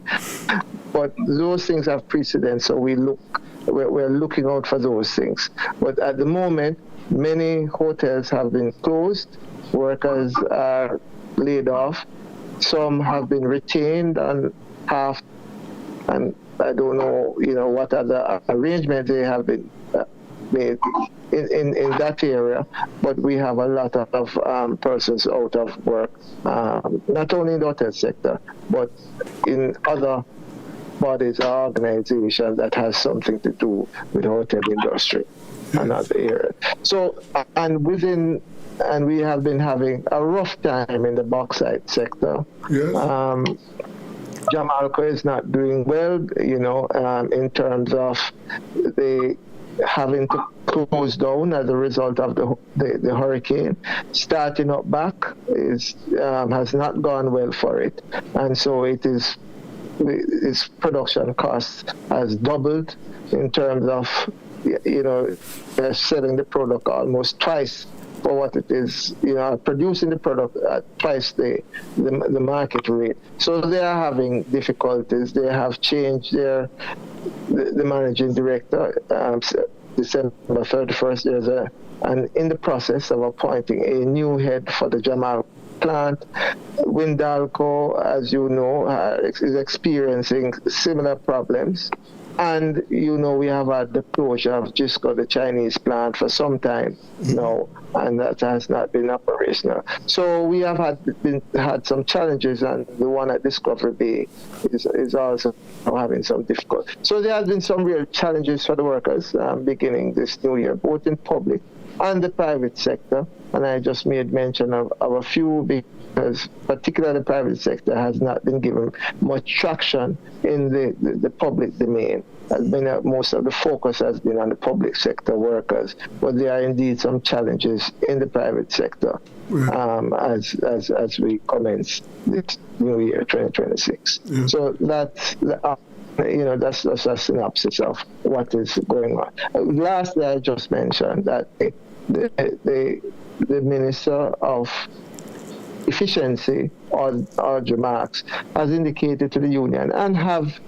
but those things have precedent. So we're looking out for those things. But at the moment, many hotels have been closed. Workers are laid off. Some have been retained and half, and I don't know, what other arrangements they have been made in that area. But we have a lot of persons out of work, not only in the hotel sector, but in other bodies or organizations that has something to do with the hotel industry and other areas. So, and we have been having a rough time in the bauxite sector. Yes. Jamaica is not doing well, in terms of they having to close down as a result of the hurricane. Starting up back has not gone well for it, and so its production cost has doubled in terms of they're selling the product almost twice for what it is, producing the product at twice the market rate. So they are having difficulties. They have changed the managing director. December 31st, and in the process of appointing a new head for the Jamal plant. Windalco, as you know, is experiencing similar problems. And, we have had the closure of Gisco, the Chinese plant, for some time now, and that has not been operational. So we have had some challenges, and the one at Discovery Bay is also having some difficulty. So there have been some real challenges for the workers beginning this new year, both in public and the private sector. And I just made mention of a few, because particularly the private sector has not been given much traction in the public domain. Most of the focus has been on the public sector workers, but there are indeed some challenges in the private sector as we commence this new year, 2026. Yeah. So that's just a synopsis of what is going on. Lastly, I just mentioned that the Minister of Efficiency, Audrey Marks, has indicated to the union and have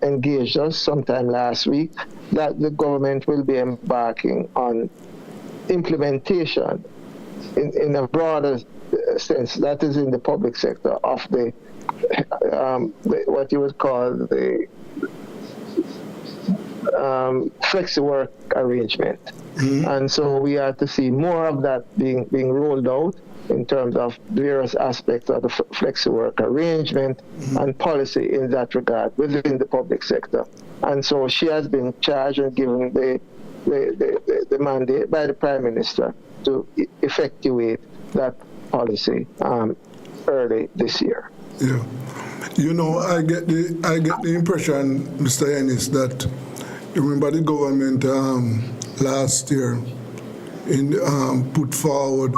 engaged us sometime last week that the government will be embarking on implementation in a broader sense, that is in the public sector, of the what you would call the flexi work arrangement. And so we are to see more of that being rolled out in terms of various aspects of the flexi work arrangement and policy in that regard within the public sector. And so she has been charged and given the mandate by the Prime Minister to effectuate that policy early this year. Yeah. I get the impression, Mr. Ennis, that remember the government last year put forward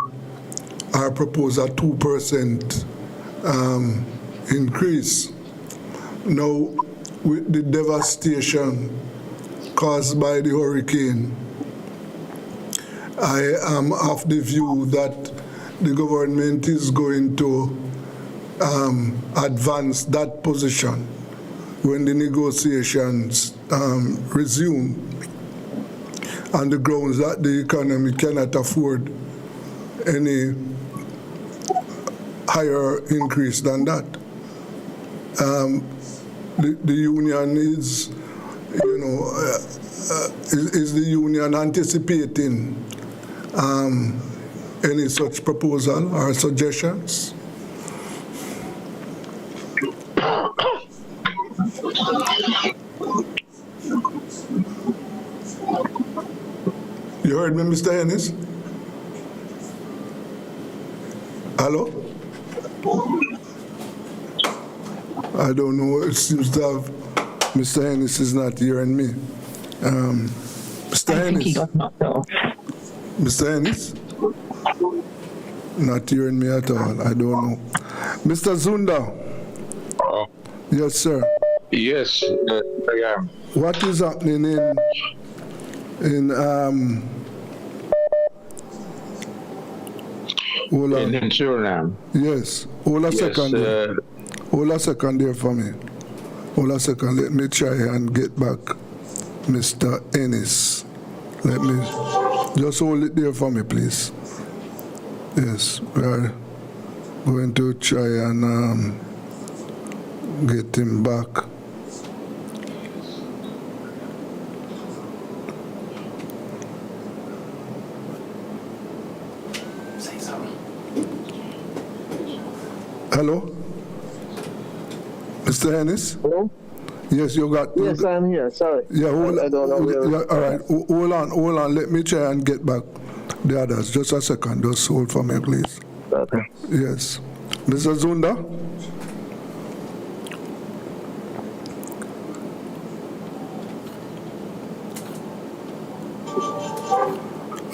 our proposal 2% increase. Now, with the devastation caused by the hurricane, I am of the view that the government is going to advance that position when the negotiations resume, on the grounds that the economy cannot afford any higher increase than that. The union is the union anticipating any such proposal or suggestions? You heard me, Mr. Ennis? Hello? I don't know. It seems to have Mr. Ennis is not hearing me. Mr. Ennis? Think he got knocked off. Mr. Ennis? Not hearing me at all. I don't know. Mr. Zunda. Yes, sir. Yes, I am. What is happening in in Suriname? Yes. Hold a second. Hold a second there for me. Hold a second. Let me try and get back Mr. Ennis. Let me just hold it there for me, please. Yes, we are going to try and get him back. Hello? Mr. Ennis? Hello? Yes, you got... Yes, I'm here. Sorry. Yeah, hold, I don't know where... yeah, all right, hold on. Let me try and get back the others. Just a second. Just hold for me, please. Okay. Yes. Mr. Zunda?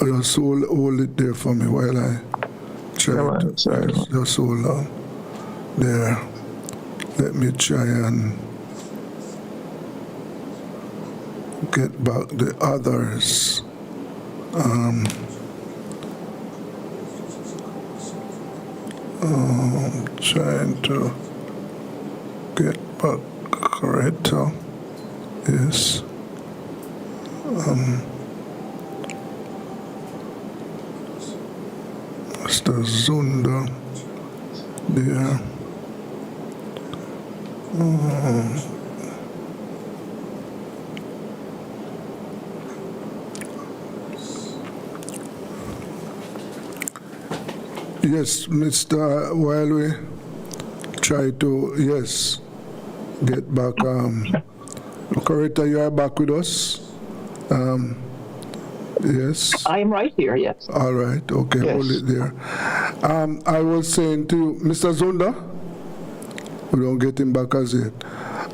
Just hold it there for me while I try to... Just hold on. There. Let me try and get back the others. Trying to get back Coretta. Yes. Mr. Zunda there. Yes, Mr. While we try to, yes, get back. Coretta, you are back with us? Yes. I'm right here, yes. All right, okay, yes. Hold it there. I was saying to you, Mr. Zunda, we don't get him back as yet.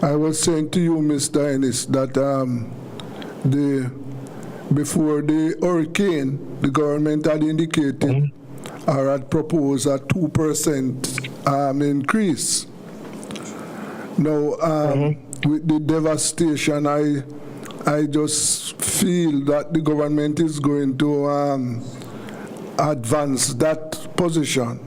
I was saying to you, Mr. Ennis, that before the hurricane, the government had indicated or had proposed a 2% increase. Now, with the devastation, I just feel that the government is going to advance that position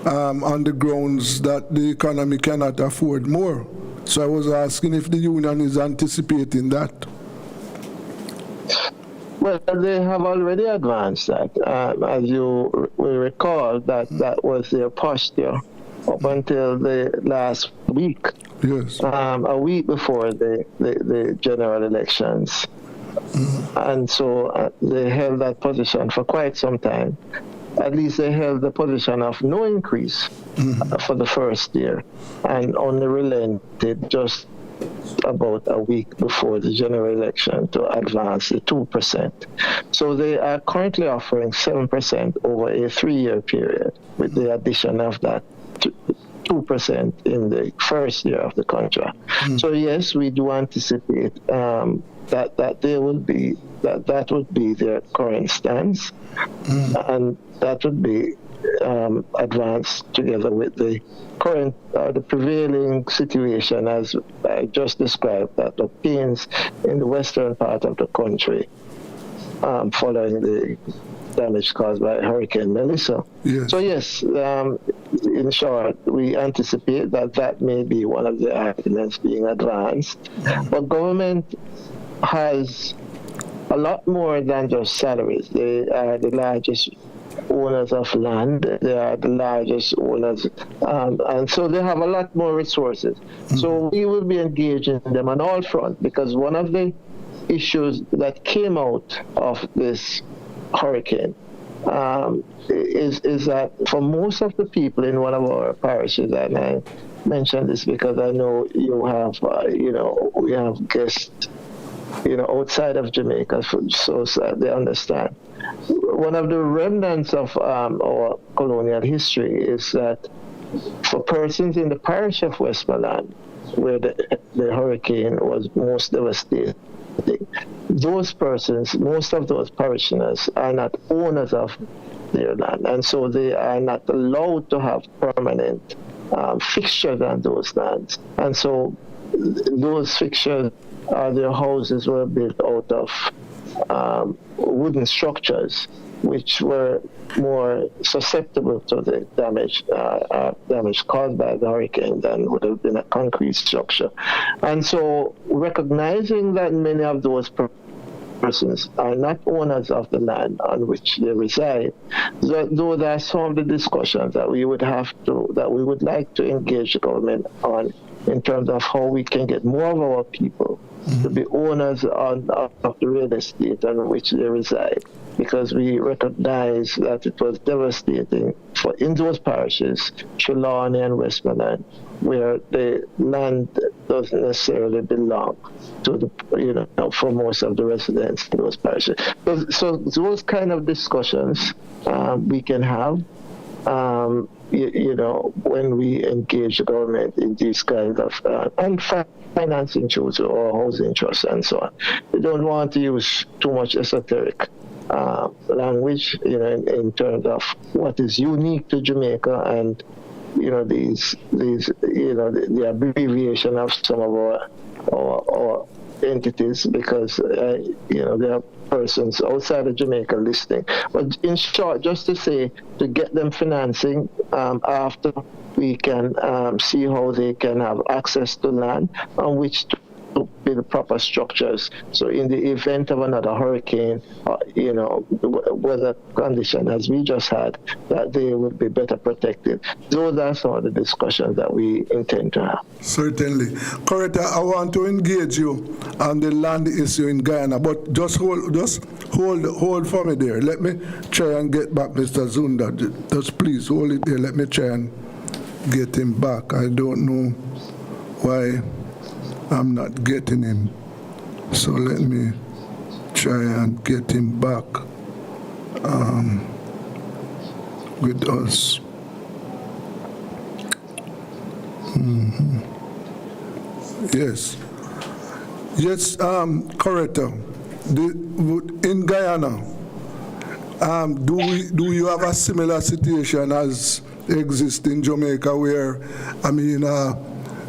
on the grounds that the economy cannot afford more. So I was asking if the union is anticipating that. Well, they have already advanced that. As you will recall, that was their posture up until the last week. Yes. A week before the general elections. And so they held that position for quite some time. At least they held the position of no increase for the first year, and only relented just about a week before the general election to advance the 2%. So they are currently offering 7% over a 3-year period, with the addition of that 2% in the first year of the contract. So yes, we do anticipate that there will be that would be their current stance, and that would be advanced together with the current the prevailing situation as I just described that obtains in the western part of the country following the damage caused by Hurricane Melissa. Yes. So yes, in short, we anticipate that may be one of the arguments being advanced. But government has a lot more than just salaries. They are the largest owners of land. They are the largest owners, and so they have a lot more resources. So we will be engaging them on all fronts, because one of the issues that came out of this hurricane is that for most of the people in one of our parishes, and I mention this because I know you have, we have guests, outside of Jamaica, so they understand. One of the remnants of our colonial history is that for persons in the parish of Westmoreland, where the hurricane was most devastating, those persons, most of those parishioners, are not owners of their land. And so they are not allowed to have permanent fixtures on those lands. And so those fixtures, their houses were built out of wooden structures, which were more susceptible to the damage caused by the hurricane than would have been a concrete structure. And so recognizing that many of those persons are not owners of the land on which they reside, though there are some of the discussions that we would like to engage the government on in terms of how we can get more of our people to be owners of the real estate on which they reside, because we recognize that it was devastating in those parishes, Trelawney and Westmoreland, where the land doesn't necessarily belong to the, for most of the residents in those parishes. So those kind of discussions we can have, when we engage the government in these kinds of and financing truths or housing trusts and so on. We don't want to use too much esoteric language, in terms of what is unique to Jamaica and, the abbreviation of some of our entities, because, there are persons outside of Jamaica listening. But in short, just to say, to get them financing after we can see how they can have access to land on which to build proper structures. So in the event of another hurricane, weather condition as we just had, that they would be better protected. Those are some of the discussions that we intend to have. Certainly. Coretta, I want to engage you on the land issue in Guyana, but just hold for me there. Let me try and get back Mr. Zunda. Just please hold it there. Let me try and get him back. I don't know why I'm not getting him. So let me try and get him back with us. Yes. Yes, Coretta. In Guyana, do you have a similar situation as exists in Jamaica, where,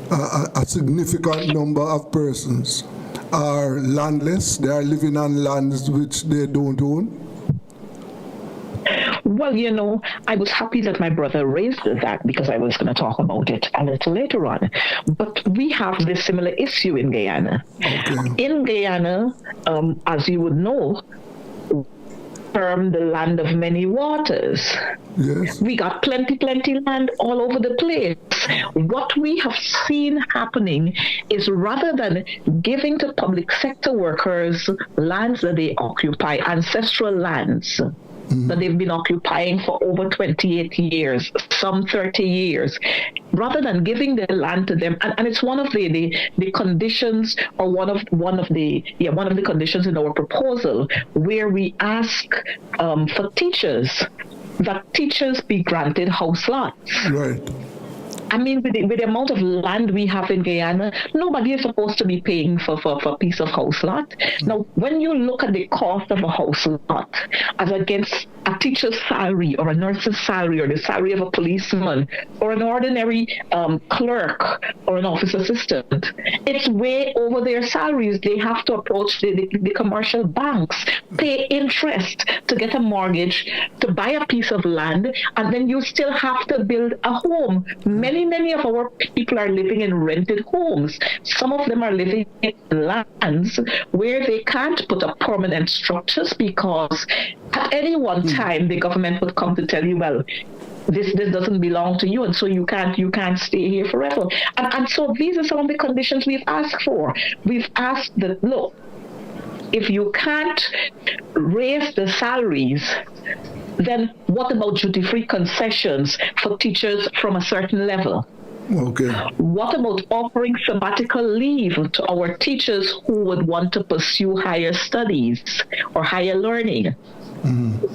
a significant number of persons are landless? They are living on lands which they don't own? Well, I was happy that my brother raised that, because I was going to talk about it a little later on. But we have this similar issue in Guyana. Okay. In Guyana, as you would know, the land of many waters. Yes. We got plenty land all over the place. What we have seen happening is, rather than giving to public sector workers lands that they occupy, ancestral lands, that they've been occupying for over 28 years, some 30 years, rather than giving the land to them, and it's one of the conditions, or one of the conditions in our proposal, where we ask for teachers, that teachers be granted house lots. Right. With the amount of land we have in Guyana, nobody is supposed to be paying for a piece of house lot. Now, when you look at the cost of a house lot as against a teacher's salary or a nurse's salary or the salary of a policeman or an ordinary clerk or an office assistant, it's way over their salaries. They have to approach the commercial banks, pay interest to get a mortgage, to buy a piece of land, and then you still have to build a home. Many of our people are living in rented homes. Some of them are living in lands where they can't put up permanent structures, because at any one time the government would come to tell you, well, this doesn't belong to you, and so you can't stay here forever. And so these are some of the conditions we've asked for. We've asked that, look, if you can't raise the salaries, then what about duty-free concessions for teachers from a certain level? Okay. What about offering sabbatical leave to our teachers who would want to pursue higher studies or higher learning?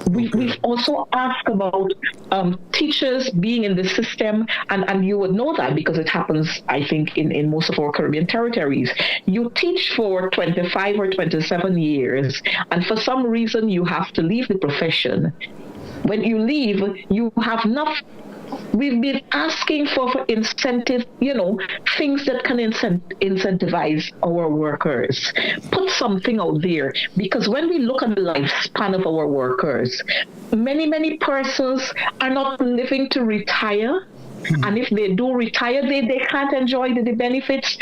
We've also asked about teachers being in the system, and you would know that because it happens, I think, in most of our Caribbean territories. You teach for 25 or 27 years, and for some reason you have to leave the profession. when you leave, you have nothing. We've been asking for incentive, things that can incentivize our workers. Put something out there, because when we look at the lifespan of our workers, many persons are not living to retire. And if they do retire, they can't enjoy the benefits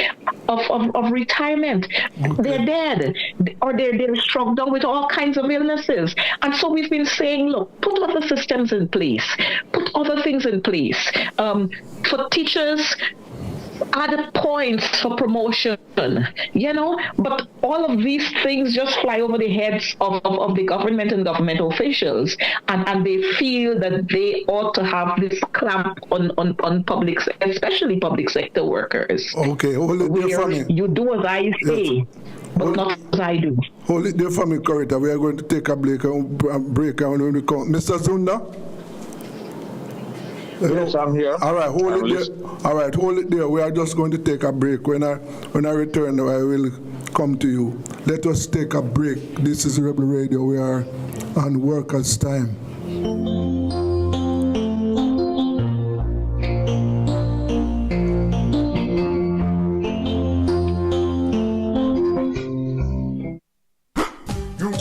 of retirement. Okay. They're dead, or they're struck down with all kinds of illnesses. And so we've been saying, look, put other systems in place, put other things in place. For teachers, add points for promotion, but all of these things just fly over the heads of the government and government officials, and they feel that they ought to have this clamp on public, especially public sector workers. Okay, hold it there for me. You do as I say, but not as I do. Hold it there for me, Coretta. We are going to take a break and when we come. Mr. Zunda? Yes, I'm here. All right, hold it there. All right, hold it there. We are just going to take a break. When I return, I will come to you. Let us take a break. This is Rebel Radio. We are on Workers' Time.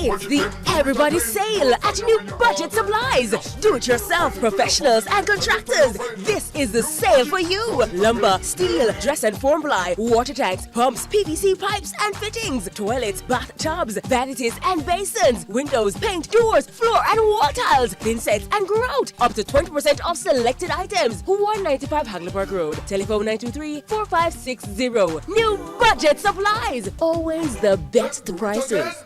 It's the Everybody Sale at New Budget Supplies. Do-it-yourself professionals and contractors. This is the sale for you. Lumber, steel, dress and form ply, water tanks, pumps, PVC pipes and fittings, toilets, bathtubs, vanities and basins, windows, paint, doors, floor and wall tiles, thin sets and grout. Up to 20% off selected items. 195 Hagleyburg Road. Telephone 923-4560. New Budget Supplies. Always the best prices.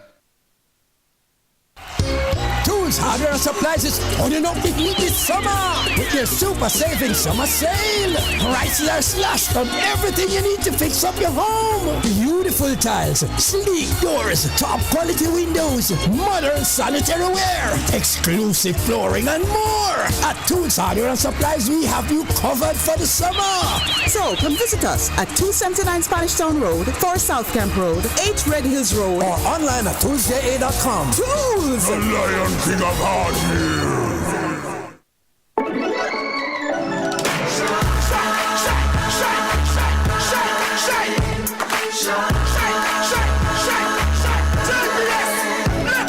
Tools, hardware, and supplies is turning up the heat this summer with their super saving summer sale. Prices are slashed on everything you need to fix up your home. Beautiful tiles, sleek doors, top quality windows, modern sanitary ware, exclusive flooring, and more. At Tools, hardware, and supplies, we have you covered for the summer. So come visit us at 279 Spanish Town Road, 4 South Camp Road, 8 Red Hills Road, or online at toolsja.com. Tools! The Lion King of Hardware.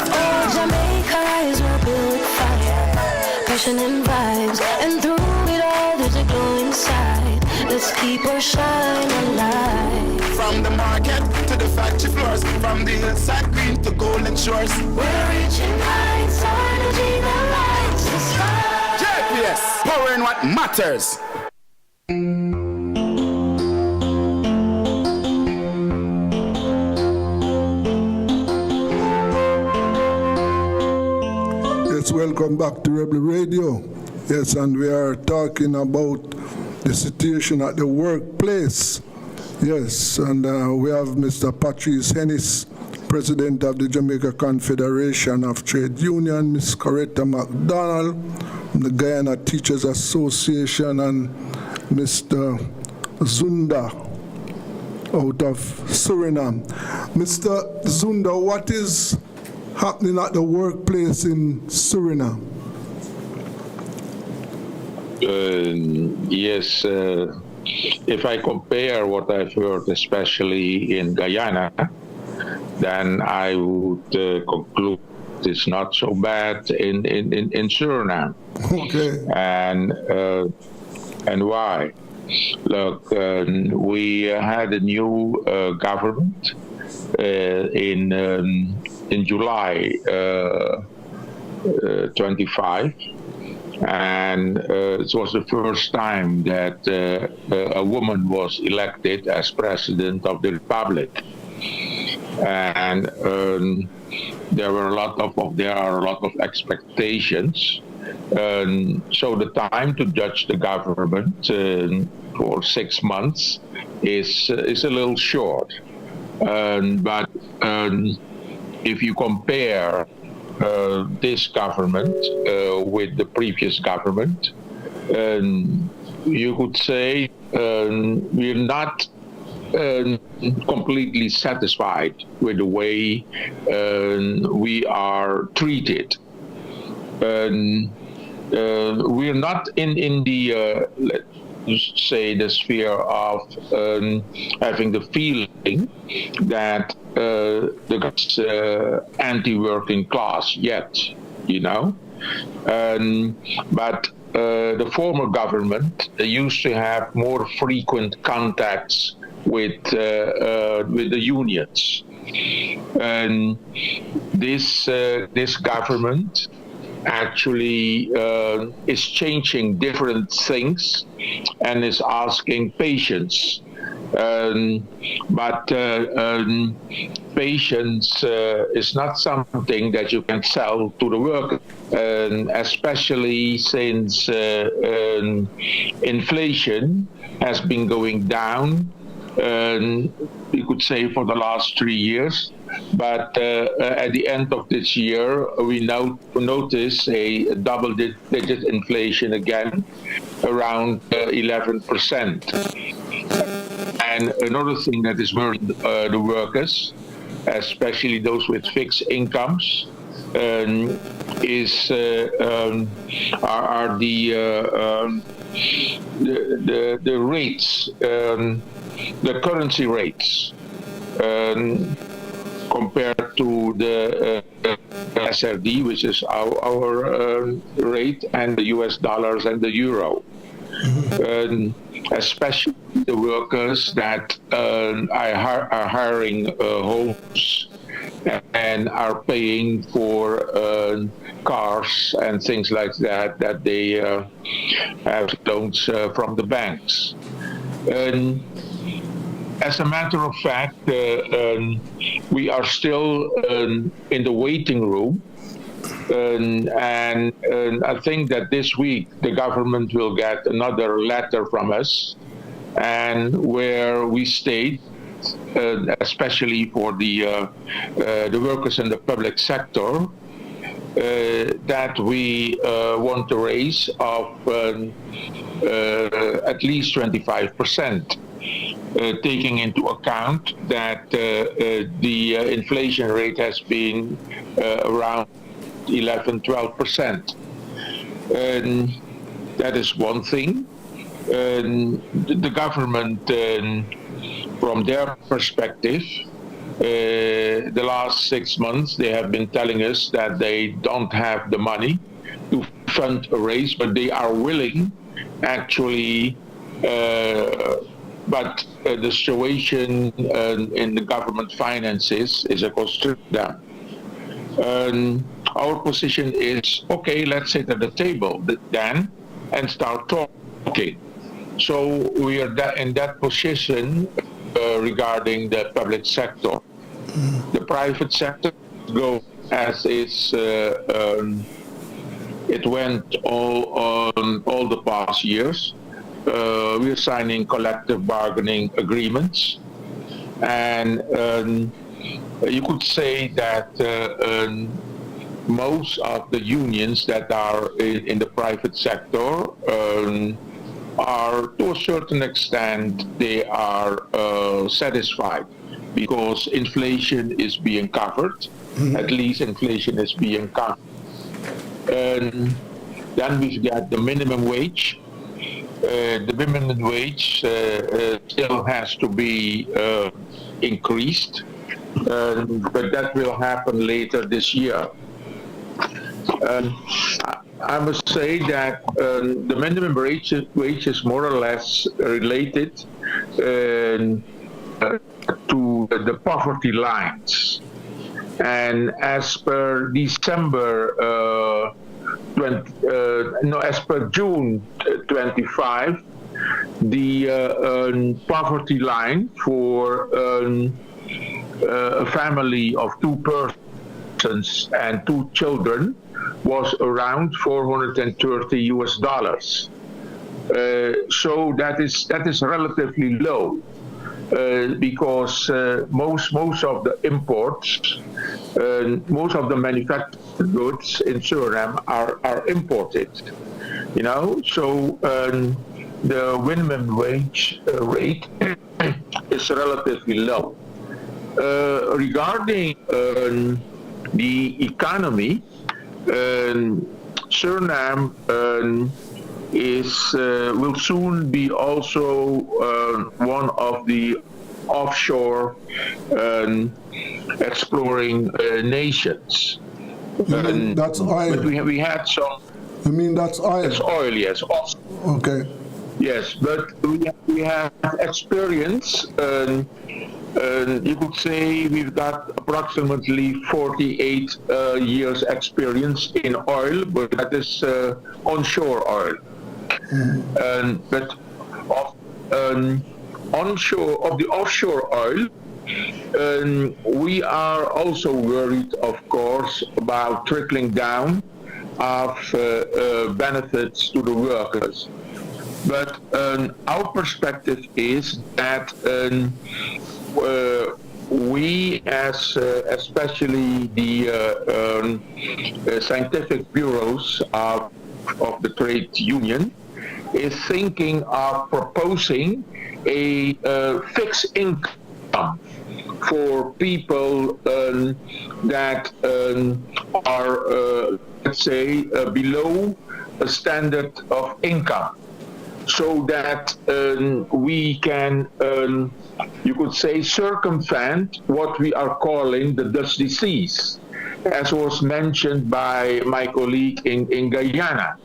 Oh, Jamaica is my built fire, passion and vibes, and through it all there's a glow inside. Let's keep our shine alive. From the market to the factory floors, from the hillside green to golden shores, we're reaching heights, energy that lights the sky. JPS, power in what matters. Yes, welcome back to Rebel Radio. Yes, and we are talking about the situation at the workplace. Yes, and we have Mr. Patrice Hennis, President of the Jamaica Confederation of Trade Union, Ms. Coretta McDonald from the Guyana Teachers Association, and Mr. Zunda out of Suriname. Mr. Zunda, what is happening at the workplace in Suriname? Yes, if I compare what I've heard, especially in Guyana, then I would conclude it's not so bad in Suriname. Okay. And why? Look, we had a new government in July 25. And it was the first time that a woman was elected as president of the republic, and there are a lot of expectations. So the time to judge the government for 6 months is a little short. But if you compare this government with the previous government, you could say we're not completely satisfied with the way we are treated. we're not in the let's say the sphere of having the feeling that the anti-working class yet, you know. But the former government used to have more frequent contacts with the unions. And this government actually is changing different things and is asking patience. But patience is not something that you can sell to the worker, especially since inflation has been going down, you could say, for the last 3 years. But at the end of this year, we now notice a double-digit inflation again, around 11%. And another thing that is worrying the workers, especially those with fixed incomes, are the rates, the currency rates, compared to the SRD, which is our rate, and the US dollars and the euro. Especially the workers that are hiring homes and are paying for cars and things like that, that they have loans from the banks. As a matter of fact, we are still in the waiting room. And I think that this week the government will get another letter from us, and where we state, especially for the workers in the public sector, that we want a raise of at least 25%. Taking into account that the inflation rate has been around 11-12%. That is one thing. The government, from their perspective, the last 6 months, they have been telling us that they don't have the money to fund a raise, but they are willing, actually, but the situation in the government finances is a constraint down. Our position is, okay, let's sit at the table then and start talking. So we are in that position regarding the public sector. The private sector go as is. It went all the past years. We're signing collective bargaining agreements, and you could say that most of the unions that are in the private sector are, to a certain extent, they are satisfied, because inflation is being covered. At least inflation is being covered. And then we've got the minimum wage. The minimum wage still has to be increased, but that will happen later this year. I must say that the minimum wage is more or less related to the poverty lines. And as per as per June 25, the poverty line for a family of 2 persons and 2 children was around $430 US. So that is relatively low, because most of the imports, most of the manufactured goods in Suriname are imported. You know, so the minimum wage rate is relatively low. Regarding the economy, Suriname will soon be also one of the offshore exploring nations. That's oil. But we had some. You mean that's oil? It's oil, yes. Okay. Yes, but we have experience. You could say we've got approximately 48 years experience in oil, but that is onshore oil. But onshore of the offshore oil, we are also worried, of course, about trickling down of benefits to the workers. But our perspective is that we, as especially the scientific bureaus of the trade union, is thinking of proposing a fixed income for people that are, let's say, below a standard of income, so that we can, you could say, circumvent what we are calling the Dutch disease, as was mentioned by my colleague in Guyana.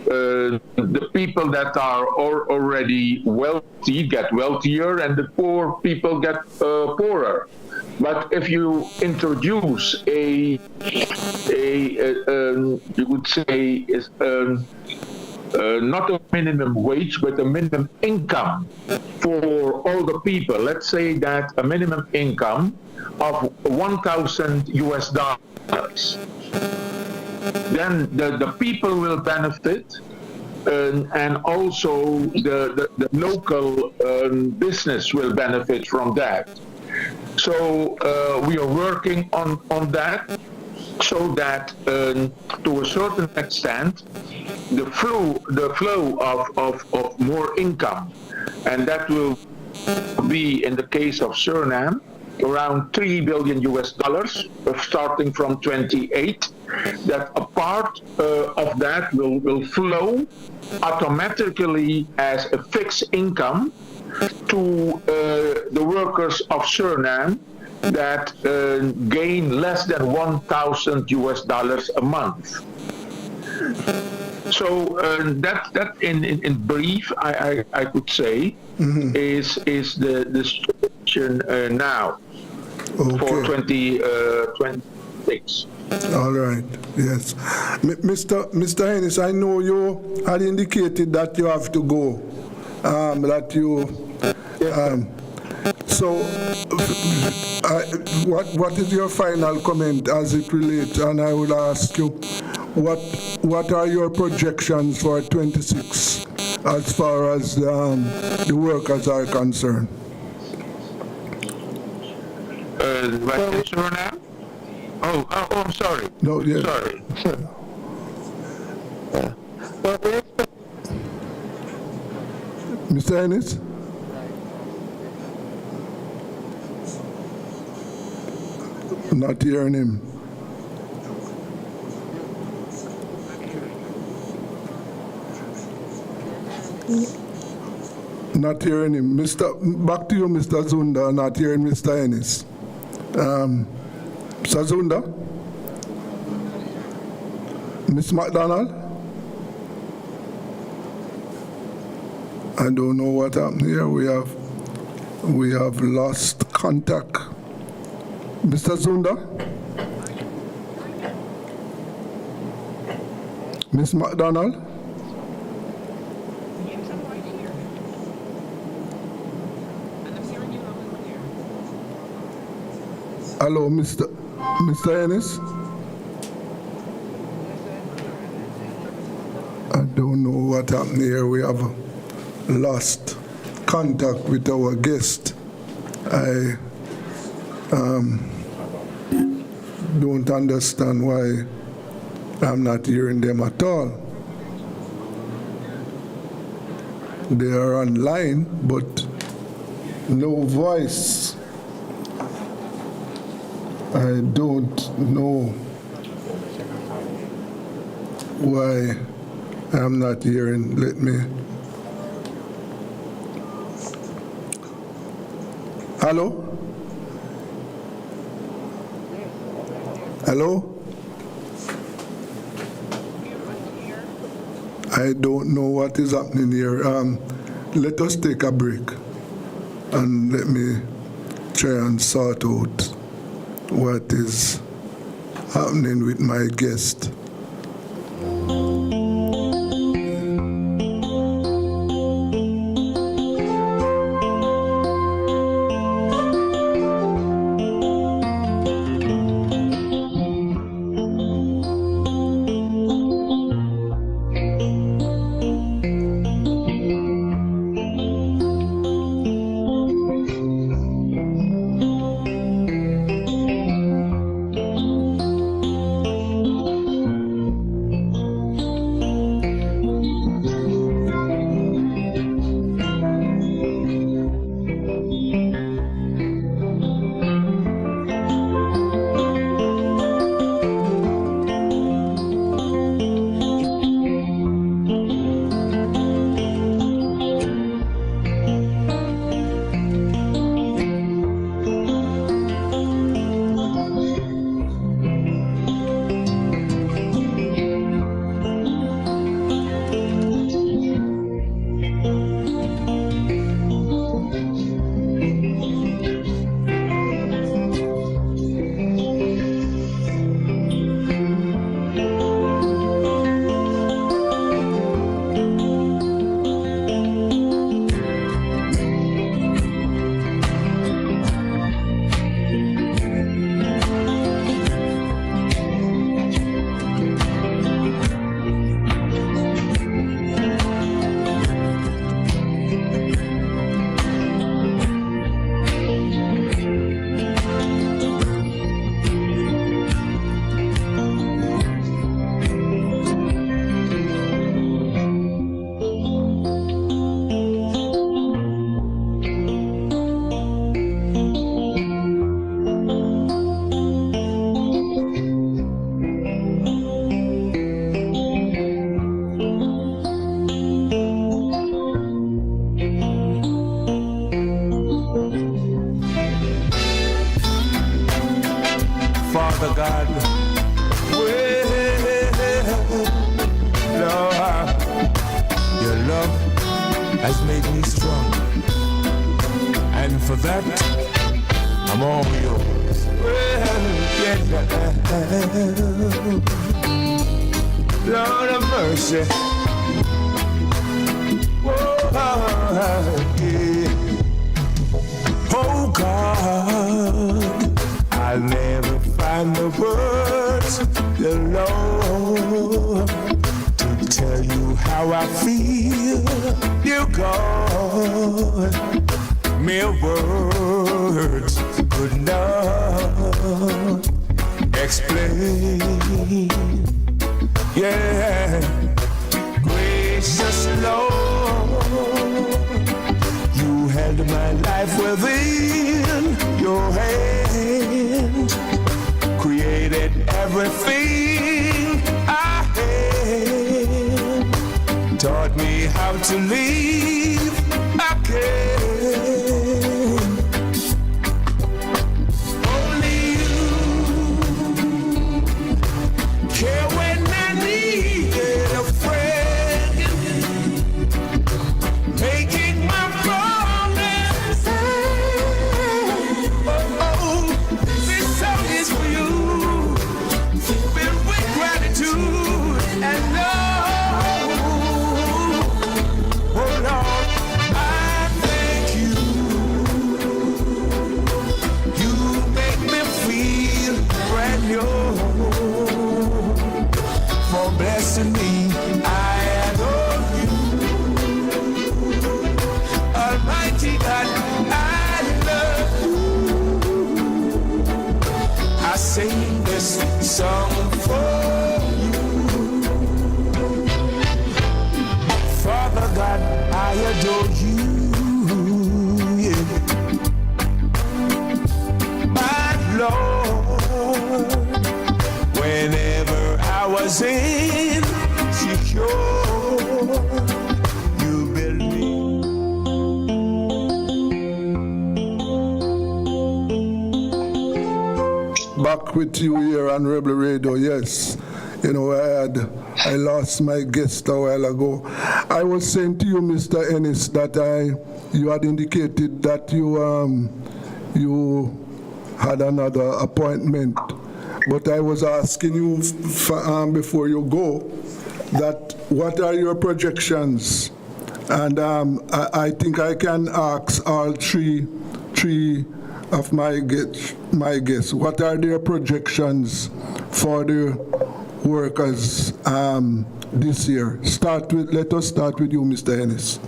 The people that are already wealthy get wealthier, and the poor people get poorer. But if you introduce you could say, not a minimum wage, but a minimum income for all the people. Let's say that a minimum income of $1,000 US. Then the people will benefit, and also the local business will benefit from that. So we are working on that, so that to a certain extent the flow of more income, and that will be, in the case of Suriname, around $3 billion US, starting from 28, that a part of that will flow automatically as a fixed income to the workers of Suriname that gain less than $1,000 US a month. So that in brief, I could say, is the situation now for 2026. All right. Yes, Mr. Hennis, I know you had indicated that you have to go. So, what is your final comment as it relates? And I will ask you, what are your projections for 26 as far as the workers are concerned? Oh, I'm sorry. No, yes. Sorry. Mr. Hennis? Not hearing him. Not hearing him. Back to you, Mr. Zunda. Not hearing Mr. Hennis. Mr. Zunda? Miss McDonald? I don't know what happened here. We have lost contact. Mr. Zunda? Miss McDonald? Hello, Mr. Ennis? I don't know what happened here. We have lost contact with our guest. I don't understand why I'm not hearing them at all. They are online, but no voice. I don't know why I'm not hearing. Let me. Hello? Hello? I don't know what is happening here. Let us take a break and let me try and sort out what is happening with my guest. Father God, well, Lord, your love has made me strong, and for that, I'm all yours. Well, yeah, Lord of mercy, oh, yeah. Oh God, I'll never find the words, the Lord, to tell you how I feel. You God, mere words could not explain. Yeah, gracious Lord, you held my life within your hand, created everything I had, taught me how to live again. Only you care when I needed a friend, making my blessing me, I adore you. Almighty God, I love you. I sing this song for you. Father God, I adore you. Yeah. My Lord, whenever I was in back with you here on Rebel Radio. Yes, you know, I lost my guest a while ago. I was saying to you, Mr. Ennis, that you had indicated that you had another appointment, but I was asking you before you go that what are your projections? And I think I can ask all three of my guests, what are their projections for the workers this year? Let us start with you, Mr. Ennis.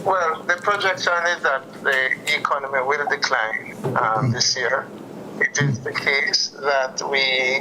Well, the projection is that the economy will decline this year. It is the case that we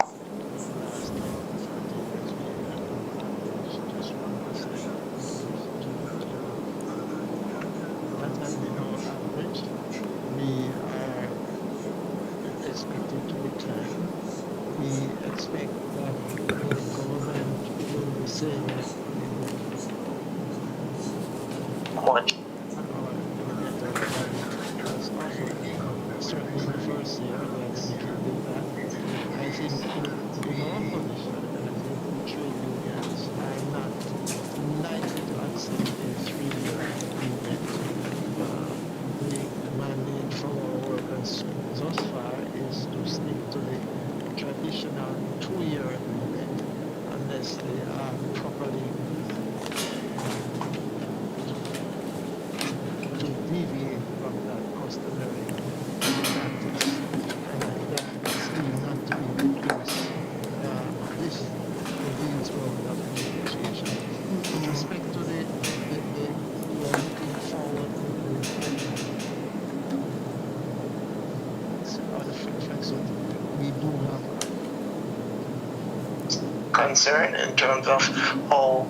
concern in terms of how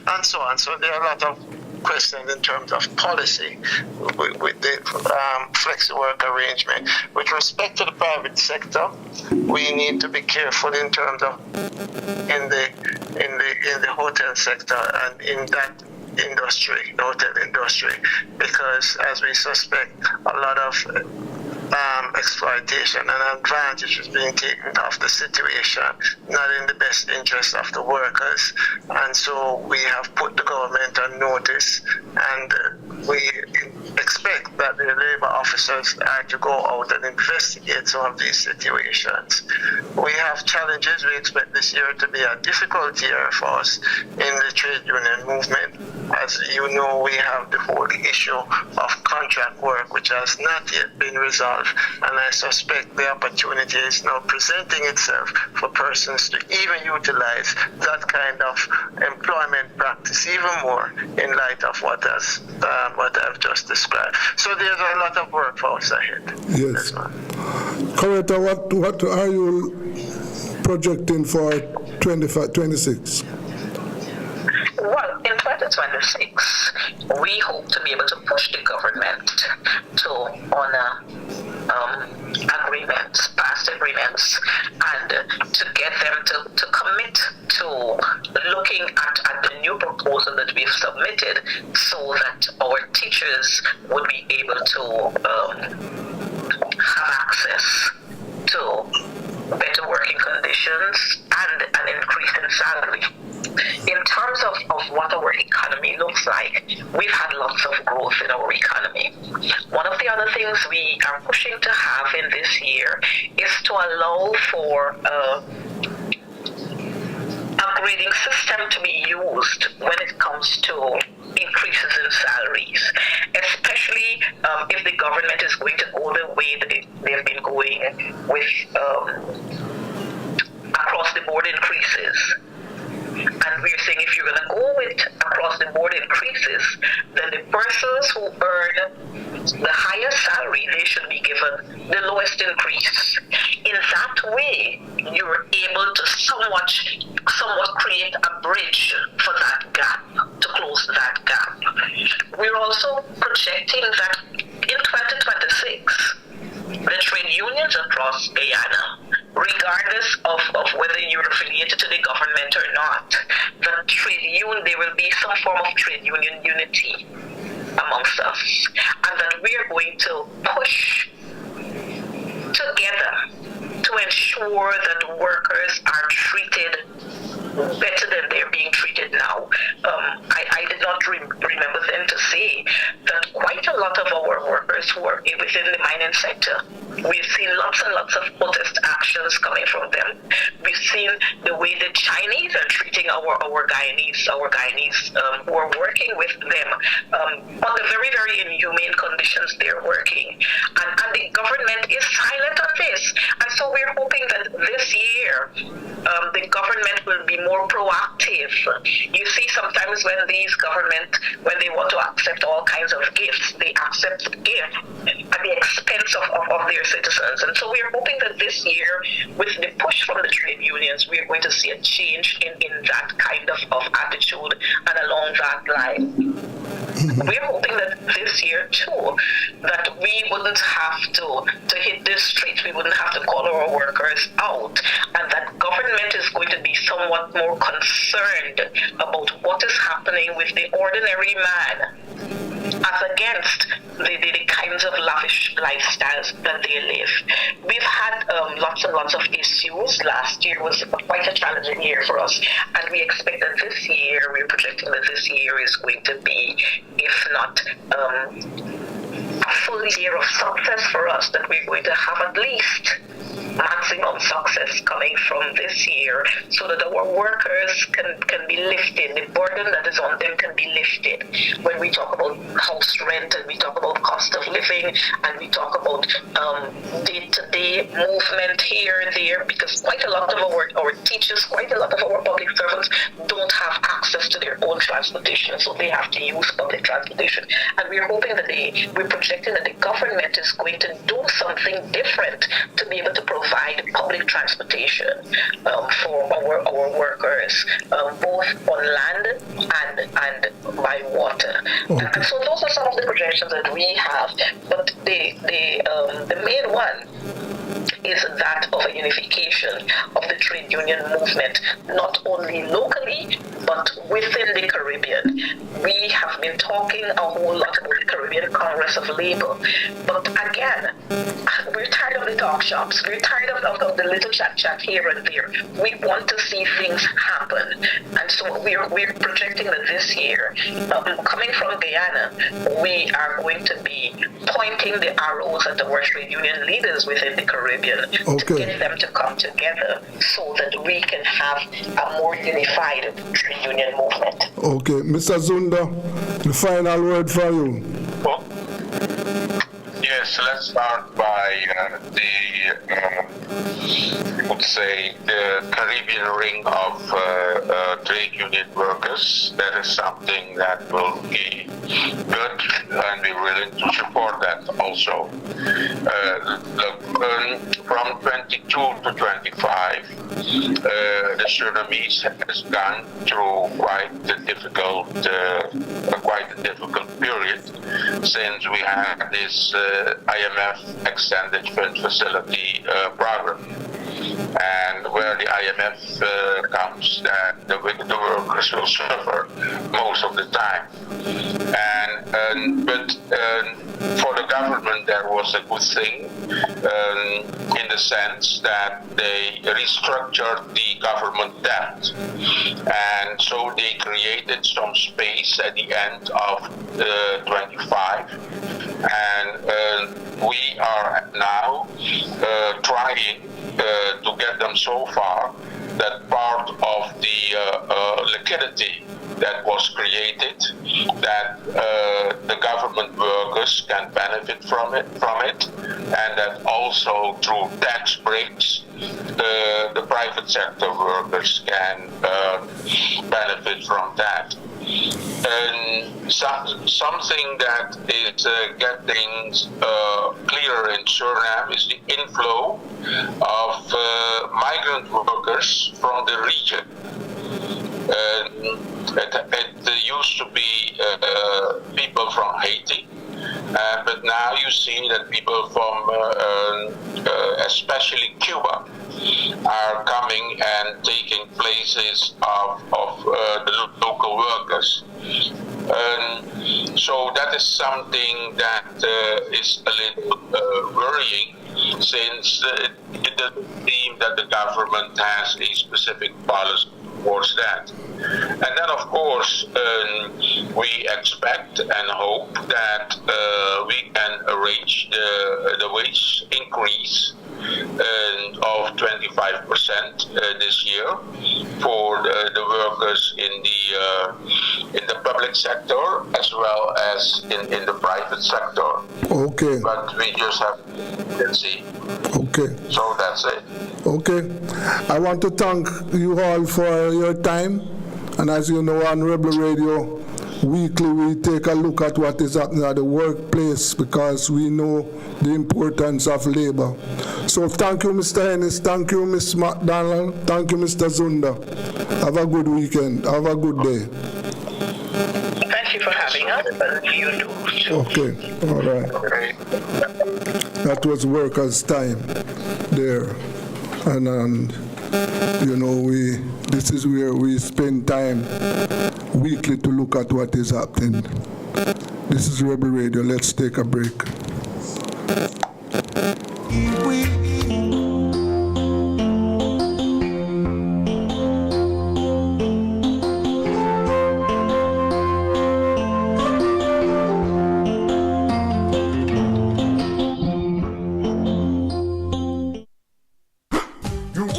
and so on. So there are a lot of questions in terms of policy with the flexi work arrangement. With respect to the private sector, we need to be careful in terms of in the hotel sector and in that industry, the hotel industry, because as we suspect, a lot of exploitation and advantage is being taken of the situation, not in the best interest of the workers. And so we have put the government on notice, and we expect that the labor officers are to go out and investigate some of these situations. We have challenges. We expect this year to be a difficult year for us in the trade union movement. As you know, we have the whole issue of contract work, which has not yet been resolved. And I suspect the opportunity is now presenting itself for persons to even utilize that kind of employment practice even more in light of what I've just described. So there's a lot of work for us ahead. Yes. Coretta, what are you projecting for 26? Well, in 2026, we hope to be able to push the government to honor agreements, past agreements, and to get them to commit to looking at the new proposal that we've submitted, so that our teachers would be able to have access to better working conditions and an increase in salary. In terms of what our economy looks like, we've had lots of growth in our economy. One of the other things we are pushing to have in this year is to allow for a grading system to be used when it comes to increases in salaries, especially if the government is going to go the way that they've been going with across the board increases. And we're saying if you're going to go with across the board increases, then the persons who earn the highest salary, they should be given the lowest increase. In that way, you're able to somewhat create a bridge for that gap, to close that gap. We're also projecting that in 2026, the trade unions across Guyana, regardless of whether you're affiliated to the government or not, there will be some form of trade union unity. amongst us, and that we are going to push together to ensure that workers are treated better than they're being treated now. I did not remember them to say that quite a lot of our workers who are within the mining sector, we've seen lots and lots of protest actions coming from them. We've seen the way the Chinese are treating our Guyanese who are working with them under very, very inhumane conditions they're working. And the government is silent on this. And so we're hoping that this year the government will be more proactive. You see, sometimes when these government, when they want to accept all kinds of gifts, they accept gifts at the expense of their citizens. And so we're hoping that this year, with the push from the trade unions, we're going to see a change in that kind of attitude and along that line. We're hoping that this year too, that we wouldn't have to hit this street, we wouldn't have to call our workers out, and that government is going to be somewhat more concerned about what is happening with the ordinary man as against the kinds of lavish lifestyles that they live. We've had lots and lots of issues. Last year was quite a challenging year for us, and we expect that this year, we're projecting that this year is going to be, if not a full year of success for us, that we're going to have at least maximum success coming from this year, so that our workers can be lifted, the burden that is on them can be lifted. When we talk about house rent, and we talk about cost of living, and we talk about day-to-day movement here and there, because quite a lot of our teachers, quite a lot of our public servants don't have access to their own transportation, so they have to use public transportation. And we're hoping that we're projecting that the government is going to do something different to be able to provide public transportation for our workers, both on land and by water. Okay. And so those are some of the projections that we have. But the main one is that of a unification of the trade union movement, not only locally, but within the Caribbean. We have been talking a whole lot about the Caribbean Congress of Labour, but again, we're tired of the talk shops, we're tired of the little chat here and there. We want to see things happen, and so we're projecting that this year, coming from Guyana, we are going to be pointing the arrows at our trade union leaders within the Caribbean, to get them to come together so that we can have a more unified trade union movement. Okay, Mr. Zunda, the final word for you. Well, yes, let's start by the Caribbean ring of trade union workers. That is something that will be good, and we're willing to support that also. From 22 to 25, the Surinamese has gone through quite a difficult period since we had this IMF Extended Fund Facility program, and where the IMF comes, that the workers will suffer most of the time. But for the government, there was a good thing in the sense that they restructured the government debt, and so they created some space at the end of 25, and we are now trying to get them so far that part of the liquidity that was created, that the government workers can benefit from it, and that also through tax breaks, the private sector workers can benefit from that. And something that is getting clearer in Suriname is the inflow of migrant workers from the region. It used to be people from Haiti, but now you see that people from especially Cuba are coming and taking places of the local workers. So that is something that is a little worrying, since it doesn't seem that the government has a specific policy towards that. And then, of course, we expect and hope that we can arrange the wage increase of 25% this year for the workers in the public sector as well as in the private sector. Okay. But we just have to see. Okay. So that's it. Okay. I want to thank you all for your time. And as you know, on Rebel Radio, weekly we take a look at what is happening at the workplace because we know the importance of labor. So thank you, Mr. Ennis. Thank you, Ms. McDonald. Thank you, Mr. Zunda. Have a good weekend. Have a good day. Thank you for having us. You too. Okay. All right. That was workers' time there. And you know, this is where we spend time weekly to look at what is happening. This is Rebel Radio. Let's take a break.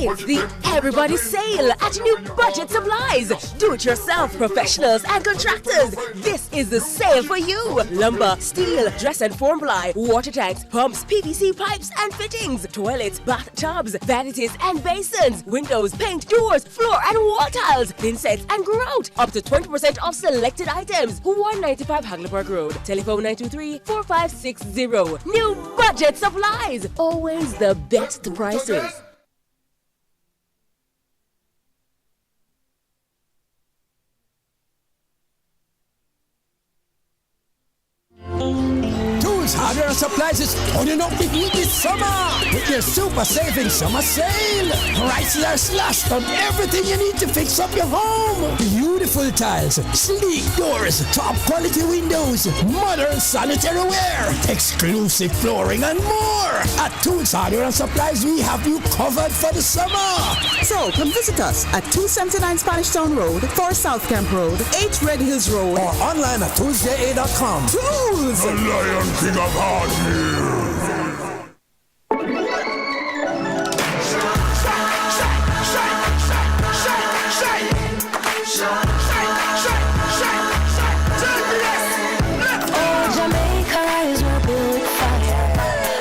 It's the Everybody Sale at New Budget Supplies. Do-it-yourself professionals and contractors. This is the sale for you. Lumber, steel, dress and form ply, water tanks, pumps, PVC pipes and fittings, toilets, bathtubs, vanities and basins, windows, paint, doors, floor and wall tiles, thin sets and grout. Up to 20% off selected items. 195 Hagleyburg Road. Telephone 923-4560. New Budget Supplies. Always the best prices. Hardware and supplies is turning up the heat this summer with their super saving summer sale. Prices are slashed on everything you need to fix up your home. Beautiful tiles, sleek doors, top quality windows, modern sanitary ware, exclusive flooring and more. At Tools Hardware and Supplies, we have you covered for the summer. So come visit us at 279 Spanish Town Road, 4 South Camp Road, 8 Red Hills Road, or online at toolsja.com. Tools! The Lion King of Hardware.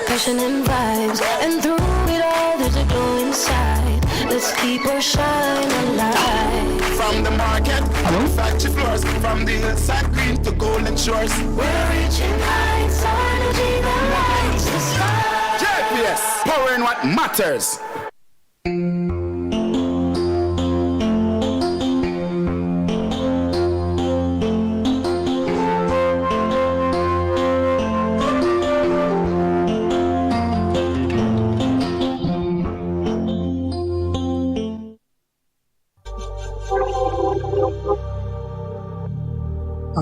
Passion and vibes, and through it all there's a glow inside. Let's keep our shine alive. From the market, factory floors, from the hillside green to golden shores. We're reaching heights, energy that lights the sky. JPS, power in what matters.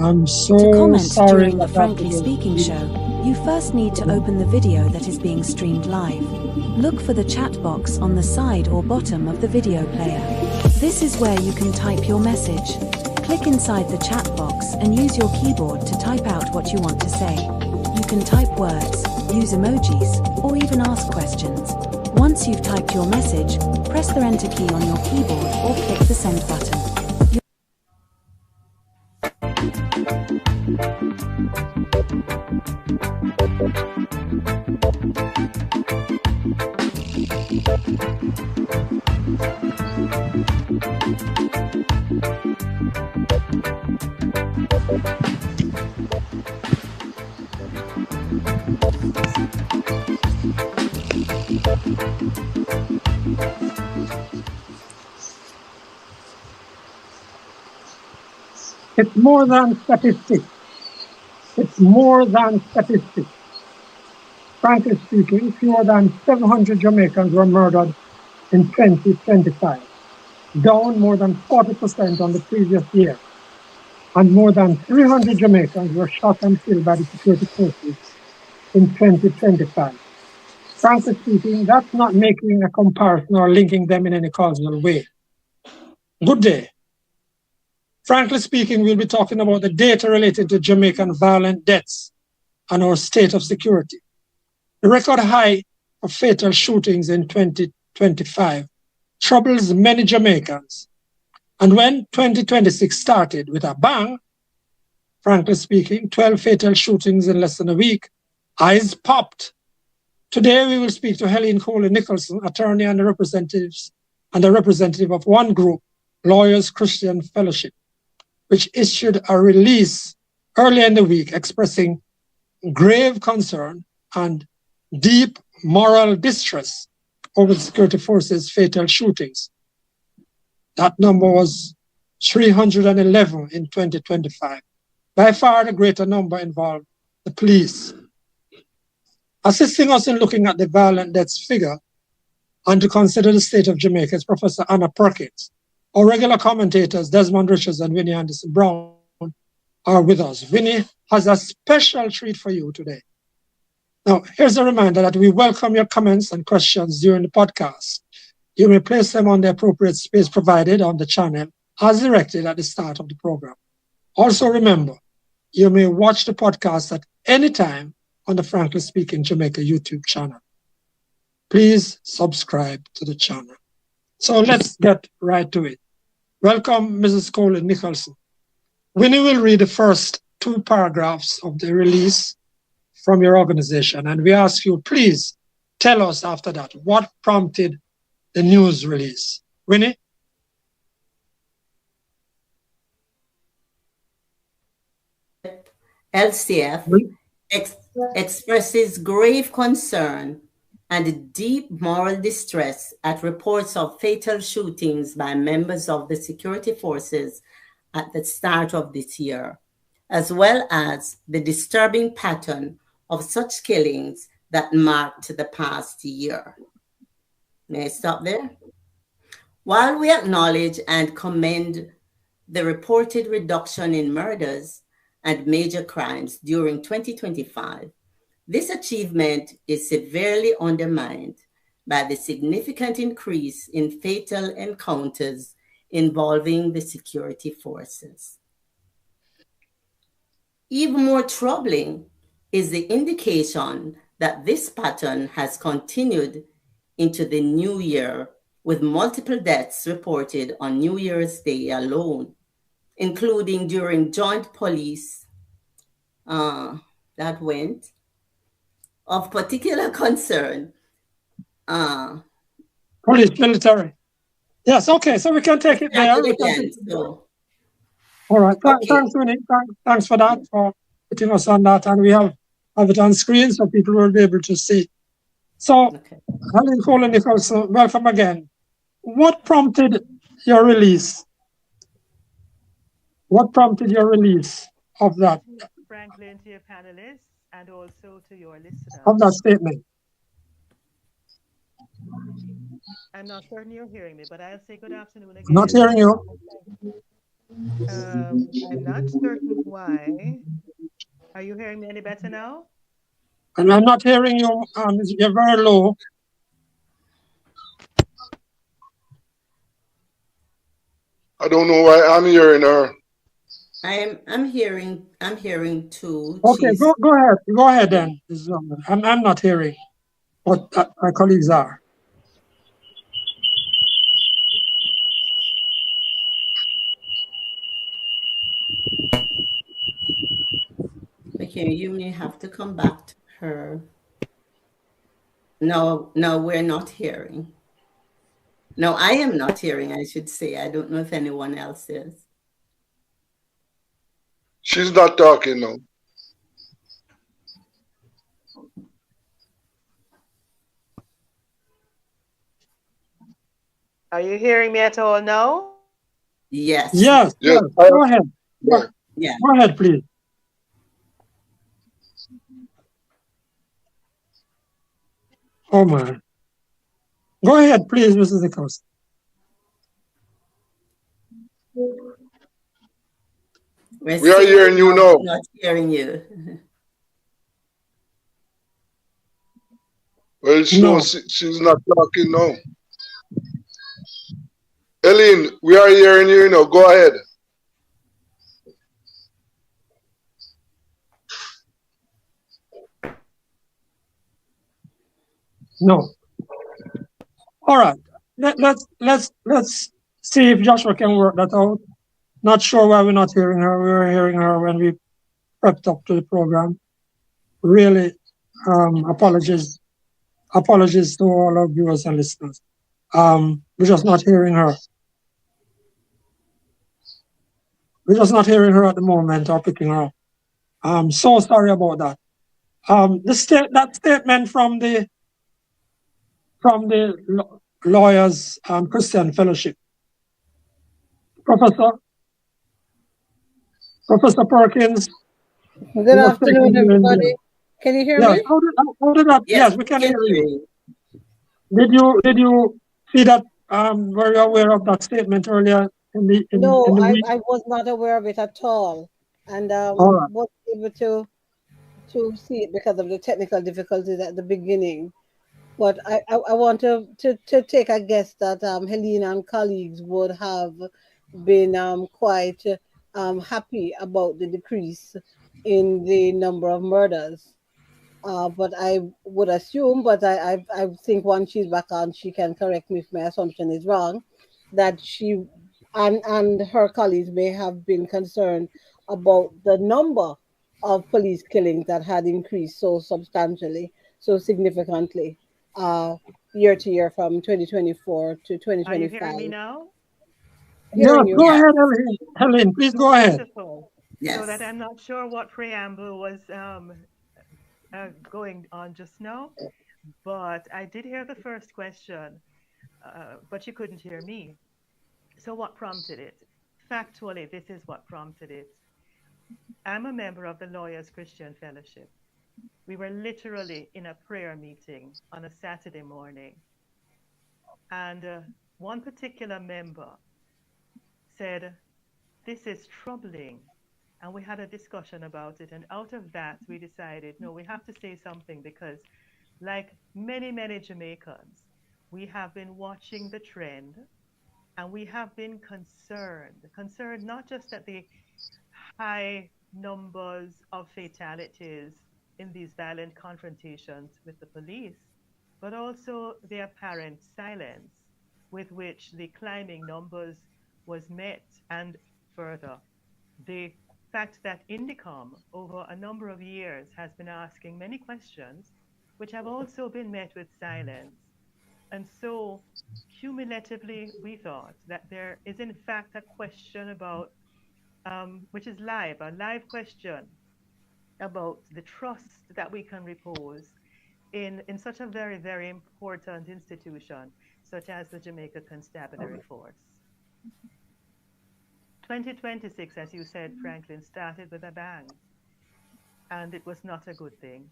I'm so to comment sorry during the Frankly Speaking show, you first need to open the video that is being streamed live. Look for the chat box on the side or bottom of the video player. This is where you can type your message. Click inside the chat box and use your keyboard to type out what you want to say. You can type words, use emojis, or even ask questions. Once you've typed your message, press the enter key on your keyboard or click the send button. It's more than statistics. It's more than statistics. Frankly speaking, fewer than 700 Jamaicans were murdered in 2025, down more than 40% on the previous year. and more than 300 Jamaicans were shot and killed by the security forces in 2025. Frankly speaking, that's not making a comparison or linking them in any causal way. Good day. Frankly speaking, we'll be talking about the data related to Jamaican violent deaths and our state of security. The record high of fatal shootings in 2025 troubles many Jamaicans. And when 2026 started with a bang, frankly speaking, 12 fatal shootings in less than a week, eyes popped. Today, we will speak to Helen Coley Nicholson, attorney and a representative of one group, Lawyers Christian Fellowship, which issued a release earlier in the week expressing grave concern and deep moral distress over the security forces' fatal shootings. That number was 311 in 2025. By far, the greater number involved the police. Assisting us in looking at the violent deaths figure and to consider the state of Jamaica is Professor Anna Perkins. Our regular commentators, Desmond Richards and Winnie Anderson Brown, are with us. Winnie has a special treat for you today. Now, here's a reminder that we welcome your comments and questions during the podcast. You may place them on the appropriate space provided on the channel as directed at the start of the program. Also remember, you may watch the podcast at any time on the Frankly Speaking Jamaica YouTube channel. Please subscribe to the channel. So let's get right to it. Welcome, Mrs. Coley Nicholson. Winnie will read the first 2 paragraphs of the release from your organization, and we ask you, please tell us after that what prompted the news release. Winnie? LCF expresses grave concern and deep moral distress at reports of fatal shootings by members of the security forces at the start of this year, as well as the disturbing pattern of such killings that marked the past year. May I stop there? While we acknowledge and commend the reported reduction in murders and major crimes during 2025, this achievement is severely undermined by the significant increase in fatal encounters involving the security forces. Even more troubling is the indication that this pattern has continued into the new year, with multiple deaths reported on New Year's Day alone, including during joint police that went of particular concern. Police, military. Yes, okay, so we can take it there. All right, thanks, Winnie. Thanks for that, for putting us on that, and we have it on screen so people will be able to see. So, Helen Coley Nicholson, welcome again. What prompted your release? What prompted your release of that? Franklin, to your panelists and also to your listeners. Of that statement. I'm not certain you're hearing me, but I'll say good afternoon again. Not hearing you. I'm not certain why. Are you hearing me any better now? And I'm not hearing you. You're very low. I don't know why I'm hearing her. I'm hearing too. Okay, go ahead then. I'm not hearing what my colleagues are. Okay, you may have to come back to her. No, we're not hearing. No, I am not hearing, I should say. I don't know if anyone else is. She's not talking now. Are you hearing me at all now? Yes. Yes. Go ahead. Yeah. Go ahead, please. Oh my. Go ahead, please, Mrs. Nicholson. We are hearing you now. Not hearing you. Well, she's not talking now. Eileen, we are hearing you now. Go ahead. No. All right. Let's see if Joshua can work that out. Not sure why we're not hearing her. We were hearing her when we prepped up to the program. Really, apologies to all our viewers and listeners. We're just not hearing her. We're just not hearing her at the moment or picking her up. I'm so sorry about that. That statement from the Lawyers Christian Fellowship. Professor Perkins. Good afternoon, everybody. Can you hear me? How did that? Yes, we can hear you. Did you see that? Were you aware of that statement earlier in the week? I was not aware of it at all, and wasn't able to see it because of the technical difficulties at the beginning. But I want to take a guess that Helena and colleagues would have been quite happy about the decrease in the number of murders. But I would assume, but I think once she's back on, she can correct me if my assumption is wrong, that she and her colleagues may have been concerned about the number of police killings that had increased so substantially, so significantly, year to year from 2024 to 2025. Are you hearing me now? Yeah, go ahead, Helen. Please go ahead. Yes. So that I'm not sure what preamble was going on just now, but I did hear the first question, but you couldn't hear me. So what prompted it? Factually, this is what prompted it. I'm a member of the Lawyers Christian Fellowship. We were literally in a prayer meeting on a Saturday morning, and one particular member said, "This is troubling." And we had a discussion about it. And out of that, we decided, no, we have to say something because like many, many Jamaicans, we have been watching the trend and we have been concerned not just at the high numbers of fatalities in these violent confrontations with the police, but also the apparent silence with which the climbing numbers was met, and further, the fact that Indicom over a number of years has been asking many questions which have also been met with silence. And so cumulatively, we thought that there is in fact a question about, which is live, a live question about the trust that we can repose in such a very, very important institution, such as the Jamaica Constabulary Force. 2026, as you said, Franklin, started with a bang, and it was not a good thing.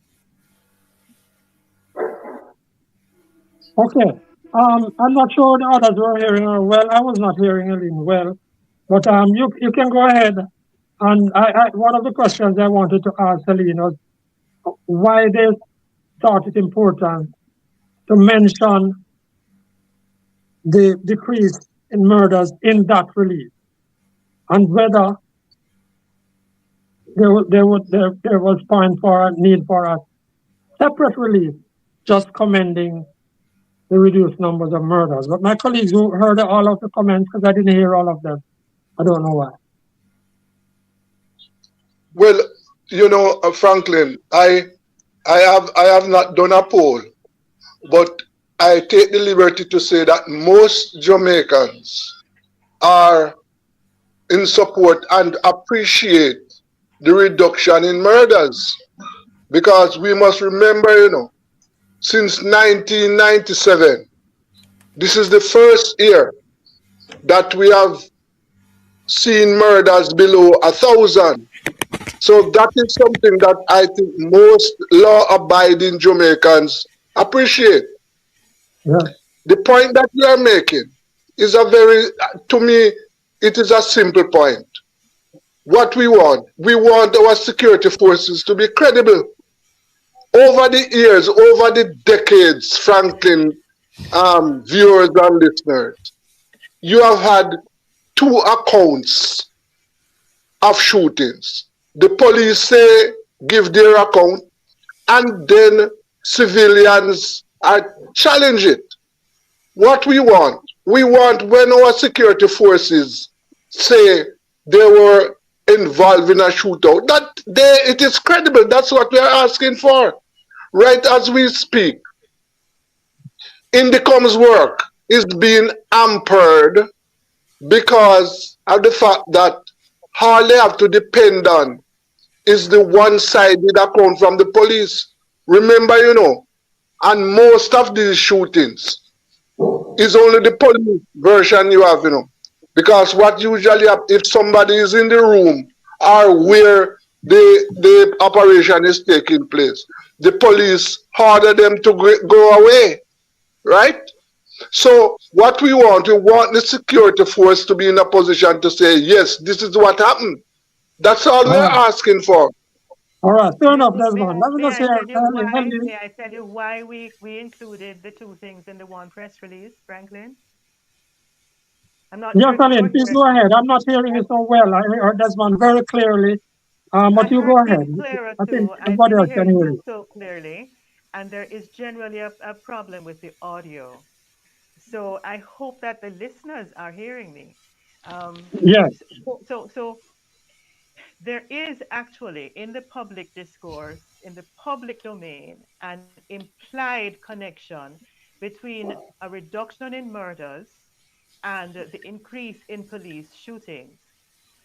Okay. I'm not sure the others were hearing her well. I was not hearing Eileen well, but you can go ahead. And one of the questions I wanted to ask Eileen was why they thought it important to mention the decrease in murders in that release, and whether there was point for a need for a separate release, just commending the reduced numbers of murders. But my colleagues who heard all of the comments, because I didn't hear all of them, I don't know why. Well, you know, Franklin, I have not done a poll, but I take the liberty to say that most Jamaicans are in support and appreciate the reduction in murders, because we must remember, you know, since 1997, this is the first year that we have seen murders below 1,000. So that is something that I think most law-abiding Jamaicans appreciate. Yeah. The point that you are making is to me, it is a simple point. what we want our security forces to be credible. Over the years, over the decades, Franklin, viewers and listeners, you have had two accounts of shootings. The police say, give their account, and then civilians challenge it. What we want when our security forces say they were involved in a shootout, that it is credible. That's what we are asking for. Right as we speak, Indicom's work is being hampered because of the fact that all they have to depend on is the one-sided account from the police. Remember, and most of these shootings is only the police version you have, because what usually happens if somebody is in the room or where the operation is taking place, the police order them to go away, right? So what we want the security force to be in a position to say, yes, this is what happened. That's all we're asking for. All right, fair enough, Desmond. Let me just hear. May I tell you why we included the two things in the one press release, Franklin? I'm not yes, Aline, please go ahead. I'm not hearing you so well. I heard Desmond very clearly, but you go ahead. I think everybody else can hear you. So clearly, and there is generally a problem with the audio. So I hope that the listeners are hearing me. Yes. So there is actually in the public discourse, in the public domain, an implied connection between a reduction in murders and the increase in police shootings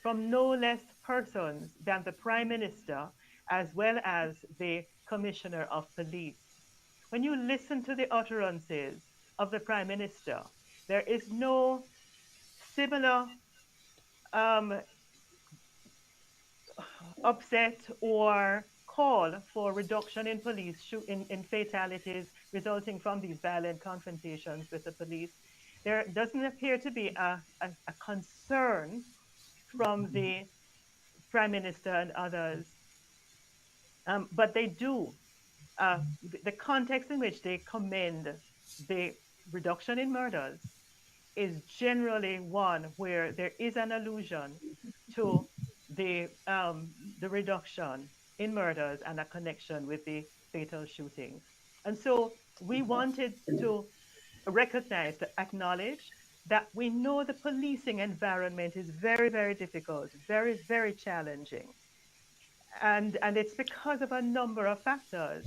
from no less persons than the Prime Minister as well as the Commissioner of Police. When you listen to the utterances of the Prime Minister, there is no similar upset or call for reduction in police in fatalities resulting from these violent confrontations with the police. There doesn't appear to be a concern from the Prime Minister and others, but they do. The context in which they commend the reduction in murders is generally one where there is an allusion to the reduction in murders and a connection with the fatal shootings. And so we wanted to recognize, to acknowledge that we know the policing environment is very, very difficult, very, very challenging. And it's because of a number of factors.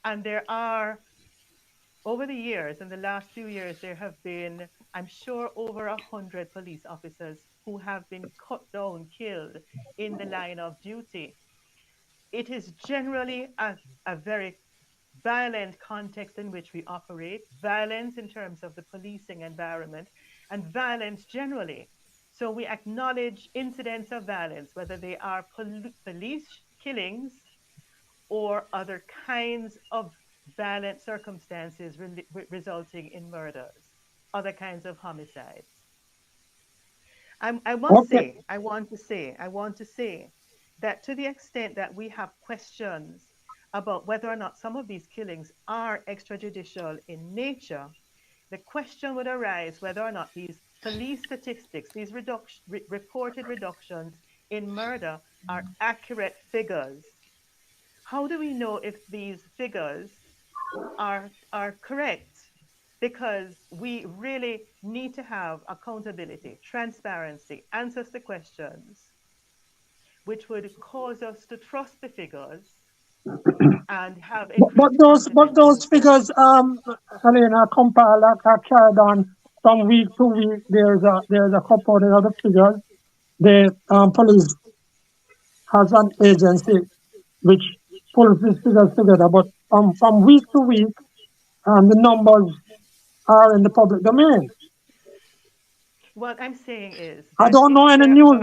And there are, over the years, in the last few years, there have been, I'm sure, over 100 police officers who have been cut down, killed in the line of duty. It is generally a very violent context in which we operate, violence in terms of the policing environment, and violence generally. So we acknowledge incidents of violence, whether they are police killings or other kinds of violent circumstances resulting in murders, other kinds of homicides. I want to say that to the extent that we have questions about whether or not some of these killings are extrajudicial in nature, the question would arise whether or not these police statistics, these reported reductions in murder, are accurate figures. How do we know if these figures are correct? Because we really need to have accountability, transparency, answers to questions, which would cause us to trust the figures and have increased But those figures, Helena, compile are carried on from week to week. There's a component of the figures. The police has an agency which pulls these figures together. But from week to week, the numbers are in the public domain. What I'm saying is, I don't know any news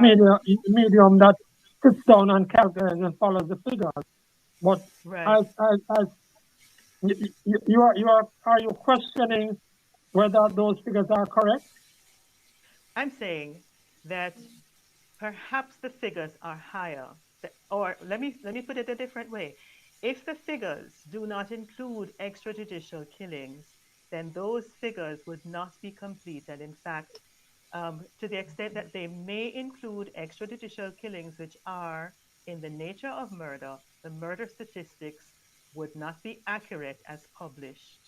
medium that sits down and calculates and follows the figures. But right. Are you questioning whether those figures are correct? I'm saying that perhaps the figures are higher. Or let me put it a different way. If the figures do not include extrajudicial killings, then those figures would not be complete. And in fact, to the extent that they may include extrajudicial killings, which are in the nature of murder, the murder statistics would not be accurate as published.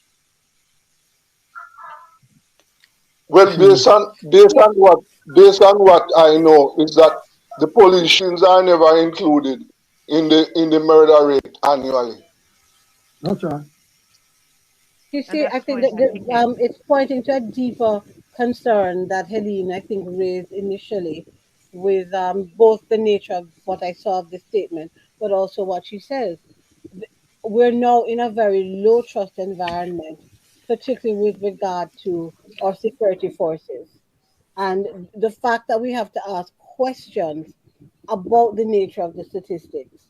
Well, based on what I know is that the police shootings are never included in the murder rate annually. That's right. You see, I think that it's pointing to a deeper concern that Helene, I think, raised initially with both the nature of what I saw of the statement, but also what she says. We're now in a very low trust environment, particularly with regard to our security forces. And the fact that we have to ask questions about the nature of the statistics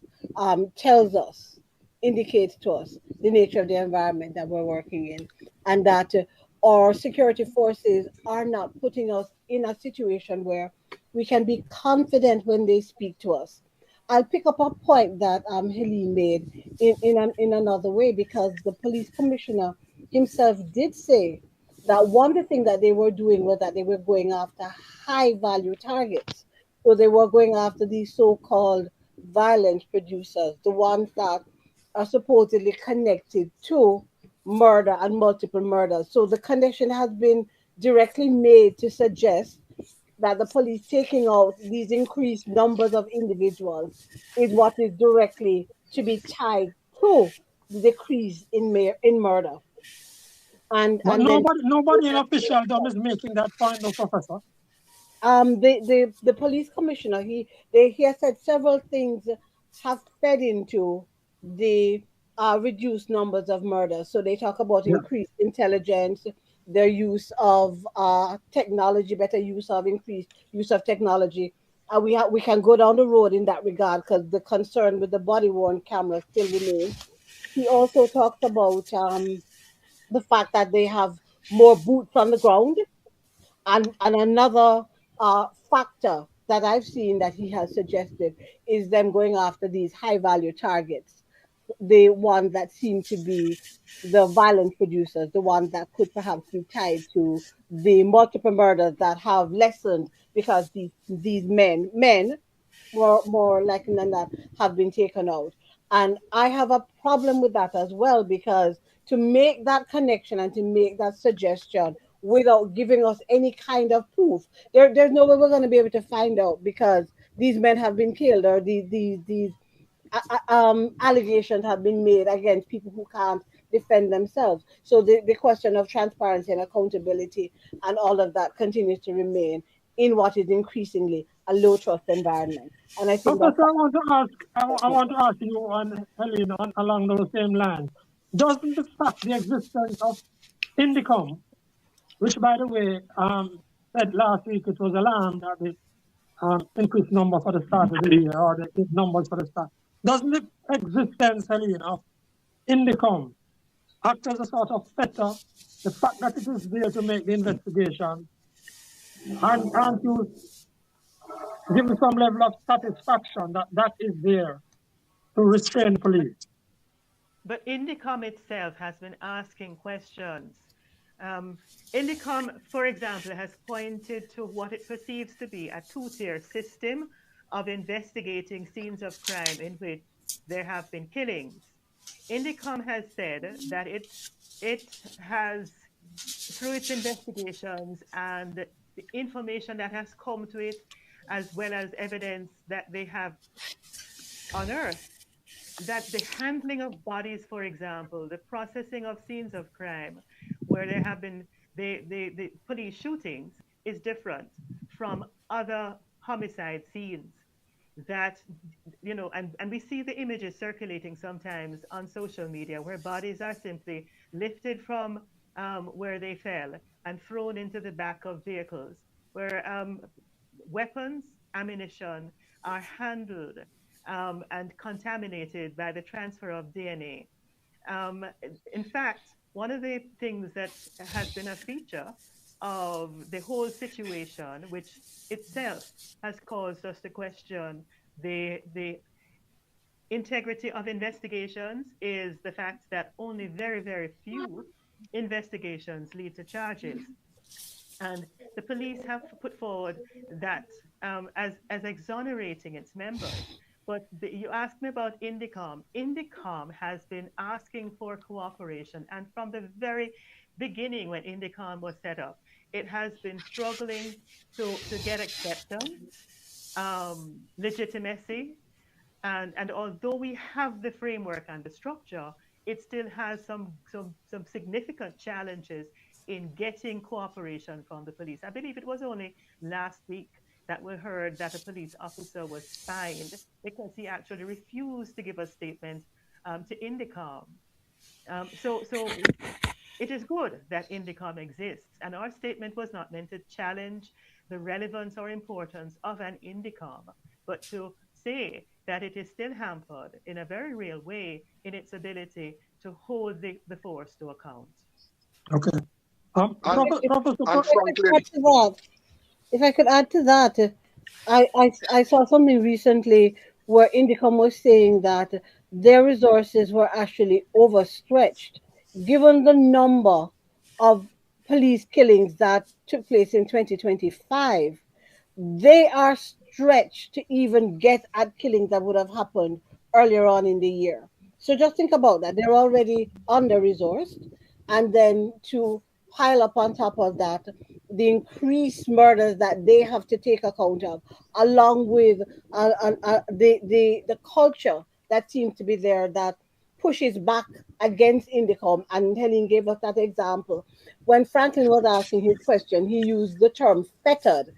tells us, indicates to us the nature of the environment that we're working in, and that our security forces are not putting us in a situation where we can be confident when they speak to us. I'll pick up a point that Helene made in another way, because the police commissioner himself did say that one of the things that they were doing was that they were going after high value targets. So they were going after these so-called violent producers, the ones that are supposedly connected to murder and multiple murders. So the connection has been directly made to suggest that the police taking out these increased numbers of individuals is what is directly to be tied to the decrease in murder. But And then nobody in officialdom is making that point, no, Professor. The police commissioner, he has said several things have fed into the reduced numbers of murders. So they talk about Yeah. increased intelligence, their use of technology, better use of increased use of technology. We can go down the road in that regard, because the concern with the body worn cameras still remains. He also talks about the fact that they have more boots on the ground, and another factor that I've seen that he has suggested is them going after these high value targets, the ones that seem to be the violent producers, the ones that could perhaps be tied to the multiple murders that have lessened because these men more likely than not have been taken out. And I have a problem with that as well, because to make that connection and to make that suggestion without giving us any kind of proof, there's no way we're going to be able to find out, because these men have been killed, or these allegations have been made against people who can't defend themselves. So the question of transparency and accountability and all of that continues to remain in what is increasingly a low trust environment. And I think Professor, that's I want to ask you and Helene along those same lines. Doesn't the fact the existence of Indicom, which by the way said last week it was alarmed at the increased number for the start of the year, or the numbers for the start, doesn't the existence, Helene, of Indicom act as a sort of fetter, the fact that it is there to make the investigation, and can't you give me some level of satisfaction that that is there to restrain police? But Indicom itself has been asking questions. Indicom, for example, has pointed to what it perceives to be a two-tier system of investigating scenes of crime in which there have been killings. Indicom has said that it has, through its investigations and the information that has come to it, as well as evidence that they have unearthed, that the handling of bodies, for example, the processing of scenes of crime where there have been the police shootings is different from other homicide scenes. That, and we see the images circulating sometimes on social media where bodies are simply lifted from where they fell and thrown into the back of vehicles, where weapons, ammunition are handled and contaminated by the transfer of DNA. In fact, one of the things that has been a feature of the whole situation, which itself has caused us to question the integrity of investigations, is the fact that only very, very few investigations lead to charges. And the police have put forward that as exonerating its members. But you asked me about Indicom. Indicom has been asking for cooperation. And from the very beginning, when Indicom was set up, it has been struggling to get acceptance, legitimacy, and although we have the framework and the structure, it still has some significant challenges in getting cooperation from the police. I believe it was only last week that we heard that a police officer was fined because he actually refused to give a statement to Indicom. So it is good that Indicom exists, and our statement was not meant to challenge the relevance or importance of an Indicom, but to say that it is still hampered in a very real way in its ability to hold the force to account. Okay. If I could add to that, I saw something recently where Indicom was saying that their resources were actually overstretched, given the number of police killings that took place in 2025. They are stretched to even get at killings that would have happened earlier on in the year. So just think about that. They're already under resourced, and then to pile up on top of that the increased murders that they have to take account of, along with the culture that seems to be there that pushes back against Indicom. And Helen gave us that example. When Franklin was asking his question, he used the term fettered.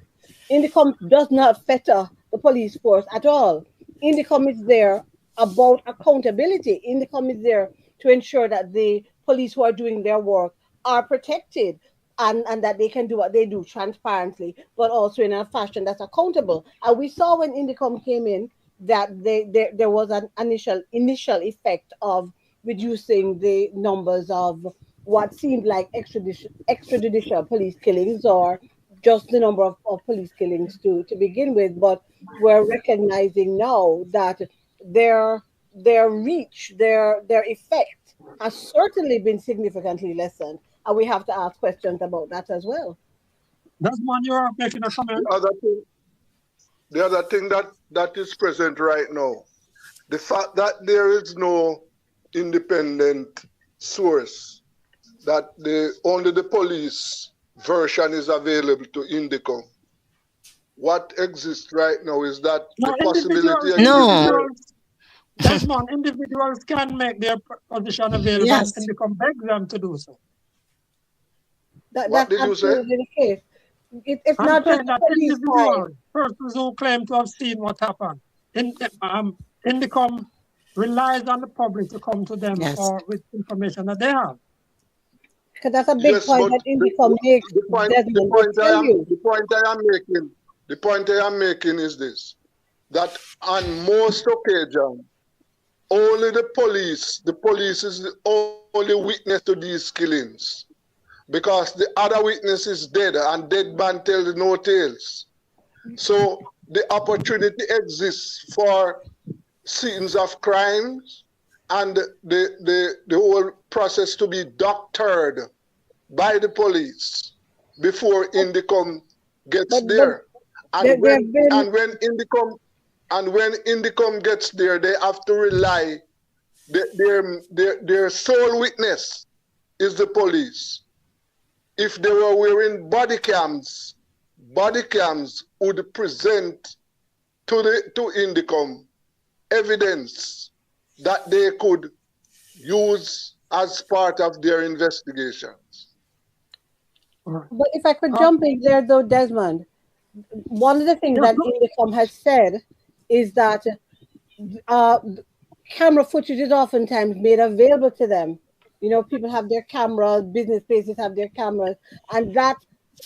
Indicom does not fetter the police force at all. Indicom is there about accountability. Indicom is there to ensure that the police who are doing their work are protected, and that they can do what they do transparently, but also in a fashion that's accountable. And we saw when Indicom came in that there was an initial effect of reducing the numbers of what seemed like extrajudicial police killings, or just the number of police killings to begin with. But we're recognizing now that their reach, their effect has certainly been significantly lessened, and we have to ask questions about that as well. That's one you're making a comment. The other thing that is present right now, the fact that there is no independent source, that only the police version is available to Indicom. What exists right now is that the possibility. Desmond, individuals can make their position available, Yes. and Indicom beg them to do so. What did you say? The case. It's I'm not just saying that police individuals, persons who claim to have seen what happened, Indicom relies on the public to come to them with information that they have. Because that's a big point that Indicom makes. The point I am making is this: that on most occasions, only the police is the only witness to these killings, because the other witness is dead, and dead man tells no tales. So the opportunity exists for scenes of crimes and the whole process to be doctored by the police before Indicom gets there. And when Indicom gets there, they have to rely. Their sole witness is the police. If they were wearing body cams would present to Indicom evidence that they could use as part of their investigations. But if I could jump in there, though, Desmond, one of the things that Indicom has said is that camera footage is oftentimes made available to them. You know, people have their cameras, business places have their cameras, and that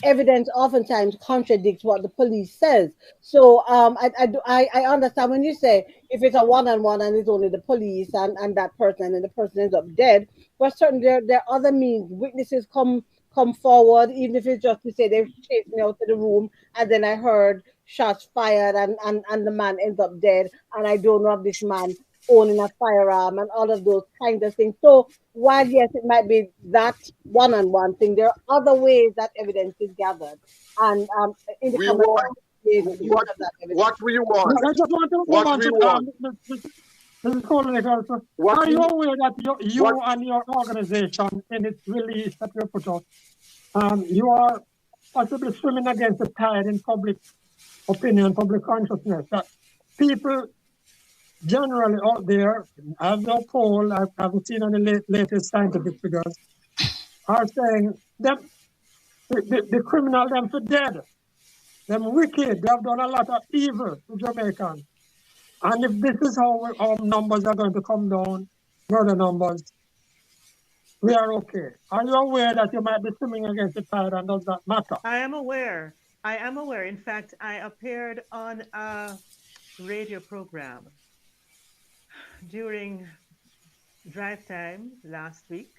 evidence oftentimes contradicts what the police says. So I understand when you say if it's a one-on-one and it's only the police and that person, and the person ends up dead, but certainly there are other means. Witnesses come come forward, even if it's just to say they've chased me out of the room, and then I heard shots fired, and the man ends up dead, and I don't know if this man owning a firearm and all of those kind of things. So while yes, it might be that one-on-one thing, there are other ways that evidence is gathered, and in the We comment, want use of that what evidence. we want. I just want to move What on we to want. this is Colin also. What Are you we aware that you what and your organization in its release that you put out, you are possibly swimming against the tide in public opinion, public consciousness, that people generally out there, I have no poll, I haven't seen any latest scientific figures, are saying that the criminal them for dead, them wicked, they have done a lot of evil to Jamaicans. And if this is how our numbers are going to come down, murder numbers, we are okay. Are you aware that you might be swimming against the tide and does that matter? I am aware. I am aware. In fact, I appeared on a radio program during drive time last week,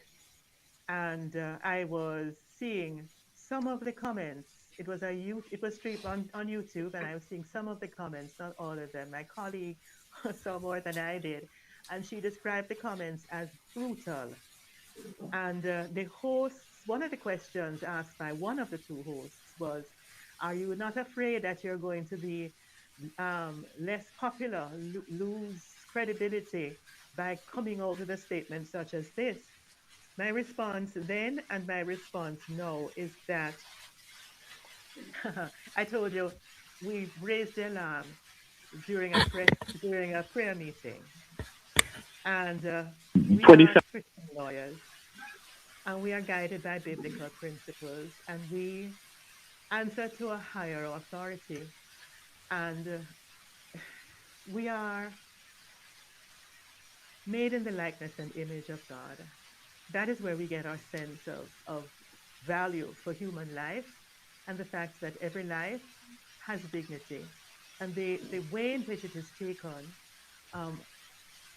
and I was seeing some of the comments. It was streamed on YouTube, and I was seeing some of the comments, not all of them. My colleague saw more than I did, and she described the comments as brutal. And the hosts, one of the questions asked by one of the two hosts was, "Are you not afraid that you're going to be less popular, lose credibility by coming out with a statement such as this?" My response then and my response now is that I told you we raised the alarm during a prayer meeting, and we are Christian lawyers, and we are guided by biblical principles, and we answer to a higher authority, and we are made in the likeness and image of God. That is where we get our sense of value for human life and the fact that every life has dignity. And the way in which it is taken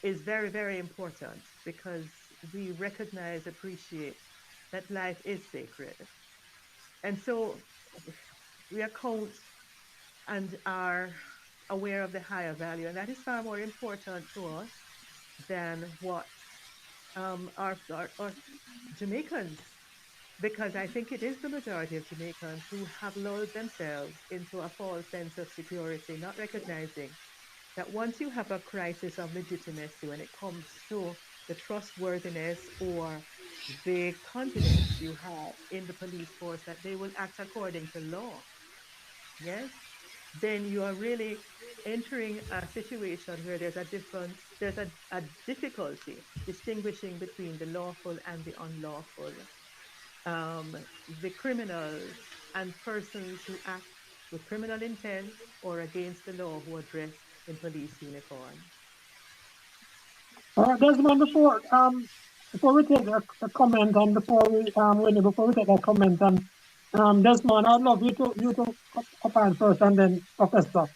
is very, very important, because we recognize, appreciate that life is sacred. And so we account and are aware of the higher value. And that is far more important to us than what our Jamaicans, because I think it is the majority of Jamaicans who have lulled themselves into a false sense of security, not recognizing that once you have a crisis of legitimacy when it comes to the trustworthiness or the confidence you have in the police force that they will act according to law, yes, then you are really entering a situation where there's a difficulty distinguishing between the lawful and the unlawful, the criminals and persons who act with criminal intent or against the law who are dressed in police uniform. Desmond, before we take a comment and before we take a comment, and Desmond, I'd love you to comment first, and then Professor.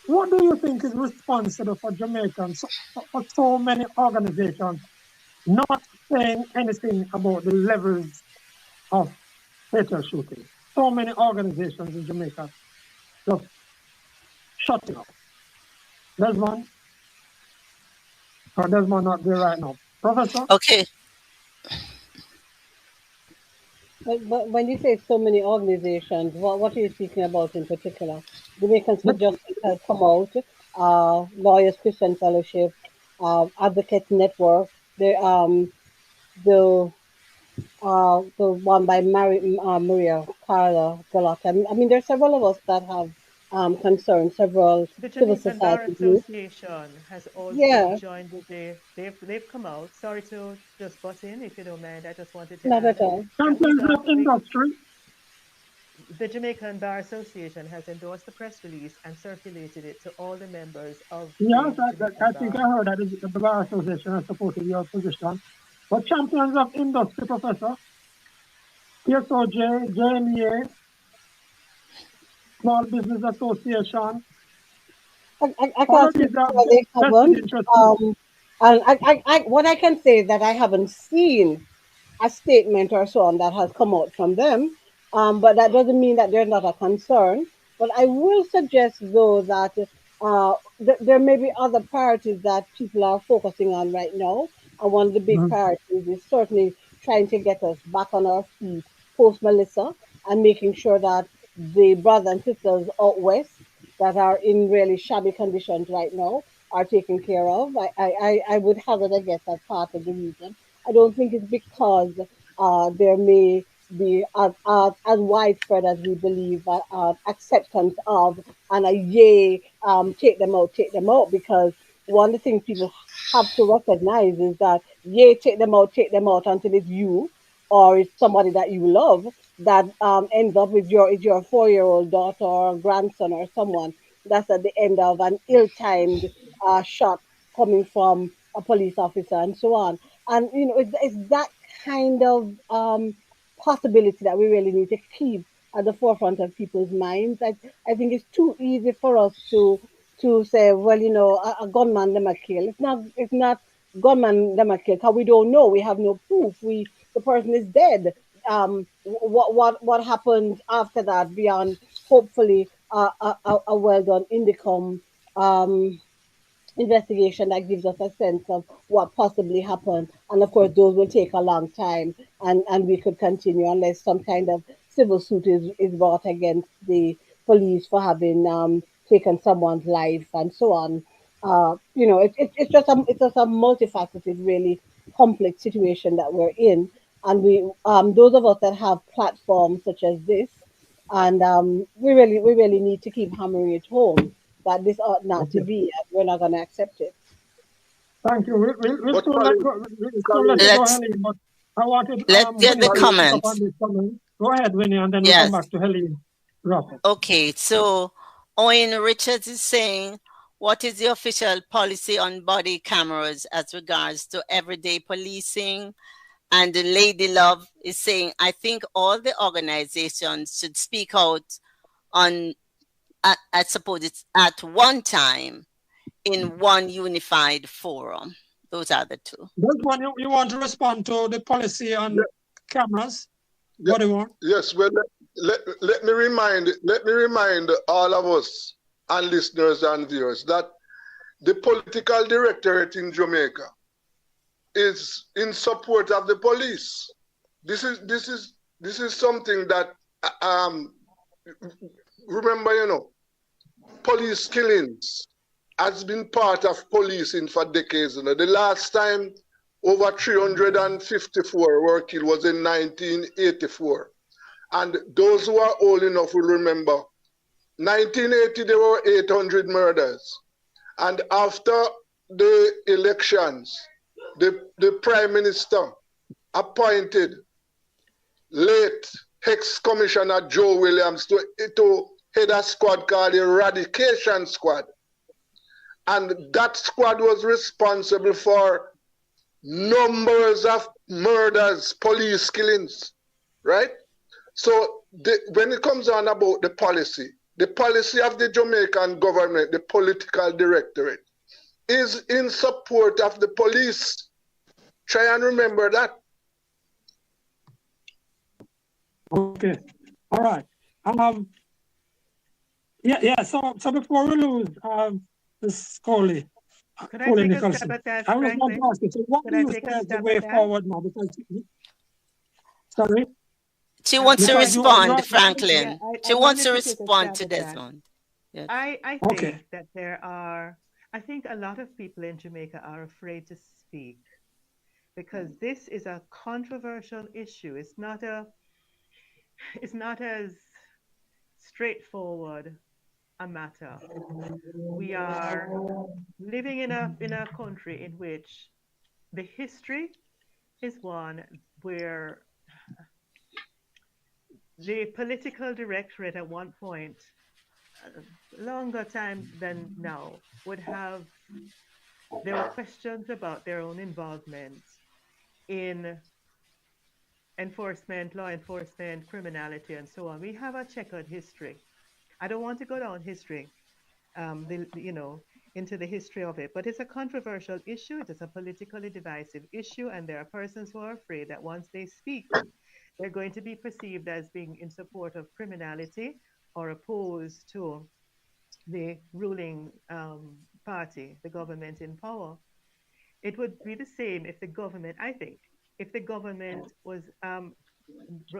What do you think is responsible for Jamaicans, for so many organizations not saying anything about the levels of fatal shooting? So many organizations in Jamaica just shutting up. Desmond? Or Desmond not there right now? Professor? Okay. But when you say so many organizations, what are you speaking about in particular? Jamaicans for Justice has come out, Lawyers Christian Fellowship, Advocate Network, the one by Maria Carla Galak. I mean, there's several of us that have concerns, several The civil Jamaican Bar society groups. Association has also Yeah, joined with they've come out. Sorry to just butt in, if you don't mind. I just wanted to not add at all. Champions of Industry. The Jamaican Bar Association has endorsed the press release and circulated it to all the members of Yes, the Jamaican I think I Bar. heard that the Bar Association has supported your position. But Champions of Industry, Professor, PSOJ, JMEA, Small Business Association, I all can't of say these are why they vested haven't. interest groups. And what I can say that I haven't seen a statement or so on that has come out from them. But that doesn't mean that there's not a concern. But I will suggest, though, that there may be other priorities that people are focusing on right now. And one of the big priorities is certainly trying to get us back on our feet post Melissa and making sure that the brothers and sisters out west that are in really shabby conditions right now are taken care of. I would hazard a guess as part of the reason. I don't think it's because there may be as widespread as we believe acceptance of and a yay, take them out, because one of the things people have to recognize is that yay, take them out until it's you or it's somebody that you love that ends up with your 4-year-old daughter or grandson or someone that's at the end of an ill-timed shot coming from a police officer and so on. And it's that kind of possibility that we really need to keep at the forefront of people's minds. I think it's too easy for us to say, well, a gunman them a kill. It's not gunman them a kill because we don't know. We have no proof. The person is dead. What happened after that beyond hopefully a well done indicum investigation that gives us a sense of what possibly happened. And of course, those will take a long time, and we could continue unless some kind of civil suit is brought against the police for having taken someone's life and so on. It's just a multifaceted, really complex situation that we're in, and we those of us that have platforms such as this, and we really need to keep hammering it home that this ought not to be, and we're not going to accept it. Thank you. We'll But soon let you go, Let's Helene, but I wanted let's get Winnie the to pick up on comments. this comment. Go ahead, Winnie, and then we'll come Yes. back to Helene. Wrap up. Okay, so Owen Richards is saying, what is the official policy on body cameras as regards to everyday policing? And Lady Love is saying, I think all the organizations should speak out on, I suppose it's at one time in one unified forum. Those are the two. This one, you want to respond to the policy on cameras? Yeah. What do you want? Yes, well, let me remind all of us and listeners and viewers that the political directorate in Jamaica is in support of the police. This is something that remember, police killings has been part of policing for decades. The last time over 354 were killed was in 1984. And those who are old enough will remember, 1980 there were 800 murders. And after the elections, the Prime Minister appointed late ex-Commissioner Joe Williams to head a squad called the Eradication Squad. And that squad was responsible for numbers of murders, police killings, right? So when it comes on about the policy of the Jamaican government, the political directorate, is in support of the police. Try and remember that. Okay. All right. So before we lose this Coley, Could I take a stab Nicholson, at that, I was going Franklin? to ask you, so what do you say is the way forward now? Because, sorry? She wants to respond, Franklin. Yeah, She I wants to wanted take a respond to stab at that. Desmond. Yes. I think that I think a lot of people in Jamaica are afraid to speak because this is a controversial issue. It's not as straightforward a matter. We are living in a country in which the history is one where the political directorate at one point, longer time than now, there were questions about their own involvement in law enforcement, criminality, and so on. We have a checkered history. I don't want to go down history. into the history of it. But it's a controversial issue. It is a politically divisive issue, and there are persons who are afraid that once they speak, they're going to be perceived as being in support of criminality or opposed to the ruling party, the government in power. It would be the same if the government, I think, if the government was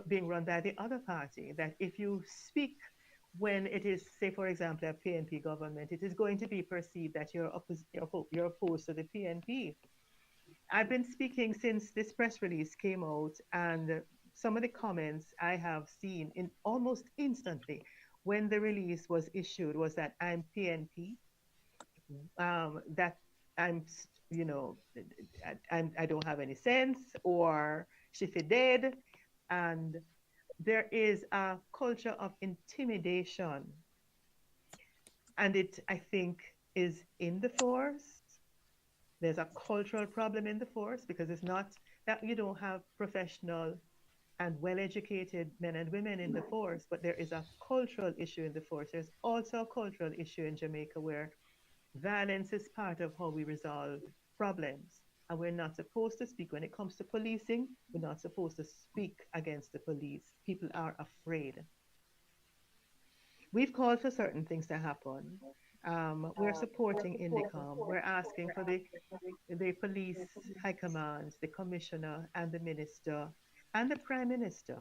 being run by the other party, that if you speak when it is, say, for example, a PNP government, it is going to be perceived that you're opposed to the PNP. I've been speaking since this press release came out, and some of the comments I have seen in almost instantly when the release was issued was that I'm PNP, that I'm, you know, I don't have any sense, or she dead. And there is a culture of intimidation, and it, I think, is in the force. There's a cultural problem in the force, because it's not that you don't have professional and well-educated men and women in the force, but there is a cultural issue in the force. There's also a cultural issue in Jamaica where violence is part of how we resolve problems. And we're not supposed to speak. When it comes to policing, we're not supposed to speak against the police. People are afraid. We've called for certain things to happen. We're supporting Indicom. We're asking for the police high commands, the commissioner and the minister and the prime minister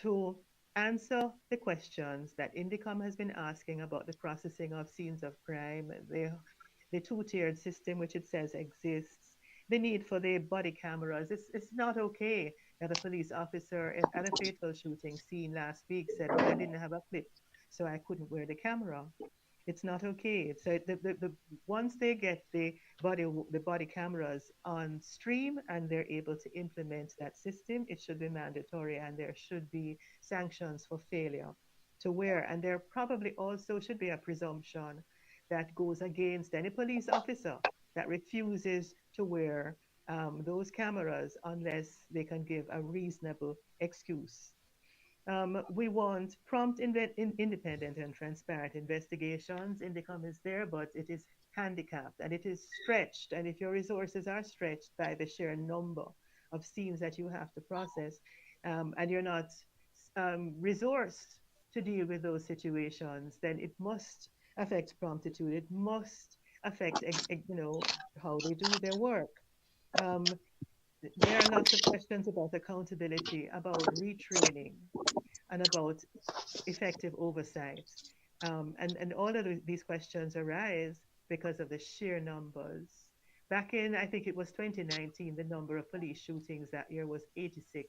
to answer the questions that Indicom has been asking about the processing of scenes of crime, the two-tiered system which it says exists, the need for the body cameras. It's not okay that a police officer at a fatal shooting scene last week said, well, I didn't have a clip, so I couldn't wear the camera. It's not okay. So once they get the body cameras on stream and they're able to implement that system, it should be mandatory, and there should be sanctions for failure to wear. And there probably also should be a presumption that goes against any police officer that refuses to wear those cameras unless they can give a reasonable excuse. We want prompt, independent, and transparent investigations. Indicom is there, but it is handicapped and it is stretched. And if your resources are stretched by the sheer number of scenes that you have to process, and you're not resourced to deal with those situations, then it must affect promptitude. It must affect, how they do their work. There are lots of questions about accountability, about retraining, and about effective oversight. And all of these questions arise because of the sheer numbers. Back in, I think it was 2019, the number of police shootings that year was 86.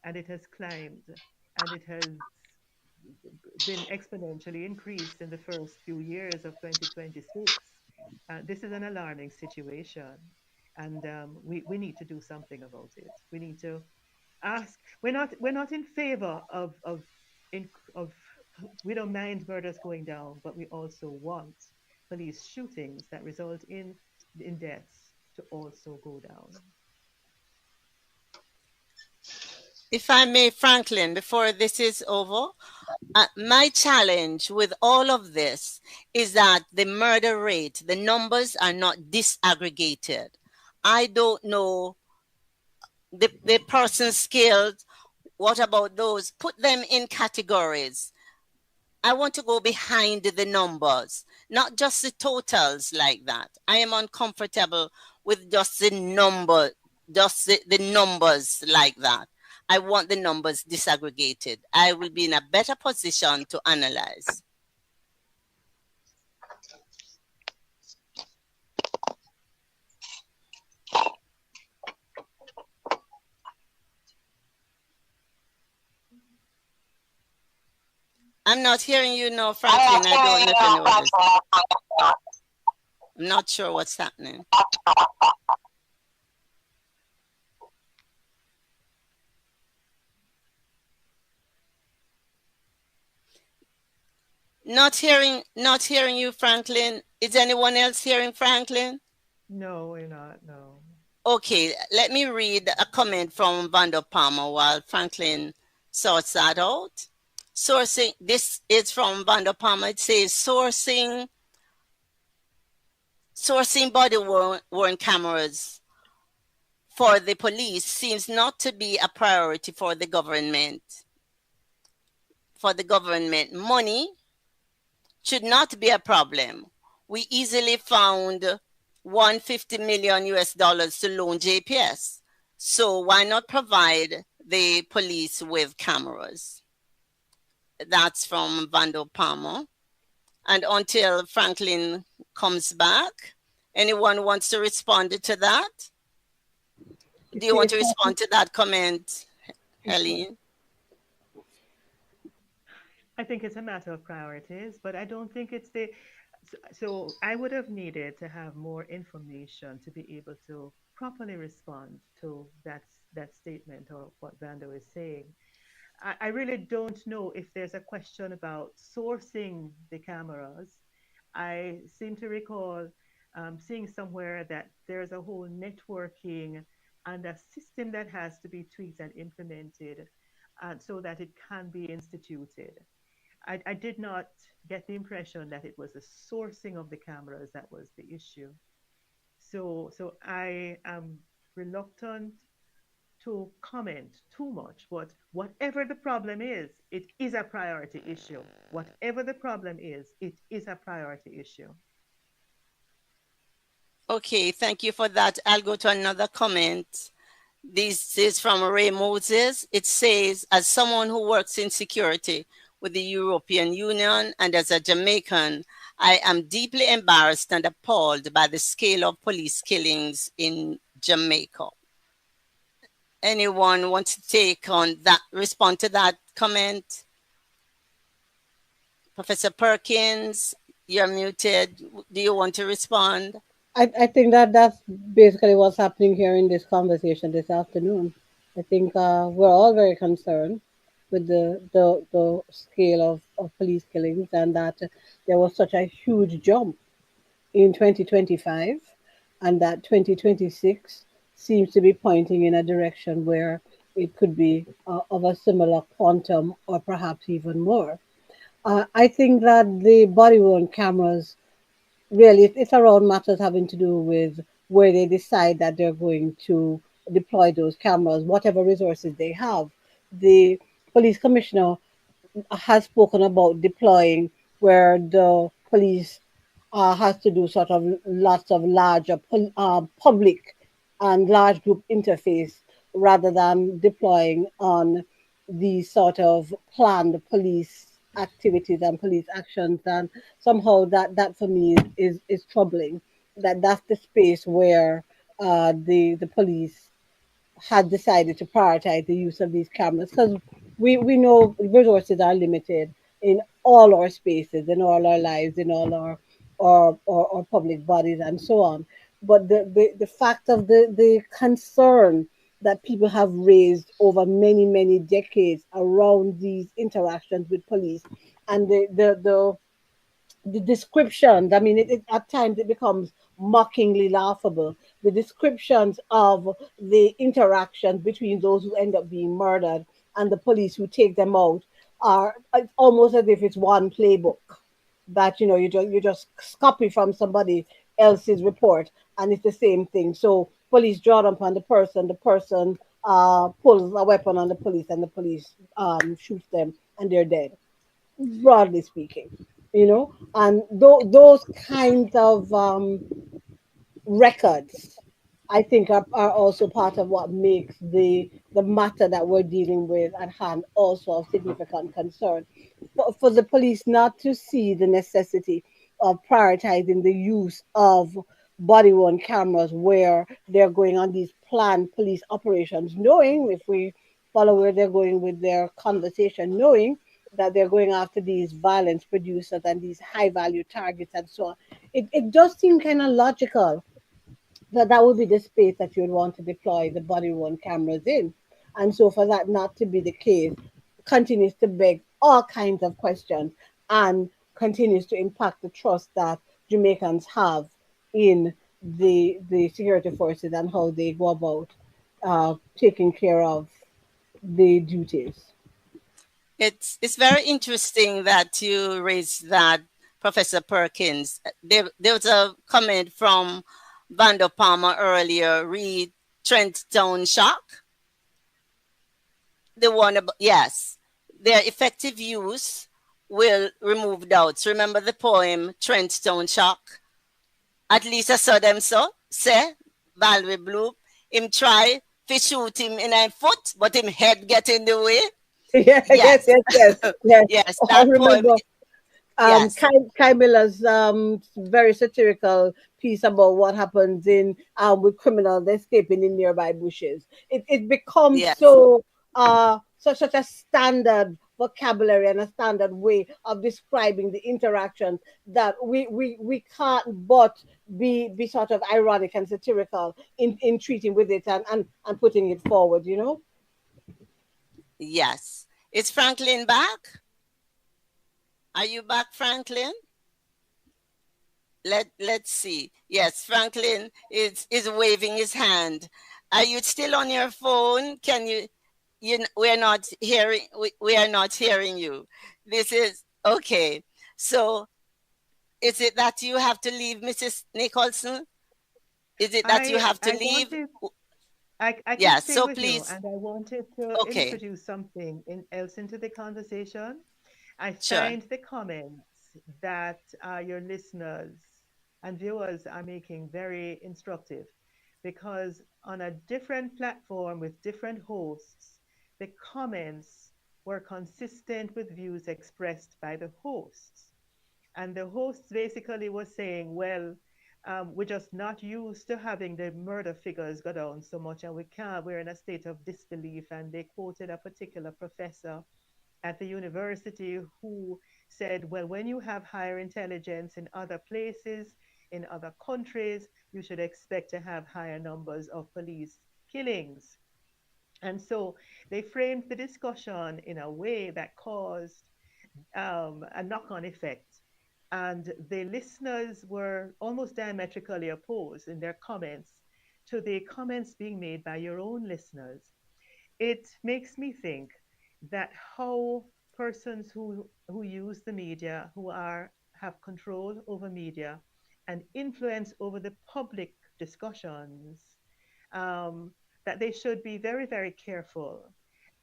And it has climbed, and it has been exponentially increased in the first few years of 2026. This is an alarming situation, and we need to do something about it. We need to ask. We're not in favor of we don't mind murders going down, but we also want police shootings that result in deaths to also go down. If I may, Franklin, before this is over, my challenge with all of this is that the murder rate, the numbers are not disaggregated. I don't know the persons killed. What about those? Put them in categories. I want to go behind the numbers, not just the totals like that. I am uncomfortable with just the number, just the numbers like that. I want the numbers disaggregated. I will be in a better position to analyze. I'm not hearing you now, Franklin. I don't know if you know this. I'm not sure what's happening. Not hearing you, Franklin. Is anyone else hearing Franklin? No, we're not, no. Okay, let me read a comment from Vando Palmer while Franklin sorts that out. Sourcing, this is from Vando Palmer. It says, sourcing sourcing body-worn cameras for the police seems not to be a priority for the government. Money should not be a problem. We easily found $150 million to loan JPS. So why not provide the police with cameras? That's from Vando Palmer. And until Franklin comes back, anyone wants to respond to that? Do you want to respond to that comment, Helene? I think it's a matter of priorities, but I don't think it's the. So I would have needed to have more information to be able to properly respond to that statement or what Vando is saying. I really don't know if there's a question about sourcing the cameras. I seem to recall seeing somewhere that there's a whole networking and a system that has to be tweaked and implemented so that it can be instituted. I did not get the impression that it was the sourcing of the cameras that was the issue. So I am reluctant to comment too much, but whatever the problem is, it is a priority issue. Whatever the problem is, it is a priority issue. Okay, thank you for that. I'll go to another comment. This is from Ray Moses. It says, as someone who works in security with the European Union and as a Jamaican, I am deeply embarrassed and appalled by the scale of police killings in Jamaica. Anyone wants to take on that, respond to that comment? Professor Perkins, you're muted. Do you want to respond? I think that that's basically what's happening here in this conversation this afternoon. I think we're all very concerned with the scale of police killings and that there was such a huge jump in 2025 and that 2026 seems to be pointing in a direction where it could be of a similar quantum or perhaps even more. I think that the body worn cameras really it's around matters having to do with where they decide that they're going to deploy those cameras, whatever resources they have. The police commissioner has spoken about deploying where the police has to do sort of lots of larger public and large group interface rather than deploying on these sort of planned police activities and police actions. And somehow that for me is troubling. That's the space where the police had decided to prioritize the use of these cameras because we know resources are limited in all our spaces, in all our lives, in all our public bodies and so on. But the fact of the concern that people have raised over many decades around these interactions with police and the descriptions, I mean, at times it becomes mockingly laughable. The descriptions of the interactions between those who end up being murdered and the police who take them out are it's almost as if it's one playbook that you just copy from somebody else's report and it's the same thing. So police draw upon the person pulls a weapon on the police and the police shoots them and they're dead, broadly speaking, and those kinds of records, I think, are also part of what makes the matter that we're dealing with at hand also of significant concern. For the police not to see the necessity of prioritizing the use of body worn cameras where they're going on these planned police operations, knowing if we follow where they're going with their conversation, knowing that they're going after these violence producers and these high value targets and so on. It does seem kind of logical that would be the space that you would want to deploy the body worn cameras in. And so for that not to be the case continues to beg all kinds of questions and continues to impact the trust that Jamaicans have in the security forces and how they go about taking care of the duties. It's very interesting that you raised that, Professor Perkins. There was a comment from Vando Palmer earlier, read Trenton Shock. The one about, yes, their effective use will remove doubts. Remember the poem Trenton Shock? At least I saw them so, say, Valwe Blue, him try to shoot him in a foot, but him head get in the way. Yes, Yes. yes. Yes, I that remember poem. Yes. Kai Miller's very satirical piece about what happens in with criminals escaping in nearby bushes. It becomes Yes. so such a standard vocabulary and a standard way of describing the interaction that we can't but be sort of ironic and satirical in treating with it and putting it forward, you know? Yes. Is Franklin back? Are you back, Franklin? Let's see. Yes, Franklin is waving his hand. Are you still on your phone? Can you we are not hearing we are not hearing you. This is okay. So is it that you have to leave, Mrs. Nicholson? Is it that you have to leave? I can Yeah, stay so with you, please. and I wanted to Okay. introduce something else into the conversation. I Sure. find the comments that your listeners and viewers are making very instructive, because on a different platform with different hosts, the comments were consistent with views expressed by the hosts. And the hosts basically was saying, well, we're just not used to having the murder figures go down so much, and we're in a state of disbelief. And they quoted a particular professor at the university who said, well, when you have higher intelligence in other places, in other countries, you should expect to have higher numbers of police killings. And so they framed the discussion in a way that caused a knock on effect. And the listeners were almost diametrically opposed in their comments to the comments being made by your own listeners. It makes me think that how persons who use the media, who have control over media and influence over the public discussions, that they should be very, very careful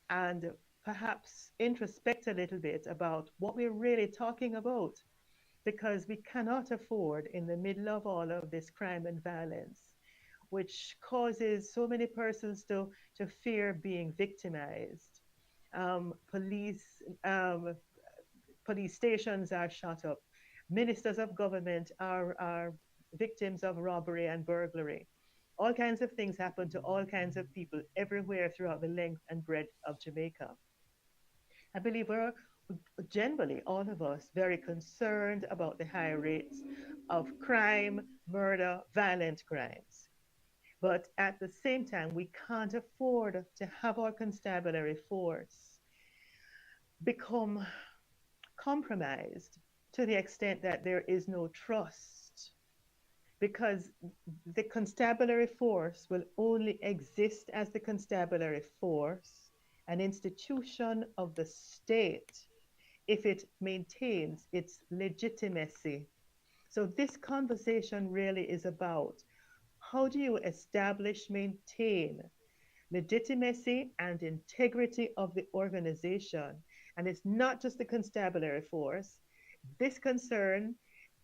and perhaps introspect a little bit about what we're really talking about, because we cannot afford, in the middle of all of this crime and violence, which causes so many persons to fear being victimized. Police police stations are shut up. Ministers of government are victims of robbery and burglary. All kinds of things happen to all kinds of people everywhere throughout the length and breadth of Jamaica. I believe we're generally, all of us, very concerned about the high rates of crime, murder, violent crimes. But at the same time, we can't afford to have our constabulary force become compromised to the extent that there is no trust, because the constabulary force will only exist as the constabulary force, an institution of the state, if it maintains its legitimacy. So this conversation really is about, how do you establish, maintain legitimacy and integrity of the organization? And it's not just the constabulary force. This concern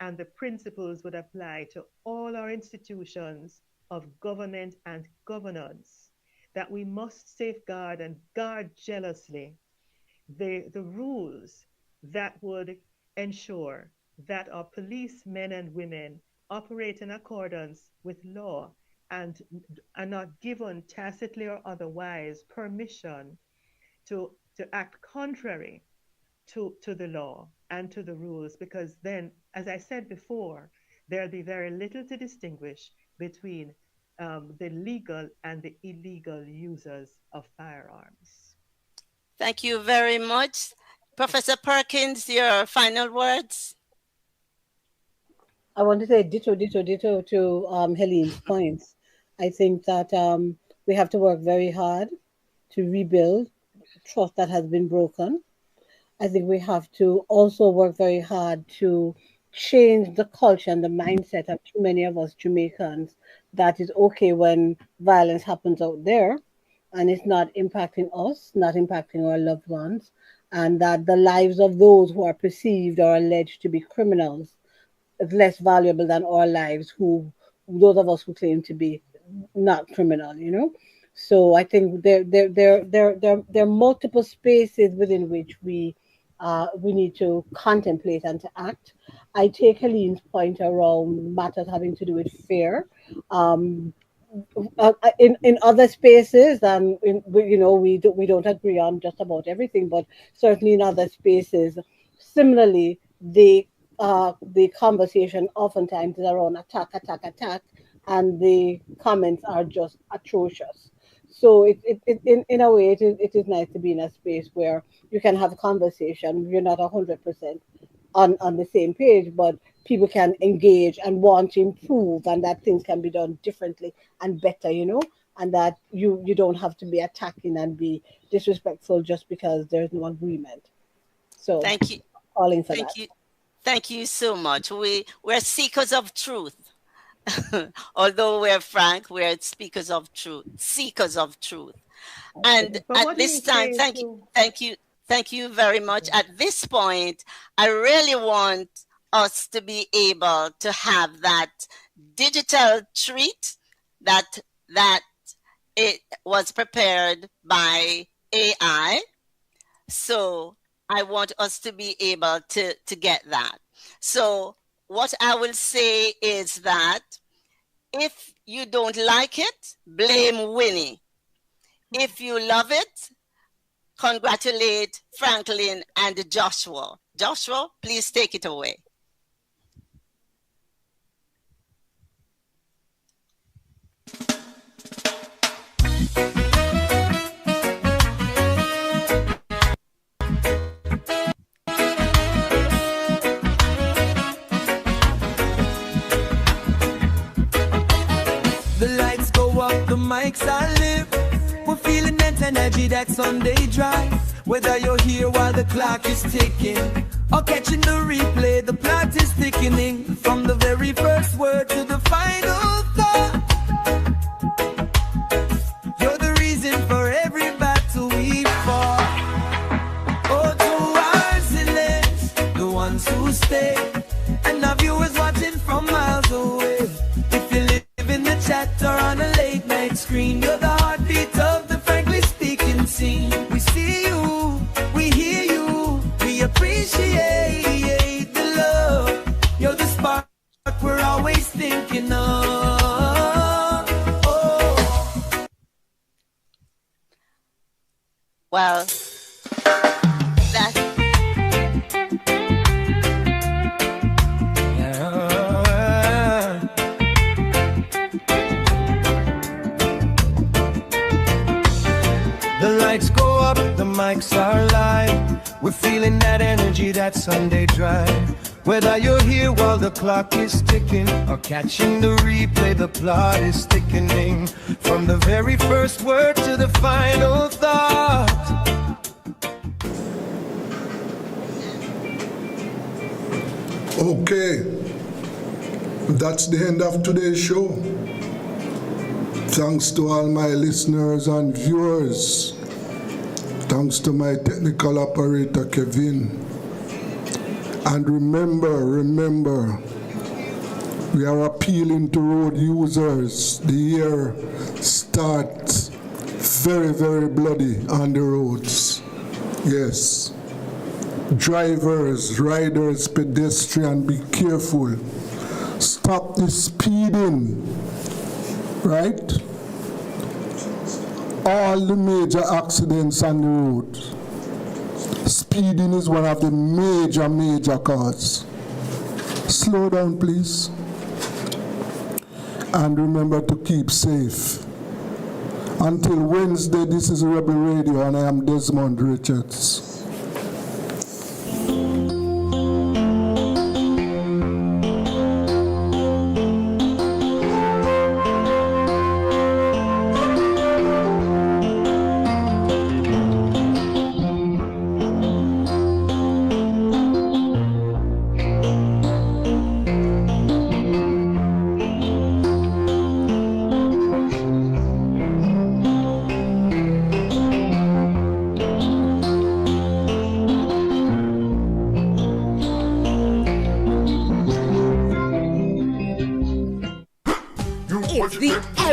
and the principles would apply to all our institutions of government and governance, that we must safeguard and guard jealously the rules that would ensure that our policemen and women operate in accordance with law and are not given tacitly or otherwise permission to act contrary to the law and to the rules, because then, as I said before, there'll be very little to distinguish between the legal and the illegal users of firearms. Thank you very much. Professor Perkins, your final words? I want to say ditto to Helene's points. I think that we have to work very hard to rebuild trust that has been broken. I think we have to also work very hard to changed the culture and the mindset of too many of us Jamaicans that it's okay when violence happens out there and it's not impacting us, not impacting our loved ones, and that the lives of those who are perceived or alleged to be criminals is less valuable than our lives, who those of us who claim to be not criminal, you know. So I think there are multiple spaces within which we need to contemplate and to act. I take Helene's point around matters having to do with fear. Um, in other spaces, you know, we don't agree on just about everything, but certainly in other spaces, similarly, the conversation oftentimes is around attack, and the comments are just atrocious. So in a way, it is nice to be in a space where you can have a conversation. You're not 100% on the same page, but people can engage and want to improve, and that things can be done differently and better, you know, and that you don't have to be attacking and be disrespectful just because there's no agreement. So Thank you. calling for Thank that. you. Thank you so much. We're seekers of truth. Although we're frank, we're speakers of truth, seekers of truth. And But at what do you this time, say to? thank you very much. At this point, I really want us to be able to have that digital treat that it was prepared by AI. So I want us to be able to get that. So what I will say is that if you don't like it, blame Winnie. If you love it, congratulate Franklin and Joshua. Joshua, please take it away. The lights go up, the mics are lit. We're feeling that energy, that Sunday drive. Whether you're here while the clock is ticking or catching the replay, the plot is thickening. From the very first word to the final thought, you're the reason for every battle we fought. Oh, to our zealots, the ones who stay, and our viewers watching from miles away. If you live in the chat or on a late night screen, you're the heartbeat of the frankly speaking scene. We see you, we hear you, we appreciate the love. You're the spark we're always thinking of. Oh. Well, The lights go up, the mics are live. We're feeling that energy, that Sunday drive. Whether you're here while the clock is ticking or catching the replay, the plot is thickening. From the very first word to the final thought. Okay, that's the end of today's show. Thanks to all my listeners and viewers. Thanks to my technical operator, Kevin. And remember, we are appealing to road users. The year starts very, very bloody on the roads. Yes. Drivers, riders, pedestrians, be careful. Stop the speeding. Right? All the major accidents on the road. Speeding is one of the major causes. Slow down, please. And remember to keep safe. Until Wednesday, this is Rebel Radio, and I am Desmond Richards.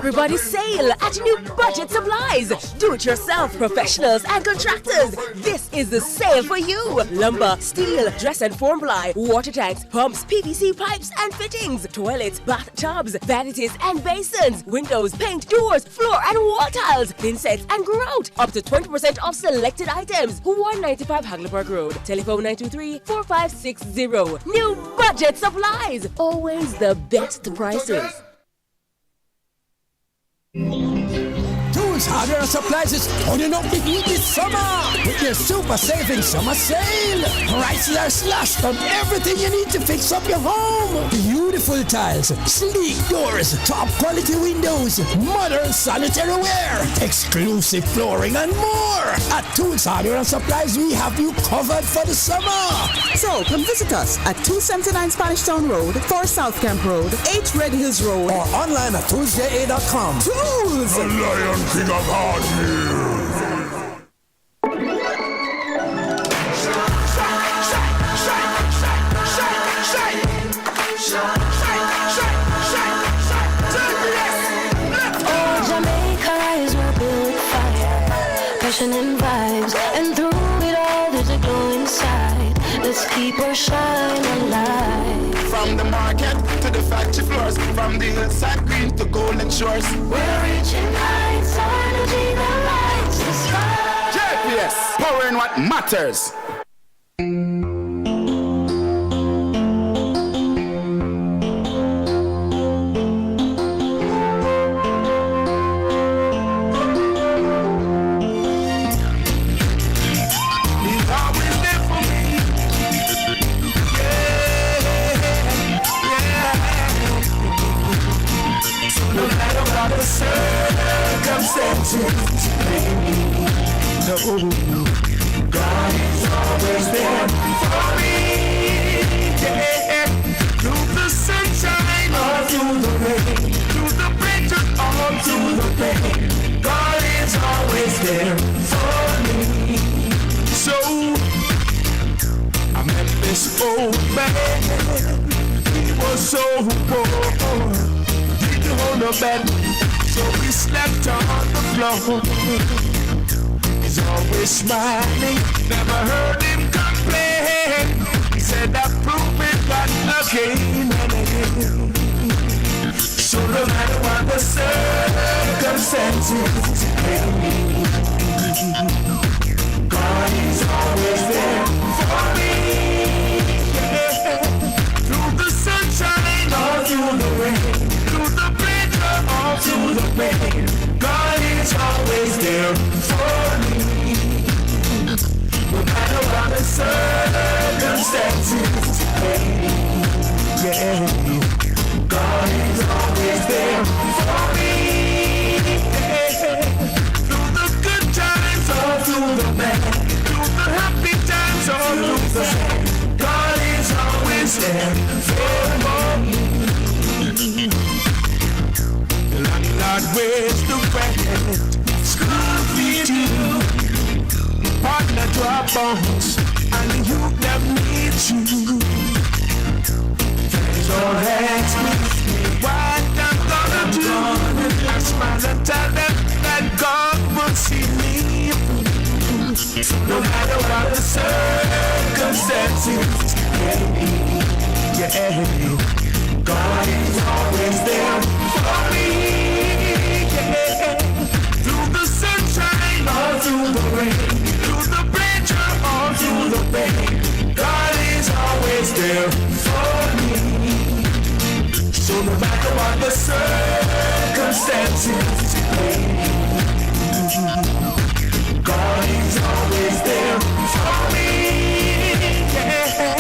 everybody's sale at New Budget Supplies. Do-it-yourself professionals and contractors. This is the sale for you. Lumber, steel, dress and form ply, water tanks, pumps, PVC pipes and fittings, toilets, bathtubs, vanities and basins, windows, paint, doors, floor and wall tiles, thin sets and grout. Up to 20% off selected items. 195 Hagleyburg Road. Telephone 923-4560. New Budget Supplies. Always the best prices. Tools, hardware, and supplies is turning up the heat this summer with your super saving summer sale. Prices are slashed on everything you need to fix up your home. Beautiful tiles, sleek doors, top quality windows, modern sanitary ware, exclusive flooring, and more. At Tools, hardware, and supplies, we have you covered for the summer. So come visit us at 279 Spanish Town Road, 4 South Camp Road, 8 Red Hills Road, or online at toolsja.com. Tools! The Lion King of Hardware. Oh, Jamaica is where built fire, passion and vibes, and through it all there's a glow inside. Let's keep our shine alive. From the market to the factory floors, from the hillside green to golden shores. We're reaching heights, energy that lights the sky. JPS, power in what matters. Circumstances, no, God is always there for me. Yeah. Through the sunshine or through the rain, through the breakthrough or through the pain, God is always there for me. So I met this old man. He was so poor, didn't hold a bed. So we slept on the floor. He's always smiling, never heard him complain. He said I prove it got again and again. So no matter what the circumstances may be, God is always there for me. Yeah. Through the sunshine or through the rain, through the all through the pain, God is always there for me. No matter what the circumstances may be, yeah, God is always there for me. Yeah. Through the good times or through the bad, through the happy times or through the sad, God is always there for me. Landlord, where's the rent? School fee due. Partner drop bones, and you never need you. Friends don't ask me what I'm gonna do. I smile and tell them that God will see me through. No matter what the circumstances may be, yeah, God is always there for me. Through the sunshine or through the rain, through the pleasure or through the pain, God is always there for me. So no matter what the circumstances may be, God is always there for me. Yeah.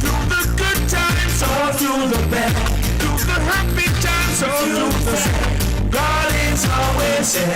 Through the good times or through the bad, through the happy times or through the sad, God is always there.